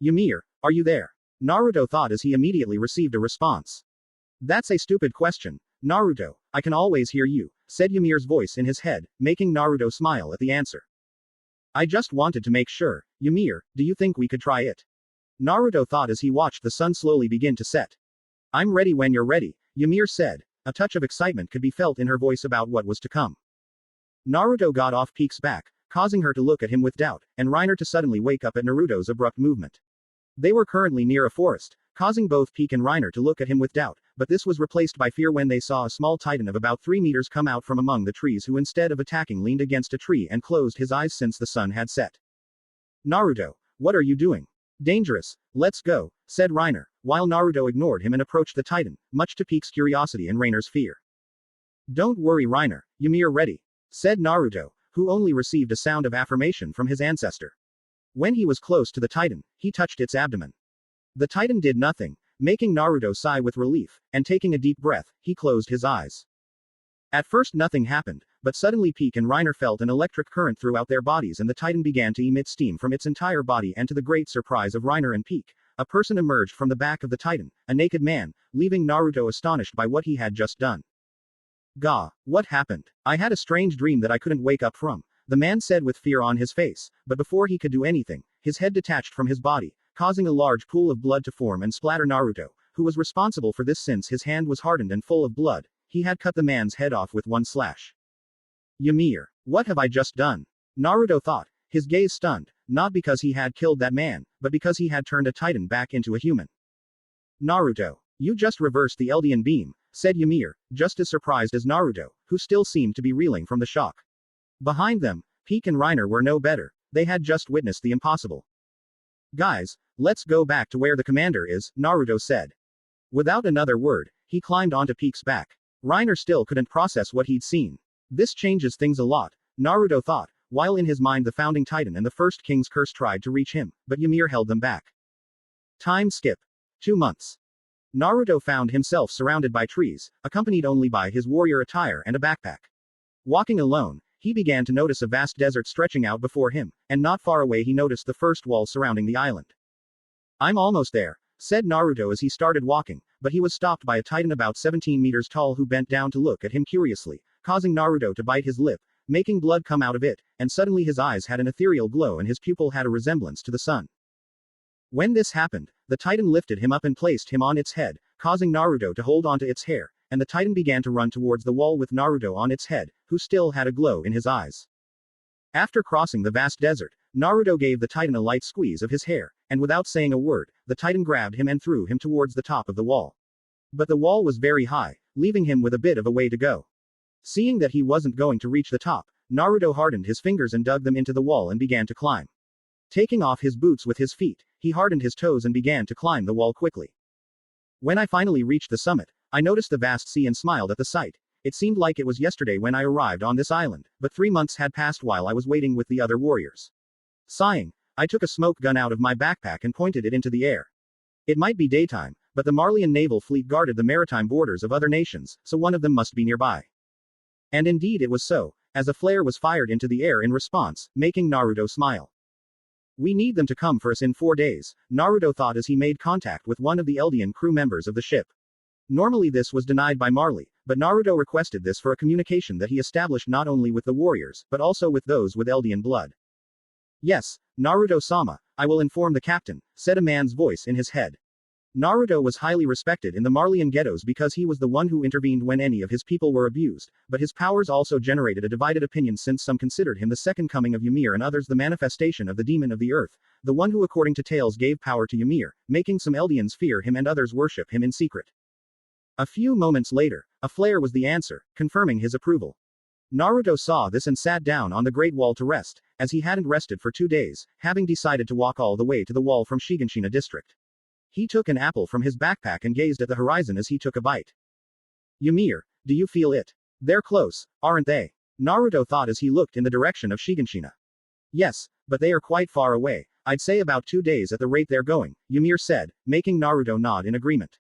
Yumir, are you there? Naruto thought as he immediately received a response. That's a stupid question, Naruto, I can always hear you, said Yumir's voice in his head, making Naruto smile at the answer. I just wanted to make sure, Yumir, do you think we could try it? Naruto thought as he watched the sun slowly begin to set. I'm ready when you're ready, Yumir said. A touch of excitement could be felt in her voice about what was to come. Naruto got off Peak's back, causing her to look at him with doubt, and Reiner to suddenly wake up at Naruto's abrupt movement. They were currently near a forest, causing both Peak and Reiner to look at him with doubt, but this was replaced by fear when they saw a small titan of about 3 meters come out from among the trees who instead of attacking leaned against a tree and closed his eyes since the sun had set. Naruto, what are you doing? Dangerous, let's go, said Reiner, while Naruto ignored him and approached the titan, much to Peak's curiosity and Reiner's fear. Don't worry Reiner, Yumir ready, said Naruto, who only received a sound of affirmation from his ancestor. When he was close to the titan, he touched its abdomen. The Titan did nothing, making Naruto sigh with relief, and taking a deep breath, he closed his eyes. At first nothing happened, but suddenly Zeke and Reiner felt an electric current throughout their bodies and the Titan began to emit steam from its entire body and to the great surprise of Reiner and Zeke, a person emerged from the back of the Titan, a naked man, leaving Naruto astonished by what he had just done. Gah, what happened? I had a strange dream that I couldn't wake up from, the man said with fear on his face, but before he could do anything, his head detached from his body, causing a large pool of blood to form and splatter Naruto, who was responsible for this since his hand was hardened and full of blood. He had cut the man's head off with one slash. Ymir, what have I just done? Naruto thought, his gaze stunned, not because he had killed that man, but because he had turned a Titan back into a human. Naruto, you just reversed the Eldian beam, said Ymir, just as surprised as Naruto, who still seemed to be reeling from the shock. Behind them, Zeke and Reiner were no better, they had just witnessed the impossible. Guys, let's go back to where the commander is, Naruto said. Without another word, he climbed onto Zeke's back. Reiner still couldn't process what he'd seen. This changes things a lot, Naruto thought, while in his mind the founding Titan and the first king's curse tried to reach him, but Ymir held them back. Time skip. 2 months. Naruto found himself surrounded by trees, accompanied only by his warrior attire and a backpack. Walking alone, he began to notice a vast desert stretching out before him, and not far away he noticed the first wall surrounding the island. I'm almost there, said Naruto as he started walking, but he was stopped by a Titan about 17 meters tall who bent down to look at him curiously, causing Naruto to bite his lip, making blood come out of it, and suddenly his eyes had an ethereal glow and his pupil had a resemblance to the sun. When this happened, the Titan lifted him up and placed him on its head, causing Naruto to hold onto its hair, and the Titan began to run towards the wall with Naruto on its head, who still had a glow in his eyes. After crossing the vast desert, Naruto gave the Titan a light squeeze of his hair, and without saying a word, the Titan grabbed him and threw him towards the top of the wall. But the wall was very high, leaving him with a bit of a way to go. Seeing that he wasn't going to reach the top, Naruto hardened his fingers and dug them into the wall and began to climb. Taking off his boots with his feet, he hardened his toes and began to climb the wall quickly. When I finally reached the summit, I noticed the vast sea and smiled at the sight. It seemed like it was yesterday when I arrived on this island, but 3 months had passed while I was waiting with the other warriors. Sighing, I took a smoke gun out of my backpack and pointed it into the air. It might be daytime, but the Marleyan naval fleet guarded the maritime borders of other nations, so one of them must be nearby. And indeed it was so, as a flare was fired into the air in response, making Naruto smile. We need them to come for us in 4 days, Naruto thought as he made contact with one of the Eldian crew members of the ship. Normally this was denied by Marley, but Naruto requested this for a communication that he established not only with the warriors, but also with those with Eldian blood. Yes, Naruto-sama, I will inform the captain, said a man's voice in his head. Naruto was highly respected in the Marleyan ghettos because he was the one who intervened when any of his people were abused, but his powers also generated a divided opinion since some considered him the second coming of Ymir and others the manifestation of the demon of the earth, the one who according to tales gave power to Ymir, making some Eldians fear him and others worship him in secret. A few moments later, a flare was the answer, confirming his approval. Naruto saw this and sat down on the Great Wall to rest, as he hadn't rested for 2 days, having decided to walk all the way to the wall from Shiganshina district. He took an apple from his backpack and gazed at the horizon as he took a bite. Ymir, do you feel it? They're close, aren't they? Naruto thought as he looked in the direction of Shiganshina. Yes, but they are quite far away, I'd say about 2 days at the rate they're going, Ymir said, making Naruto nod in agreement.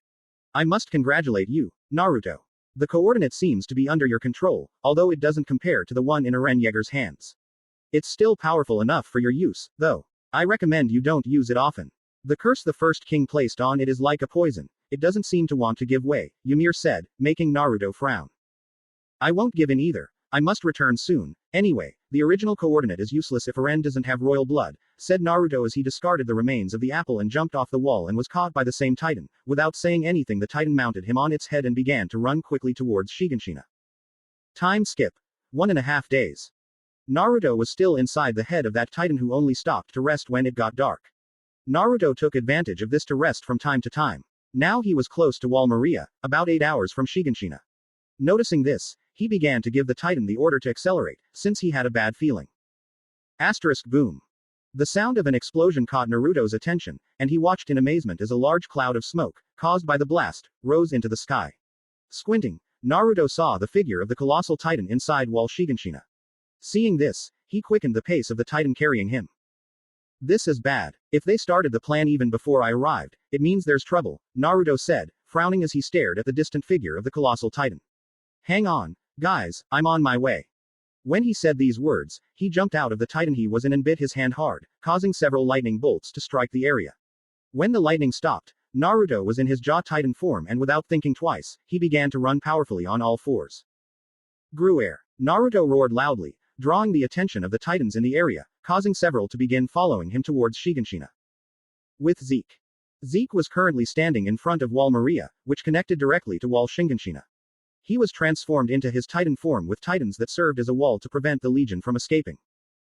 I must congratulate you, Naruto. The coordinate seems to be under your control, although it doesn't compare to the one in Aren Yeager's hands. It's still powerful enough for your use, though. I recommend you don't use it often. The curse the first king placed on it is like a poison. It doesn't seem to want to give way, Ymir said, making Naruto frown. I won't give in either. I must return soon. Anyway, the original coordinate is useless if Aren doesn't have royal blood, said Naruto as he discarded the remains of the apple and jumped off the wall and was caught by the same Titan. Without saying anything, the Titan mounted him on its head and began to run quickly towards Shiganshina. Time skip. 1.5 days. Naruto was still inside the head of that Titan who only stopped to rest when it got dark. Naruto took advantage of this to rest from time to time. Now he was close to Wall Maria, about 8 hours from Shiganshina. Noticing this, he began to give the Titan the order to accelerate, since he had a bad feeling. Asterisk boom. The sound of an explosion caught Naruto's attention, and he watched in amazement as a large cloud of smoke, caused by the blast, rose into the sky. Squinting, Naruto saw the figure of the colossal Titan inside Wall Shiganshina. Seeing this, he quickened the pace of the Titan carrying him. This is bad. If they started the plan even before I arrived, it means there's trouble, Naruto said, frowning as he stared at the distant figure of the colossal titan. Hang on, guys, I'm on my way. When he said these words, he jumped out of the titan he was in and bit his hand hard, causing several lightning bolts to strike the area. When the lightning stopped, Naruto was in his jaw titan form and without thinking twice, he began to run powerfully on all fours. Gruer. Naruto roared loudly, drawing the attention of the titans in the area, causing several to begin following him towards Shiganshina. With Zeke. Zeke was currently standing in front of Wall Maria, which connected directly to Wall Shiganshina. He was transformed into his titan form with titans that served as a wall to prevent the Legion from escaping.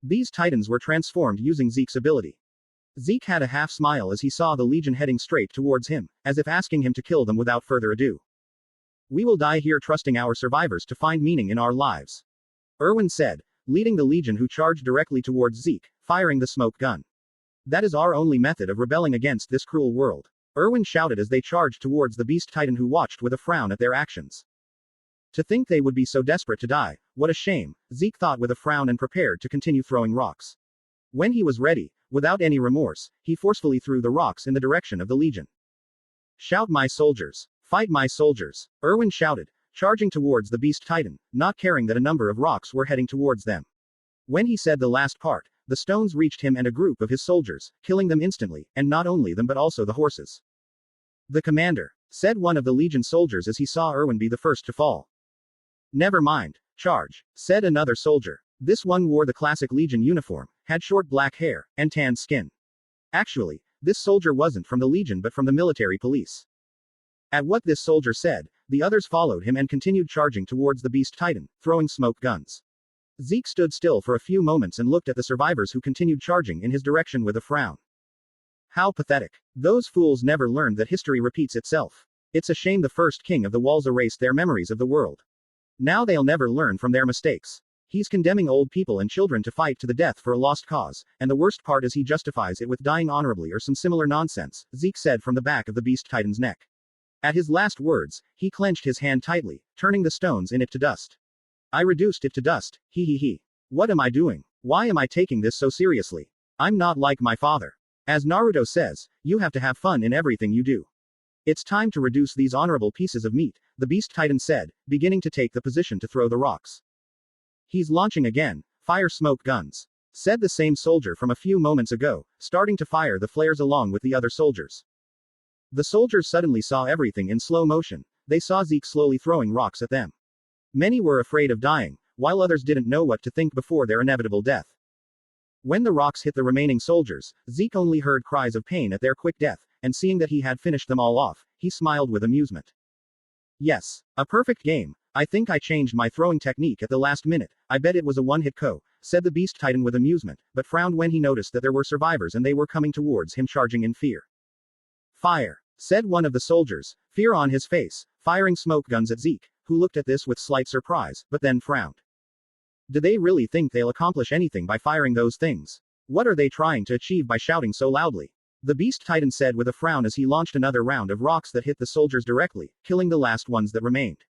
These titans were transformed using Zeke's ability. Zeke had a half smile as he saw the Legion heading straight towards him, as if asking him to kill them without further ado. We will die here trusting our survivors to find meaning in our lives. Erwin said, leading the Legion who charged directly towards Zeke, firing the smoke gun. That is our only method of rebelling against this cruel world. Erwin shouted as they charged towards the beast titan who watched with a frown at their actions. To think they would be so desperate to die, what a shame, Zeke thought with a frown and prepared to continue throwing rocks. When he was ready, without any remorse, he forcefully threw the rocks in the direction of the Legion. Shout my soldiers! Fight my soldiers! Erwin shouted, charging towards the beast titan, not caring that a number of rocks were heading towards them. When he said the last part, the stones reached him and a group of his soldiers, killing them instantly, and not only them but also the horses. The commander, said one of the Legion soldiers as he saw Erwin be the first to fall. Never mind, charge, said another soldier. This one wore the classic Legion uniform, had short black hair, and tanned skin. Actually, this soldier wasn't from the Legion but from the military police. At what this soldier said, the others followed him and continued charging towards the beast titan, throwing smoke guns. Zeke stood still for a few moments and looked at the survivors who continued charging in his direction with a frown. How pathetic. Those fools never learned that history repeats itself. It's a shame the first king of the walls erased their memories of the world. Now they'll never learn from their mistakes. He's condemning old people and children to fight to the death for a lost cause, and the worst part is he justifies it with dying honorably or some similar nonsense, Zeke said from the back of the beast titan's neck. At his last words, he clenched his hand tightly, turning the stones in it to dust. I reduced it to dust, he. What am I doing? Why am I taking this so seriously? I'm not like my father. As Naruto says, you have to have fun in everything you do. It's time to reduce these honorable pieces of meat, the beast titan said, beginning to take the position to throw the rocks. He's launching again, fire smoke guns, said the same soldier from a few moments ago, starting to fire the flares along with the other soldiers. The soldiers suddenly saw everything in slow motion. They saw Zeke slowly throwing rocks at them. Many were afraid of dying, while others didn't know what to think before their inevitable death. When the rocks hit the remaining soldiers, Zeke only heard cries of pain at their quick death, and seeing that he had finished them all off, he smiled with amusement. Yes, a perfect game. I think I changed my throwing technique at the last minute. I bet it was a one-hit KO, said the beast titan with amusement, but frowned when he noticed that there were survivors and they were coming towards him charging in fear. Fire, said one of the soldiers, fear on his face, firing smoke guns at Zeke, who looked at this with slight surprise, but then frowned. Do they really think they'll accomplish anything by firing those things? What are they trying to achieve by shouting so loudly? The beast titan said with a frown as he launched another round of rocks that hit the soldiers directly, killing the last ones that remained.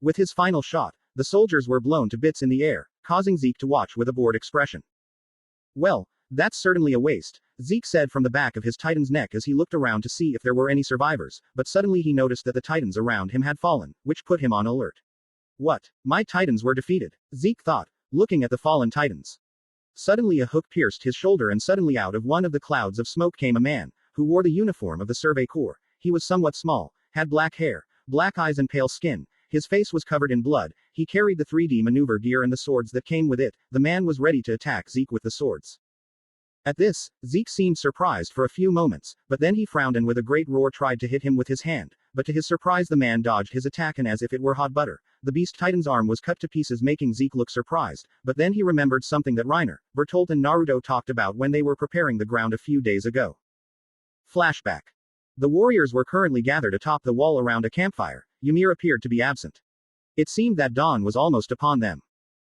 With his final shot, the soldiers were blown to bits in the air, causing Zeke to watch with a bored expression. Well, that's certainly a waste, Zeke said from the back of his titan's neck as he looked around to see if there were any survivors, but suddenly he noticed that the titans around him had fallen, which put him on alert. What? My titans were defeated, Zeke thought, looking at the fallen titans. Suddenly a hook pierced his shoulder and suddenly out of one of the clouds of smoke came a man, who wore the uniform of the Survey Corps. He was somewhat small, had black hair, black eyes and pale skin. His face was covered in blood. He carried the 3D maneuver gear and the swords that came with it. The man was ready to attack Zeke with the swords. At this, Zeke seemed surprised for a few moments, but then he frowned and with a great roar tried to hit him with his hand, but to his surprise the man dodged his attack and as if it were hot butter, the beast titan's arm was cut to pieces making Zeke look surprised, but then he remembered something that Reiner, Bertolt and Naruto talked about when they were preparing the ground a few days ago. Flashback. The warriors were currently gathered atop the wall around a campfire. Yumir appeared to be absent. It seemed that dawn was almost upon them.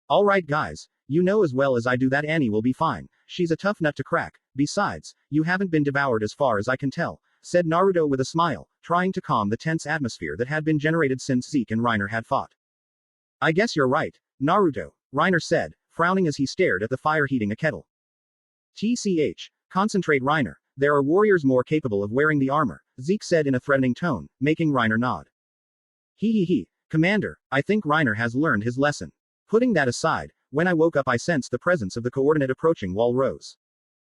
Alright guys, you know as well as I do that Annie will be fine. She's a tough nut to crack. Besides, you haven't been devoured as far as I can tell, said Naruto with a smile, trying to calm the tense atmosphere that had been generated since Zeke and Reiner had fought. I guess you're right, Naruto, Reiner said, frowning as he stared at the fire heating a kettle. TCH. Concentrate Reiner. There are warriors more capable of wearing the armor, Zeke said in a threatening tone, making Reiner nod. He. Commander, I think Reiner has learned his lesson. Putting that aside, when I woke up I sensed the presence of the coordinate approaching Wall Rose.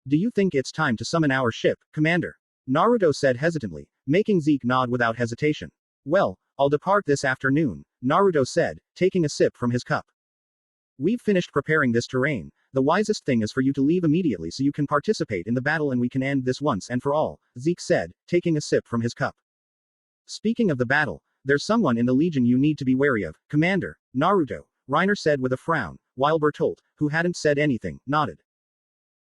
Do you think it's time to summon our ship, Commander? Naruto said hesitantly, making Zeke nod without hesitation. Well, I'll depart this afternoon, Naruto said, taking a sip from his cup. We've finished preparing this terrain. The wisest thing is for you to leave immediately so you can participate in the battle and we can end this once and for all, Zeke said, taking a sip from his cup. Speaking of the battle, there's someone in the Legion you need to be wary of, Commander, Naruto, Reiner said with a frown, while Bertolt, who hadn't said anything, nodded.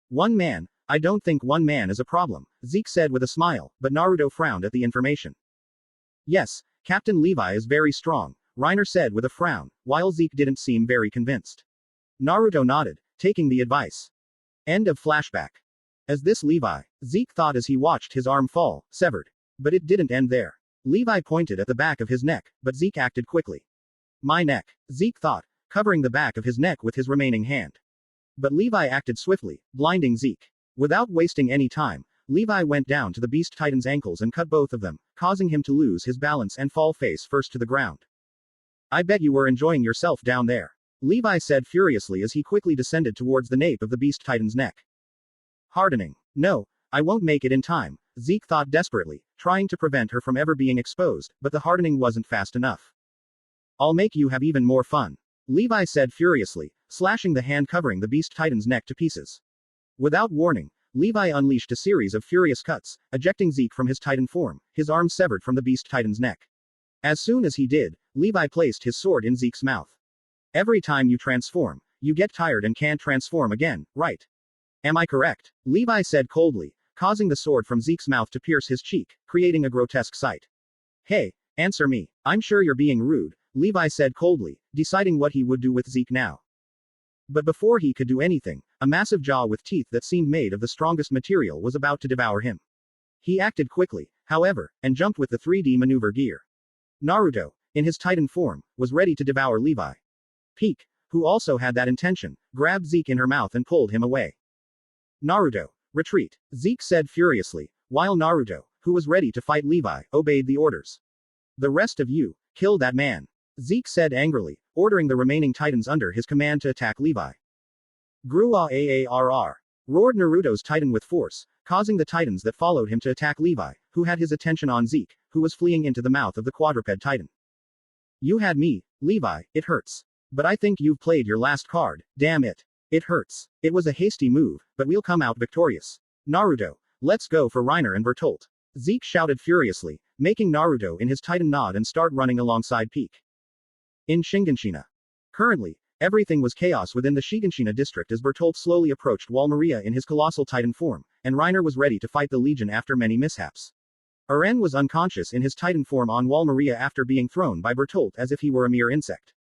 One man? I don't think one man is a problem, Zeke said with a smile, but Naruto frowned at the information. Yes, Captain Levi is very strong, Reiner said with a frown, while Zeke didn't seem very convinced. Naruto nodded, taking the advice. End of flashback. As this Levi, Zeke thought as he watched his arm fall, severed. But it didn't end there. Levi pointed at the back of his neck, but Zeke acted quickly. My neck, Zeke thought, covering the back of his neck with his remaining hand. But Levi acted swiftly, blinding Zeke. Without wasting any time, Levi went down to the Beast Titan's ankles and cut both of them, causing him to lose his balance and fall face first to the ground. I bet you were enjoying yourself down there, Levi said furiously as he quickly descended towards the nape of the Beast Titan's neck. Hardening. No, I won't make it in time, Zeke thought desperately, trying to prevent her from ever being exposed, but the hardening wasn't fast enough. I'll make you have even more fun, Levi said furiously, slashing the hand covering the Beast Titan's neck to pieces. Without warning, Levi unleashed a series of furious cuts, ejecting Zeke from his Titan form, his arm severed from the Beast Titan's neck. As soon as he did, Levi placed his sword in Zeke's mouth. Every time you transform, you get tired and can't transform again, right? Am I correct? Levi said coldly, causing the sword from Zeke's mouth to pierce his cheek, creating a grotesque sight. Hey, answer me. I'm sure you're being rude, Levi said coldly, deciding what he would do with Zeke now. But before he could do anything, a massive jaw with teeth that seemed made of the strongest material was about to devour him. He acted quickly, however, and jumped with the 3D maneuver gear. Naruto, in his Titan form, was ready to devour Levi. Peak, who also had that intention, grabbed Zeke in her mouth and pulled him away. Naruto, retreat, Zeke said furiously, while Naruto, who was ready to fight Levi, obeyed the orders. The rest of you, kill that man, Zeke said angrily, ordering the remaining Titans under his command to attack Levi. Grua Aarr, roared Naruto's Titan with force, causing the Titans that followed him to attack Levi, who had his attention on Zeke, who was fleeing into the mouth of the quadruped Titan. You had me, Levi, it hurts. But I think you've played your last card, damn it. It hurts. It was a hasty move, but we'll come out victorious. Naruto, let's go for Reiner and Bertolt. Zeke shouted furiously, making Naruto in his Titan nod and start running alongside Peak. In Shiganshina. Currently, everything was chaos within the Shiganshina district as Bertolt slowly approached Wall Maria in his colossal Titan form, and Reiner was ready to fight the Legion after many mishaps. Aren was unconscious in his Titan form on Wall Maria after being thrown by Bertolt as if he were a mere insect.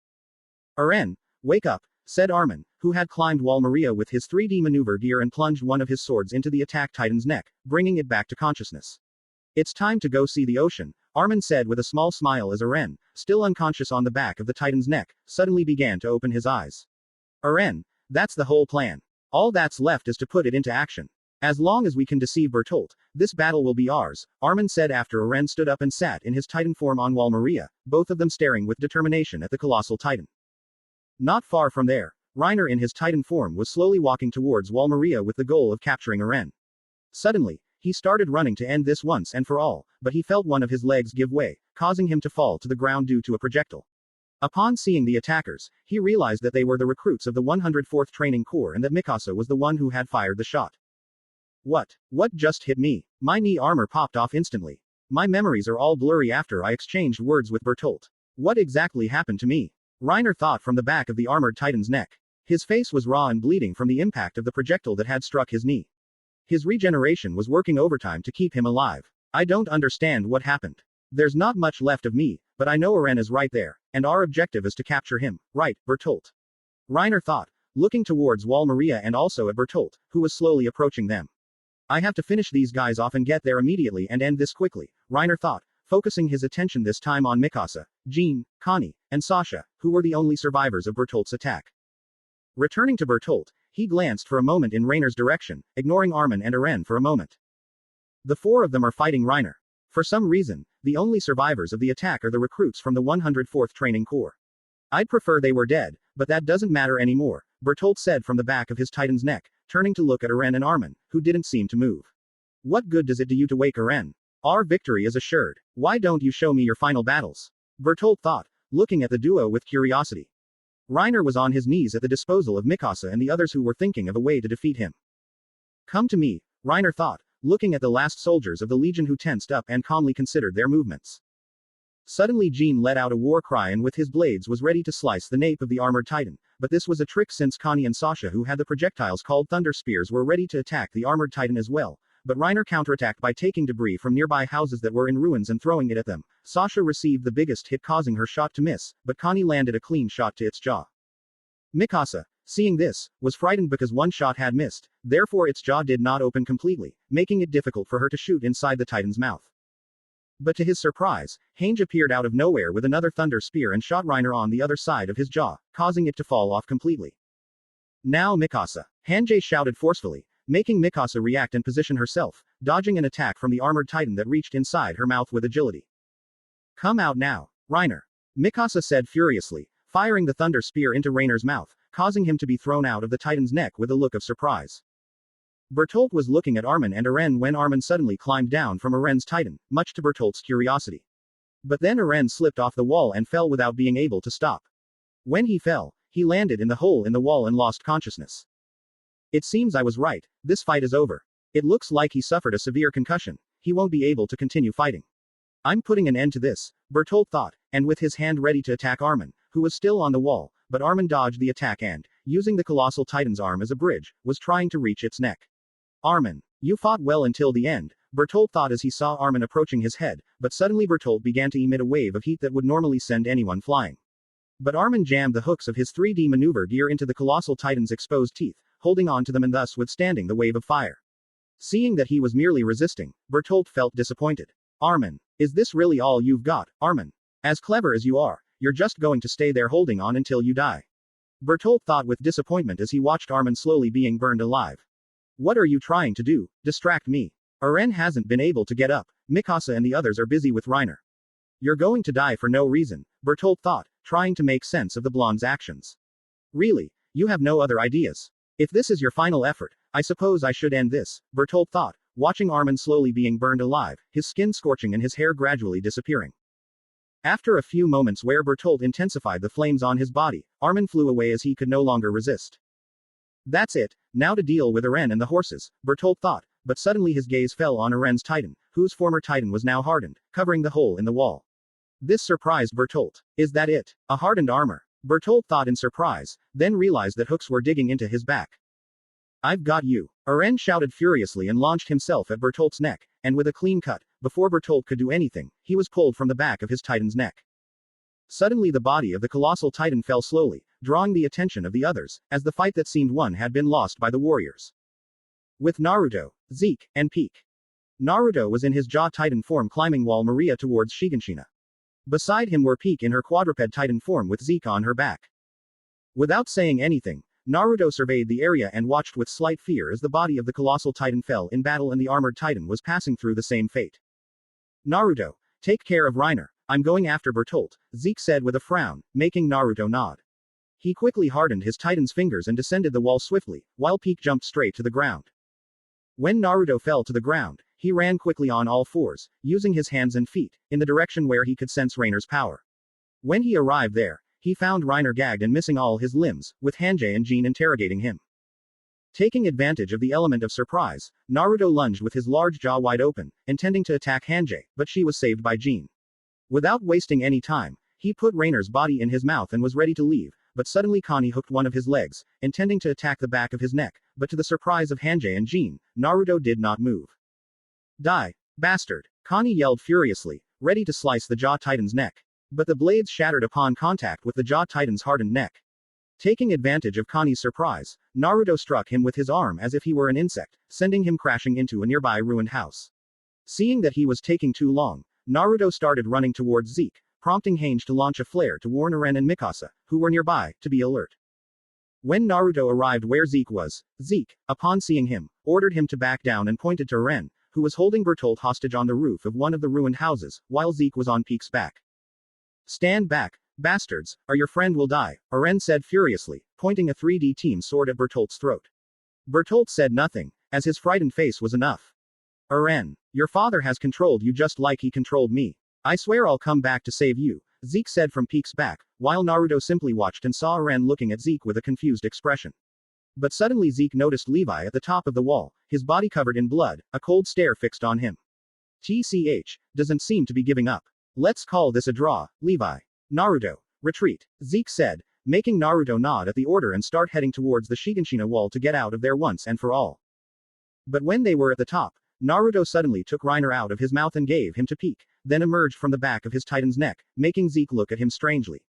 Aren, wake up, said Armin, who had climbed Wall Maria with his 3D maneuver gear and plunged one of his swords into the attack Titan's neck, bringing it back to consciousness. It's time to go see the ocean, Armin said with a small smile as Aren, still unconscious on the back of the Titan's neck, suddenly began to open his eyes. Aren, that's the whole plan. All that's left is to put it into action. As long as we can deceive Bertolt, this battle will be ours, Armin said after Aren stood up and sat in his Titan form on Wall Maria, both of them staring with determination at the colossal Titan. Not far from there, Reiner in his Titan form was slowly walking towards Wall Maria with the goal of capturing Aren. Suddenly, he started running to end this once and for all, but he felt one of his legs give way, causing him to fall to the ground due to a projectile. Upon seeing the attackers, he realized that they were the recruits of the 104th Training Corps and that Mikasa was the one who had fired the shot. What just hit me? My knee armor popped off instantly. My memories are all blurry after I exchanged words with Bertolt. What exactly happened to me? Reiner thought from the back of the armored Titan's neck. His face was raw and bleeding from the impact of the projectile that had struck his knee. His regeneration was working overtime to keep him alive. I don't understand what happened. There's not much left of me, but I know Aren is right there, and our objective is to capture him, right, Bertolt? Reiner thought, looking towards Wall Maria and also at Bertolt, who was slowly approaching them. I have to finish these guys off and get there immediately and end this quickly, Reiner thought, focusing his attention this time on Mikasa, Jean, Connie, and Sasha, who were the only survivors of Bertolt's attack. Returning to Bertolt, He glanced for a moment in Reiner's direction, ignoring Armin and Aren for a moment. The four of them are fighting Reiner. For some reason, the only survivors of the attack are the recruits from the 104th Training Corps. I'd prefer they were dead, but that doesn't matter anymore, Bertolt said from the back of his Titan's neck, turning to look at Aren and Armin, who didn't seem to move. What good does it do you to wake Aren? Our victory is assured. Why don't you show me your final battles? Bertolt thought, looking at the duo with curiosity. Reiner was on his knees at the disposal of Mikasa and the others who were thinking of a way to defeat him. Come to me, Reiner thought, looking at the last soldiers of the Legion who tensed up and calmly considered their movements. Suddenly Jean let out a war cry and with his blades was ready to slice the nape of the armored titan, but this was a trick since Connie and Sasha who had the projectiles called thunder spears were ready to attack the armored titan as well, but Reiner counterattacked by taking debris from nearby houses that were in ruins and throwing it at them. Sasha received the biggest hit causing her shot to miss, but Connie landed a clean shot to its jaw. Mikasa, seeing this, was frightened because one shot had missed, therefore its jaw did not open completely, making it difficult for her to shoot inside the titan's mouth. But to his surprise, Hange appeared out of nowhere with another thunder spear and shot Reiner on the other side of his jaw, causing it to fall off completely. Now Mikasa, Hange shouted forcefully, making Mikasa react and position herself, dodging an attack from the armored titan that reached inside her mouth with agility. Come out now, Reiner, Mikasa said furiously, firing the thunder spear into Reiner's mouth, causing him to be thrown out of the titan's neck with a look of surprise. Bertolt was looking at Armin and Aren when Armin suddenly climbed down from Aren's titan, much to Bertolt's curiosity. But then Aren slipped off the wall and fell without being able to stop. When he fell, he landed in the hole in the wall and lost consciousness. It seems I was right, this fight is over. It looks like he suffered a severe concussion, he won't be able to continue fighting. I'm putting an end to this, Bertolt thought, and with his hand ready to attack Armin, who was still on the wall, but Armin dodged the attack and, using the colossal titan's arm as a bridge, was trying to reach its neck. Armin, you fought well until the end, Bertolt thought as he saw Armin approaching his head, but suddenly Bertolt began to emit a wave of heat that would normally send anyone flying. But Armin jammed the hooks of his 3D maneuver gear into the colossal titan's exposed teeth, holding on to them and thus withstanding the wave of fire. Seeing that he was merely resisting, Bertolt felt disappointed. Armin, is this really all you've got, Armin? As clever as you are, you're just going to stay there holding on until you die. Bertolt thought with disappointment as he watched Armin slowly being burned alive. What are you trying to do? Distract me. Aren hasn't been able to get up, Mikasa and the others are busy with Reiner. You're going to die for no reason, Bertolt thought, trying to make sense of the blonde's actions. Really, you have no other ideas. If this is your final effort, I suppose I should end this, Bertolt thought, watching Armin slowly being burned alive, his skin scorching and his hair gradually disappearing. After a few moments where Bertolt intensified the flames on his body, Armin flew away as he could no longer resist. That's it, now to deal with Aren and the horses, Bertolt thought, but suddenly his gaze fell on Aren's titan, whose former titan was now hardened, covering the hole in the wall. This surprised Bertolt. Is that it? A hardened armor? Bertolt thought in surprise, then realized that hooks were digging into his back. I've got you. Aren shouted furiously and launched himself at Bertolt's neck, and with a clean cut, before Bertolt could do anything, he was pulled from the back of his titan's neck. Suddenly the body of the colossal titan fell slowly, drawing the attention of the others, as the fight that seemed won had been lost by the warriors. With Naruto, Zeke, and Peak. Naruto was in his jaw titan form climbing wall Maria towards Shiganshina. Beside him were Peak in her quadruped titan form with Zeke on her back. Without saying anything, Naruto surveyed the area and watched with slight fear as the body of the colossal titan fell in battle and the armored titan was passing through the same fate. Naruto, take care of Reiner. I'm going after Bertolt, Zeke said with a frown, making Naruto nod. He quickly hardened his titan's fingers and descended the wall swiftly, while Peak jumped straight to the ground. When Naruto fell to the ground, he ran quickly on all fours, using his hands and feet, in the direction where he could sense Reiner's power. When he arrived there, he found Reiner gagged and missing all his limbs, with Hange and Jean interrogating him. Taking advantage of the element of surprise, Naruto lunged with his large jaw wide open, intending to attack Hange, but she was saved by Jean. Without wasting any time, he put Reiner's body in his mouth and was ready to leave, but suddenly Connie hooked one of his legs, intending to attack the back of his neck, but to the surprise of Hange and Jean, Naruto did not move. Die, bastard! Connie yelled furiously, ready to slice the jaw titan's neck. But the blades shattered upon contact with the jaw titan's hardened neck. Taking advantage of Connie's surprise, Naruto struck him with his arm as if he were an insect, sending him crashing into a nearby ruined house. Seeing that he was taking too long, Naruto started running towards Zeke, prompting Hange to launch a flare to warn Aren and Mikasa, who were nearby, to be alert. When Naruto arrived where Zeke was, Zeke, upon seeing him, ordered him to back down and pointed to Aren, who was holding Bertolt hostage on the roof of one of the ruined houses, while Zeke was on Peak's back. Stand back, bastards, or your friend will die, Aren said furiously, pointing a 3D team sword at Bertolt's throat. Bertolt said nothing, as his frightened face was enough. Aren, your father has controlled you just like he controlled me. I swear I'll come back to save you, Zeke said from Peak's back, while Naruto simply watched and saw Aren looking at Zeke with a confused expression. But suddenly Zeke noticed Levi at the top of the wall, his body covered in blood, a cold stare fixed on him. TCH, doesn't seem to be giving up. Let's call this a draw, Levi. Naruto, retreat, Zeke said, making Naruto nod at the order and start heading towards the Shiganshina wall to get out of there once and for all. But when they were at the top, Naruto suddenly took Reiner out of his mouth and gave him to Peak, then emerged from the back of his titan's neck, making Zeke look at him strangely.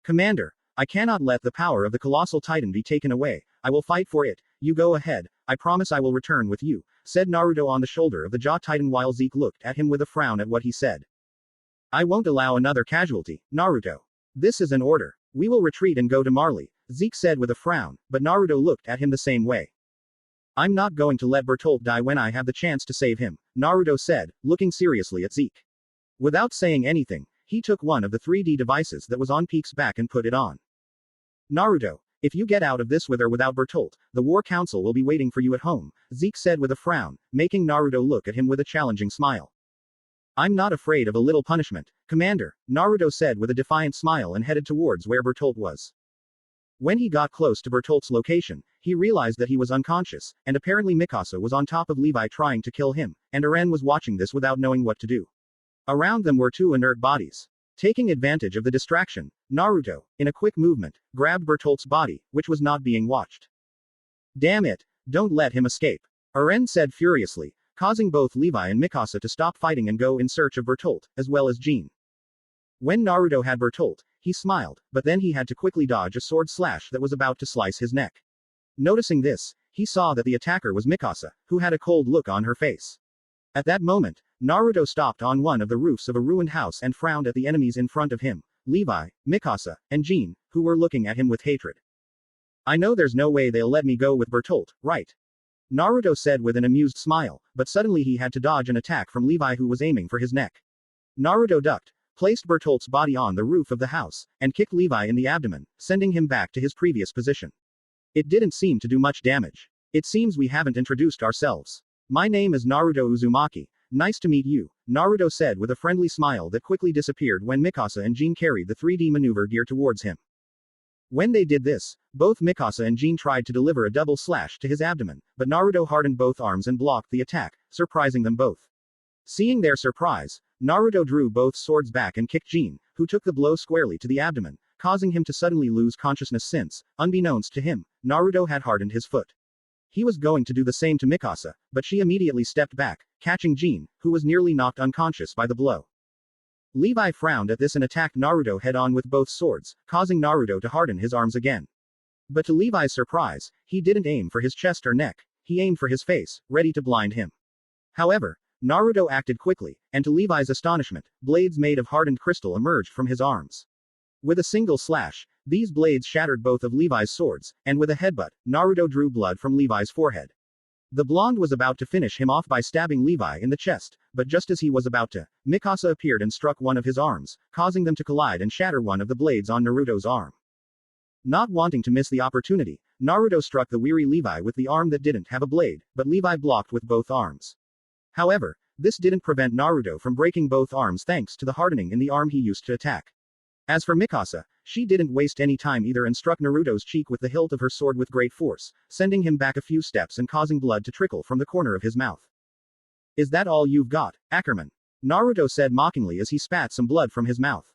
Commander, I cannot let the power of the colossal titan be taken away, I will fight for it, you go ahead, I promise I will return with you, said Naruto on the shoulder of the jaw titan while Zeke looked at him with a frown at what he said. I won't allow another casualty, Naruto. This is an order. We will retreat and go to Marley, Zeke said with a frown, but Naruto looked at him the same way. I'm not going to let Bertolt die when I have the chance to save him, Naruto said, looking seriously at Zeke. Without saying anything, he took one of the 3D devices that was on Peak's back and put it on. Naruto, if you get out of this with or without Bertolt, the War Council will be waiting for you at home, Zeke said with a frown, making Naruto look at him with a challenging smile. I'm not afraid of a little punishment, Commander, Naruto said with a defiant smile and headed towards where Bertolt was. When he got close to Bertolt's location, he realized that he was unconscious, and apparently Mikasa was on top of Levi trying to kill him, and Aren was watching this without knowing what to do. Around them were two inert bodies. Taking advantage of the distraction, Naruto, in a quick movement, grabbed Bertolt's body, which was not being watched. Damn it, don't let him escape, Aren said furiously, causing both Levi and Mikasa to stop fighting and go in search of Bertolt, as well as Jean. When Naruto had Bertolt, he smiled, but then he had to quickly dodge a sword slash that was about to slice his neck. Noticing this, he saw that the attacker was Mikasa, who had a cold look on her face. At that moment, Naruto stopped on one of the roofs of a ruined house and frowned at the enemies in front of him, Levi, Mikasa, and Jean, who were looking at him with hatred. I know there's no way they'll let me go with Bertolt, right? Naruto said with an amused smile, but suddenly he had to dodge an attack from Levi who was aiming for his neck. Naruto ducked, placed Bertolt's body on the roof of the house, and kicked Levi in the abdomen, sending him back to his previous position. It didn't seem to do much damage. It seems we haven't introduced ourselves. My name is Naruto Uzumaki. Nice to meet you, Naruto said with a friendly smile that quickly disappeared when Mikasa and Jean carried the 3D maneuver gear towards him. When they did this, both Mikasa and Jean tried to deliver a double slash to his abdomen, but Naruto hardened both arms and blocked the attack, surprising them both. Seeing their surprise, Naruto drew both swords back and kicked Jean, who took the blow squarely to the abdomen, causing him to suddenly lose consciousness since, unbeknownst to him, Naruto had hardened his foot. He was going to do the same to Mikasa, but she immediately stepped back, catching Jean, who was nearly knocked unconscious by the blow. Levi frowned at this and attacked Naruto head-on with both swords, causing Naruto to harden his arms again. But to Levi's surprise, he didn't aim for his chest or neck, he aimed for his face, ready to blind him. However, Naruto acted quickly, and to Levi's astonishment, blades made of hardened crystal emerged from his arms. With a single slash, these blades shattered both of Levi's swords, and with a headbutt, Naruto drew blood from Levi's forehead. The blonde was about to finish him off by stabbing Levi in the chest, but just as he was about to, Mikasa appeared and struck one of his arms, causing them to collide and shatter one of the blades on Naruto's arm. Not wanting to miss the opportunity, Naruto struck the weary Levi with the arm that didn't have a blade, but Levi blocked with both arms. However, this didn't prevent Naruto from breaking both arms thanks to the hardening in the arm he used to attack. As for Mikasa, she didn't waste any time either and struck Naruto's cheek with the hilt of her sword with great force, sending him back a few steps and causing blood to trickle from the corner of his mouth. Is that all you've got, Ackerman? Naruto said mockingly as he spat some blood from his mouth.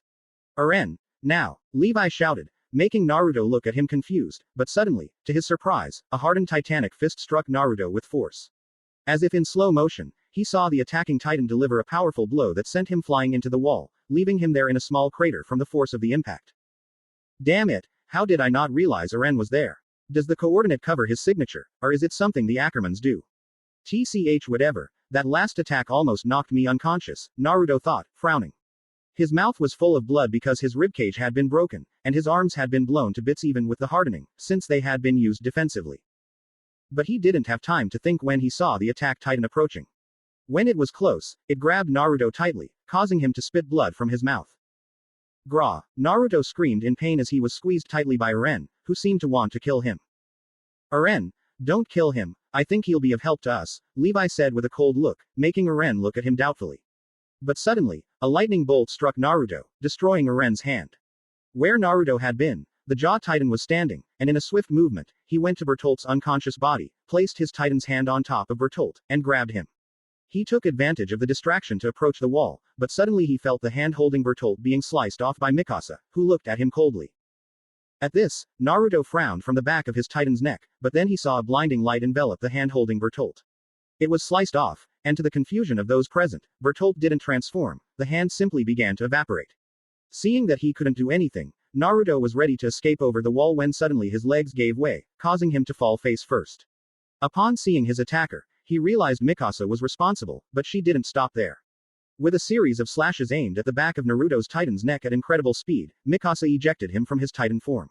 Aren, now, Levi shouted, making Naruto look at him confused, but suddenly, to his surprise, a hardened titanic fist struck Naruto with force. As if in slow motion, he saw the attacking titan deliver a powerful blow that sent him flying into the wall, leaving him there in a small crater from the force of the impact. Damn it, how did I not realize Aren was there? Does the coordinate cover his signature, or is it something the Ackermans do? TCH whatever, that last attack almost knocked me unconscious, Naruto thought, frowning. His mouth was full of blood because his ribcage had been broken, and his arms had been blown to bits even with the hardening, since they had been used defensively. But he didn't have time to think when he saw the attack titan approaching. When it was close, it grabbed Naruto tightly, causing him to spit blood from his mouth. Gra! Naruto screamed in pain as he was squeezed tightly by Aren, who seemed to want to kill him. Aren, don't kill him, I think he'll be of help to us, Levi said with a cold look, making Aren look at him doubtfully. But suddenly, a lightning bolt struck Naruto, destroying Aren's hand. Where Naruto had been, the Jaw Titan was standing, and in a swift movement, he went to Bertolt's unconscious body, placed his Titan's hand on top of Bertolt, and grabbed him. He took advantage of the distraction to approach the wall, but suddenly he felt the hand holding Bertolt being sliced off by Mikasa, who looked at him coldly. At this, Naruto frowned from the back of his Titan's neck, but then he saw a blinding light envelop the hand holding Bertolt. It was sliced off, and to the confusion of those present, Bertolt didn't transform, the hand simply began to evaporate. Seeing that he couldn't do anything, Naruto was ready to escape over the wall when suddenly his legs gave way, causing him to fall face first. Upon seeing his attacker, he realized Mikasa was responsible, but she didn't stop there. With a series of slashes aimed at the back of Naruto's Titan's neck at incredible speed, Mikasa ejected him from his Titan form.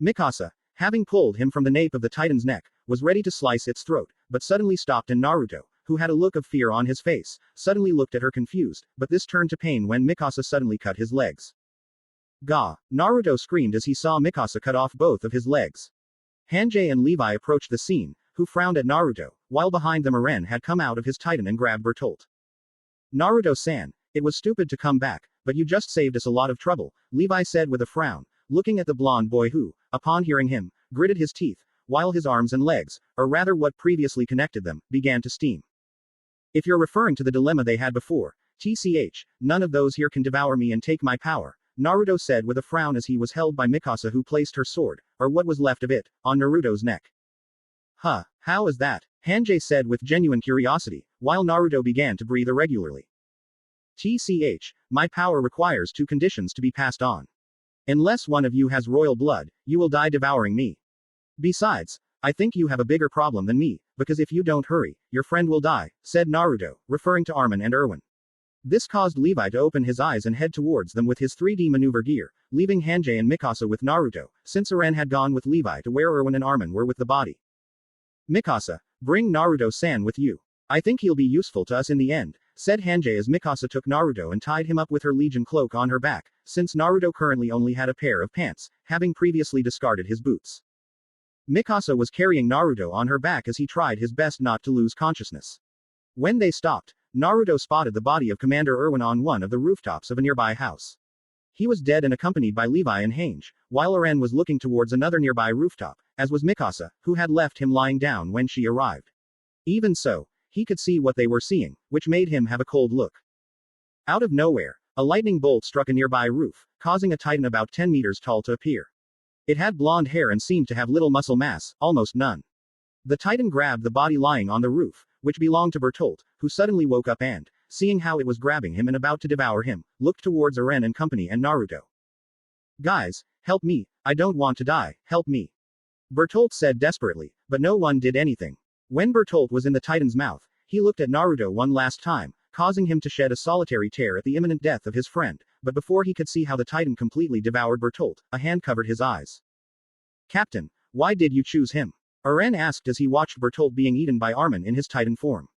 Mikasa, having pulled him from the nape of the Titan's neck, was ready to slice its throat, but suddenly stopped, and Naruto, who had a look of fear on his face, suddenly looked at her confused, but this turned to pain when Mikasa suddenly cut his legs. Gah! Naruto screamed as he saw Mikasa cut off both of his legs. Hanji and Levi approached the scene, who frowned at Naruto, while behind them Aren had come out of his Titan and grabbed Bertolt. Naruto-san, it was stupid to come back, but you just saved us a lot of trouble, Levi said with a frown, looking at the blonde boy who, upon hearing him, gritted his teeth, while his arms and legs, or rather what previously connected them, began to steam. If you're referring to the dilemma they had before, TCH, none of those here can devour me and take my power, Naruto said with a frown as he was held by Mikasa, who placed her sword, or what was left of it, on Naruto's neck. Huh, how is that? Hanji said with genuine curiosity, while Naruto began to breathe irregularly. TCH, my power requires two conditions to be passed on. Unless one of you has royal blood, you will die devouring me. Besides, I think you have a bigger problem than me, because if you don't hurry, your friend will die, said Naruto, referring to Armin and Erwin. This caused Levi to open his eyes and head towards them with his 3D maneuver gear, leaving Hanji and Mikasa with Naruto, since Aren had gone with Levi to where Erwin and Armin were with the body. Mikasa, bring Naruto-san with you. I think he'll be useful to us in the end, said Hanji as Mikasa took Naruto and tied him up with her Legion cloak on her back, since Naruto currently only had a pair of pants, having previously discarded his boots. Mikasa was carrying Naruto on her back as he tried his best not to lose consciousness. When they stopped, Naruto spotted the body of Commander Erwin on one of the rooftops of a nearby house. He was dead and accompanied by Levi and Hange, while Aren was looking towards another nearby rooftop, as was Mikasa, who had left him lying down when she arrived. Even so, he could see what they were seeing, which made him have a cold look. Out of nowhere, a lightning bolt struck a nearby roof, causing a Titan about 10 meters tall to appear. It had blonde hair and seemed to have little muscle mass, almost none. The Titan grabbed the body lying on the roof, which belonged to Bertolt, who suddenly woke up and, seeing how it was grabbing him and about to devour him, looked towards Aren and company and Naruto. Guys, help me, I don't want to die, help me. Bertolt said desperately, but no one did anything. When Bertolt was in the Titan's mouth, he looked at Naruto one last time, causing him to shed a solitary tear at the imminent death of his friend, but before he could see how the Titan completely devoured Bertolt, a hand covered his eyes. Captain, why did you choose him? Aren asked as he watched Bertolt being eaten by Armin in his Titan form.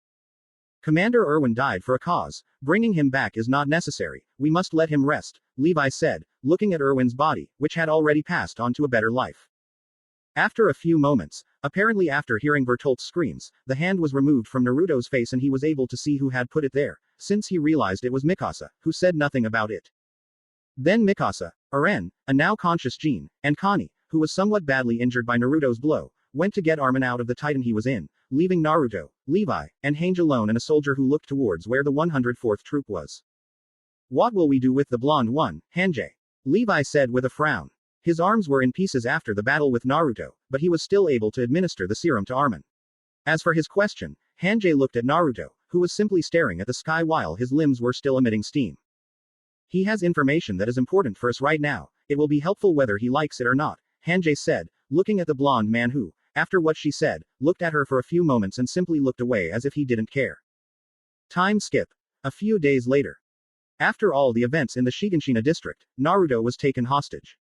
Commander Erwin died for a cause, bringing him back is not necessary, we must let him rest, Levi said, looking at Erwin's body, which had already passed on to a better life. After a few moments, apparently after hearing Bertolt's screams, the hand was removed from Naruto's face and he was able to see who had put it there, since he realized it was Mikasa, who said nothing about it. Then Mikasa, Aren, a now conscious Jean, and Connie, who was somewhat badly injured by Naruto's blow, went to get Armin out of the Titan he was in, leaving Naruto, Levi, and Hange alone and a soldier who looked towards where the 104th troop was. What will we do with the blonde one, Hange? Levi said with a frown. His arms were in pieces after the battle with Naruto, but he was still able to administer the serum to Armin. As for his question, Hange looked at Naruto, who was simply staring at the sky while his limbs were still emitting steam. He has information that is important for us right now, it will be helpful whether he likes it or not, Hange said, looking at the blonde man who, after what she said, looked at her for a few moments and simply looked away as if he didn't care. Time skip. A few days later. After all the events in the Shiganshina district, Naruto was taken hostage.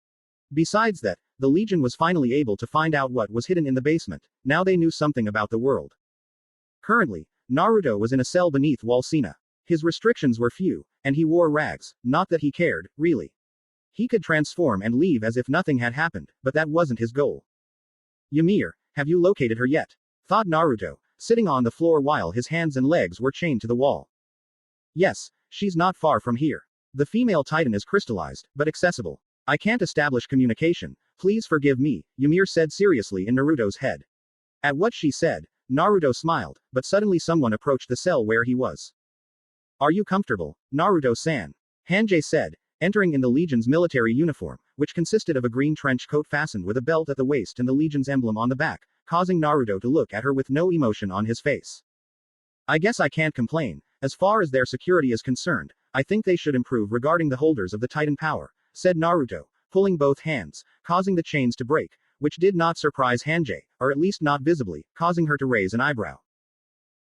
Besides that, the Legion was finally able to find out what was hidden in the basement. Now they knew something about the world. Currently, Naruto was in a cell beneath Walsina. His restrictions were few, and he wore rags, not that he cared, really. He could transform and leave as if nothing had happened, but that wasn't his goal. Ymir, have you located her yet? Thought Naruto, sitting on the floor while his hands and legs were chained to the wall. Yes, she's not far from here. The female titan is crystallized, but accessible. I can't establish communication, please forgive me, Ymir said seriously in Naruto's head. At what she said, Naruto smiled, but suddenly someone approached the cell where he was. Are you comfortable, Naruto-san? Hanjay said, entering in the Legion's military uniform, which consisted of a green trench coat fastened with a belt at the waist and the Legion's emblem on the back, causing Naruto to look at her with no emotion on his face. I guess I can't complain. As far as their security is concerned, I think they should improve regarding the holders of the Titan power, said Naruto, pulling both hands, causing the chains to break, which did not surprise Hanjay, or at least not visibly, causing her to raise an eyebrow.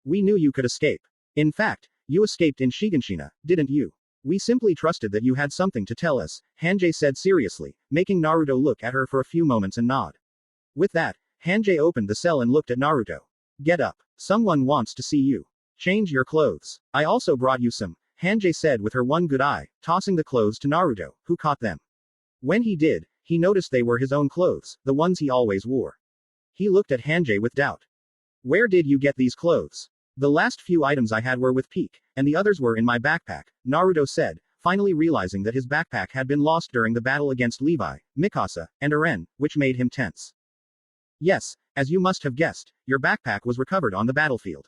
We knew you could escape. In fact, you escaped in Shiganshina, didn't you? We simply trusted that you had something to tell us, Hanjay said seriously, making Naruto look at her for a few moments and nod. With that, Hanjay opened the cell and looked at Naruto. Get up. Someone wants to see you. Change your clothes. I also brought you some, Hanjay said with her one good eye, tossing the clothes to Naruto, who caught them. When he did, he noticed they were his own clothes, the ones he always wore. He looked at Hanjay with doubt. Where did you get these clothes? The last few items I had were with Peak, and the others were in my backpack, Naruto said, finally realizing that his backpack had been lost during the battle against Levi, Mikasa, and Aren, which made him tense. Yes, as you must have guessed, your backpack was recovered on the battlefield.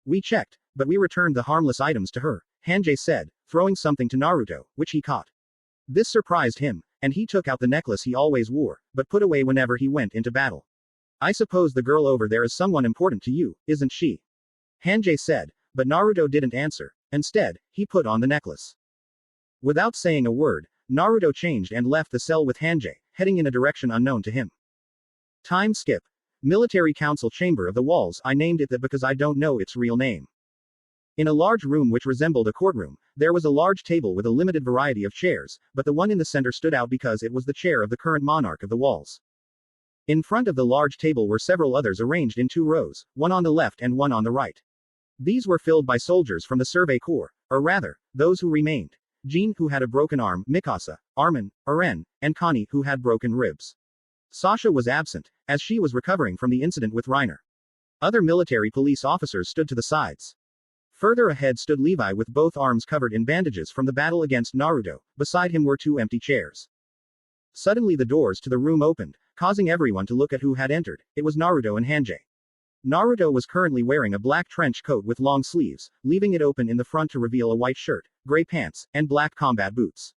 We checked, but we returned the harmless items to her, Hanjay said, throwing something to Naruto, which he caught. This surprised him, and he took out the necklace he always wore, but put away whenever he went into battle. I suppose the girl over there is someone important to you, isn't she? Hanjay said, but Naruto didn't answer. Instead, he put on the necklace. Without saying a word, Naruto changed and left the cell with Hanjay, heading in a direction unknown to him. Time skip. Military Council Chamber of the Walls. I named it that because I don't know its real name. In a large room which resembled a courtroom, there was a large table with a limited variety of chairs, but the one in the center stood out because it was the chair of the current monarch of the walls. In front of the large table were several others arranged in 2 rows, one on the left and one on the right. These were filled by soldiers from the Survey Corps, or rather, those who remained. Jean, who had a broken arm, Mikasa, Armin, Aren, and Connie, who had broken ribs. Sasha was absent, as she was recovering from the incident with Reiner. Other military police officers stood to the sides. Further ahead stood Levi with both arms covered in bandages from the battle against Naruto, beside him were 2 empty chairs. Suddenly the doors to the room opened, causing everyone to look at who had entered. It was Naruto and Hanjay. Naruto was currently wearing a black trench coat with long sleeves, leaving it open in the front to reveal a white shirt, gray pants, and black combat boots.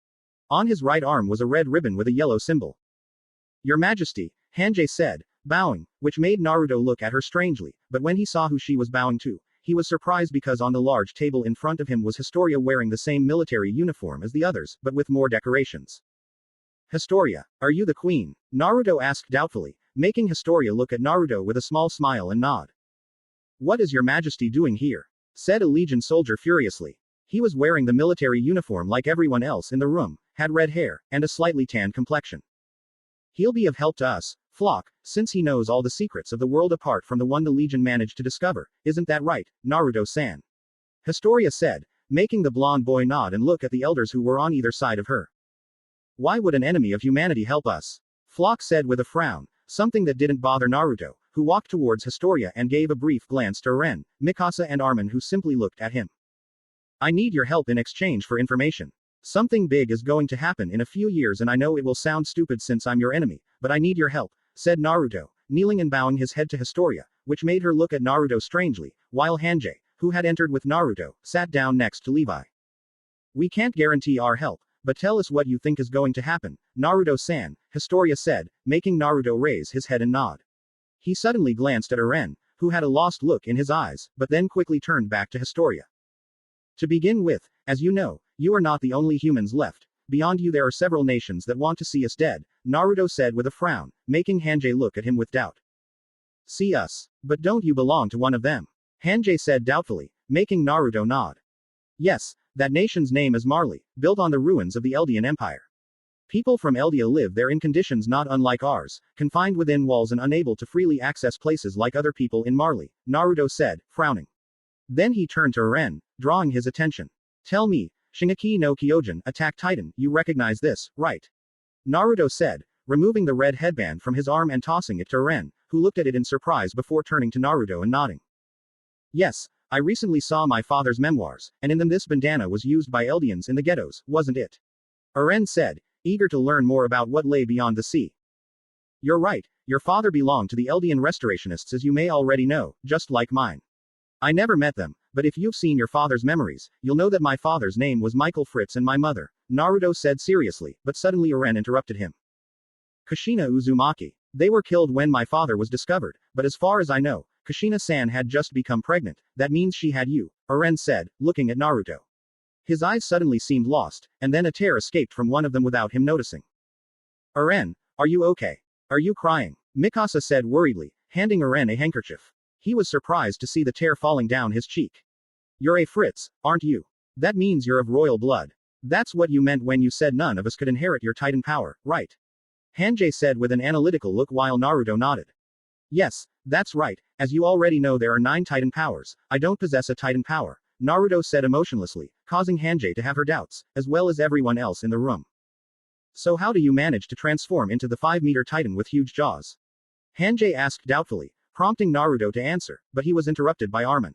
On his right arm was a red ribbon with a yellow symbol. Your Majesty, Hanjay said, bowing, which made Naruto look at her strangely, but when he saw who she was bowing to, he was surprised because on the large table in front of him was Historia wearing the same military uniform as the others, but with more decorations. Historia, are you the queen? Naruto asked doubtfully, making Historia look at Naruto with a small smile and nod. What is your Majesty doing here? Said a Legion soldier furiously. He was wearing the military uniform like everyone else in the room, had red hair, and a slightly tanned complexion. He'll be of help to us, Flock, since he knows all the secrets of the world apart from the one the Legion managed to discover, isn't that right, Naruto-san? Historia said, making the blonde boy nod and look at the elders who were on either side of her. Why would an enemy of humanity help us? Flock said with a frown, something that didn't bother Naruto, who walked towards Historia and gave a brief glance to Aren, Mikasa and Armin who simply looked at him. I need your help in exchange for information. Something big is going to happen in a few years and I know it will sound stupid since I'm your enemy, but I need your help, said Naruto, kneeling and bowing his head to Historia, which made her look at Naruto strangely, while Hanjay, who had entered with Naruto, sat down next to Levi. We can't guarantee our help, but tell us what you think is going to happen, Naruto-san, Historia said, making Naruto raise his head and nod. He suddenly glanced at Aren, who had a lost look in his eyes, but then quickly turned back to Historia. To begin with, as you know, you are not the only humans left. Beyond you there are several nations that want to see us dead, Naruto said with a frown, making Hanjay look at him with doubt. See us. But don't you belong to one of them? Hanjay said doubtfully, making Naruto nod. Yes, That nation's name is Marley, built on the ruins of the Eldian Empire. People from Eldia live there in conditions not unlike ours, confined within walls and unable to freely access places like other people in Marley, Naruto said, frowning. Then he turned to Aren, drawing his attention. Tell me, Shingeki no Kyojin, Attack Titan, you recognize this, right? Naruto said, removing the red headband from his arm and tossing it to Aren, who looked at it in surprise before turning to Naruto and nodding. Yes, I recently saw my father's memoirs, and in them this bandana was used by Eldians in the ghettos, wasn't it? Aren said, eager to learn more about what lay beyond the sea. You're right, your father belonged to the Eldian restorationists as you may already know, just like mine. I never met them, but if you've seen your father's memories, you'll know that my father's name was Michael Fritz and my mother, Naruto said seriously, but suddenly Aren interrupted him. Kushina Uzumaki. They were killed when my father was discovered, but as far as I know, Kushina-san had just become pregnant, that means she had you, Aren said, looking at Naruto. His eyes suddenly seemed lost, and then a tear escaped from one of them without him noticing. Aren, are you okay? Are you crying? Mikasa said worriedly, handing Aren a handkerchief. He was surprised to see the tear falling down his cheek. You're a Fritz, aren't you? That means you're of royal blood. That's what you meant when you said none of us could inherit your Titan power, right? Hanjay said with an analytical look while Naruto nodded. Yes, that's right, as you already know there are 9 Titan powers, I don't possess a Titan power, Naruto said emotionlessly, causing Hanjay to have her doubts, as well as everyone else in the room. So how do you manage to transform into the 5-meter Titan with huge jaws? Hanjay asked doubtfully, prompting Naruto to answer, but he was interrupted by Armin.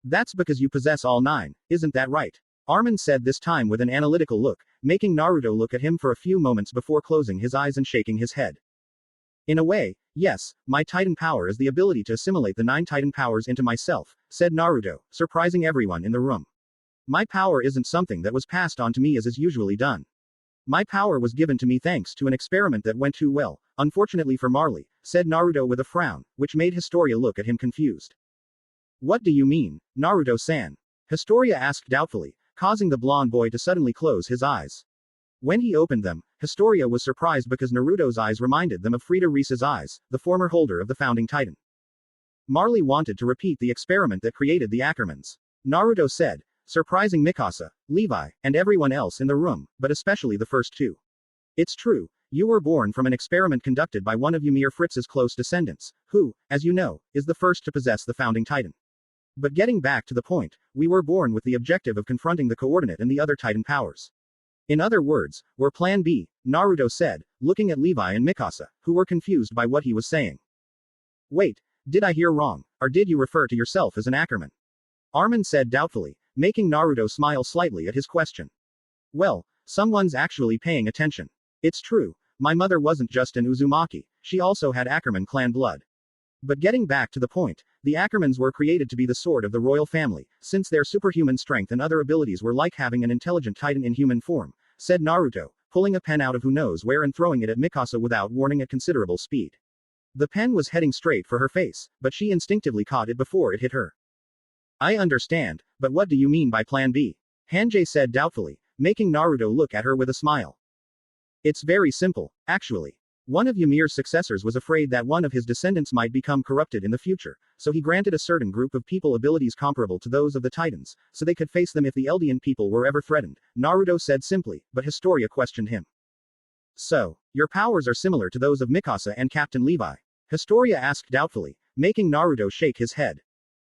That's because you possess all 9, isn't that right? Armin said this time with an analytical look, making Naruto look at him for a few moments before closing his eyes and shaking his head. In a way, yes, my Titan power is the ability to assimilate the 9 Titan powers into myself, said Naruto, surprising everyone in the room. My power isn't something that was passed on to me as is usually done. My power was given to me thanks to an experiment that went too well, unfortunately for Marley, said Naruto with a frown, which made Historia look at him confused. What do you mean, Naruto-san? Historia asked doubtfully, causing the blonde boy to suddenly close his eyes. When he opened them, Historia was surprised because Naruto's eyes reminded them of Frieda Reese's eyes, the former holder of the founding Titan. Marley wanted to repeat the experiment that created the Ackermans. Naruto said, surprising Mikasa, Levi, and everyone else in the room, but especially the first 2. It's true, you were born from an experiment conducted by one of Ymir Fritz's close descendants, who, as you know, is the first to possess the founding Titan. But getting back to the point, we were born with the objective of confronting the coordinate and the other Titan powers. In other words, we're Plan B, Naruto said, looking at Levi and Mikasa, who were confused by what he was saying. Wait, did I hear wrong, or did you refer to yourself as an Ackerman? Armin said doubtfully, making Naruto smile slightly at his question. Well, someone's actually paying attention. It's true, my mother wasn't just an Uzumaki, she also had Ackerman clan blood. But getting back to the point, the Ackermans were created to be the sword of the royal family, since their superhuman strength and other abilities were like having an intelligent Titan in human form, said Naruto, pulling a pen out of who knows where and throwing it at Mikasa without warning at considerable speed. The pen was heading straight for her face, but she instinctively caught it before it hit her. I understand, but what do you mean by Plan B? Hanjay said doubtfully, making Naruto look at her with a smile. It's very simple, actually. One of Ymir's successors was afraid that one of his descendants might become corrupted in the future, so he granted a certain group of people abilities comparable to those of the Titans, so they could face them if the Eldian people were ever threatened, Naruto said simply, but Historia questioned him. So, your powers are similar to those of Mikasa and Captain Levi? Historia asked doubtfully, making Naruto shake his head.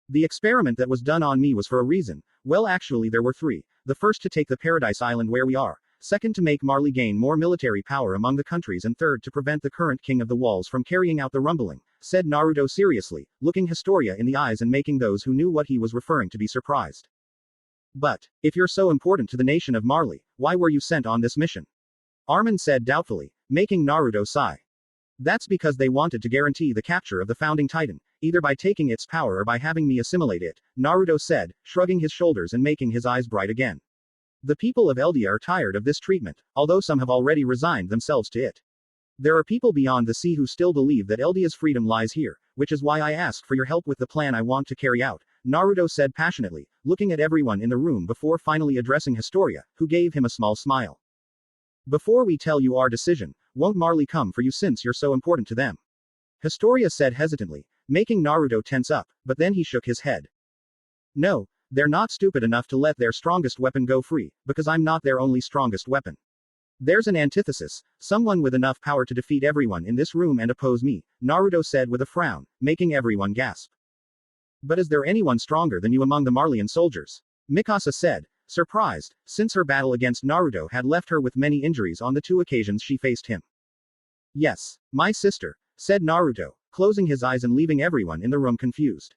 The experiment that was done on me was for a reason. Well, actually there were 3. The first to take the Paradise Island where we are. Second to make Marley gain more military power among the countries, and third to prevent the current King of the Walls from carrying out the rumbling, said Naruto seriously, looking Historia in the eyes and making those who knew what he was referring to be surprised. But, if you're so important to the nation of Marley, why were you sent on this mission? Armin said doubtfully, making Naruto sigh. That's because they wanted to guarantee the capture of the founding Titan, either by taking its power or by having me assimilate it, Naruto said, shrugging his shoulders and making his eyes bright again. The people of Eldia are tired of this treatment, although some have already resigned themselves to it. There are people beyond the sea who still believe that Eldia's freedom lies here, which is why I ask for your help with the plan I want to carry out, Naruto said passionately, looking at everyone in the room before finally addressing Historia, who gave him a small smile. Before we tell you our decision, won't Marley come for you since you're so important to them? Historia said hesitantly, making Naruto tense up, but then he shook his head. No, They're not stupid enough to let their strongest weapon go free, because I'm not their only strongest weapon. There's an antithesis, someone with enough power to defeat everyone in this room and oppose me, Naruto said with a frown, making everyone gasp. But is there anyone stronger than you among the Marleyan soldiers? Mikasa said, surprised, since her battle against Naruto had left her with many injuries on the 2 occasions she faced him. Yes, my sister, said Naruto, closing his eyes and leaving everyone in the room confused.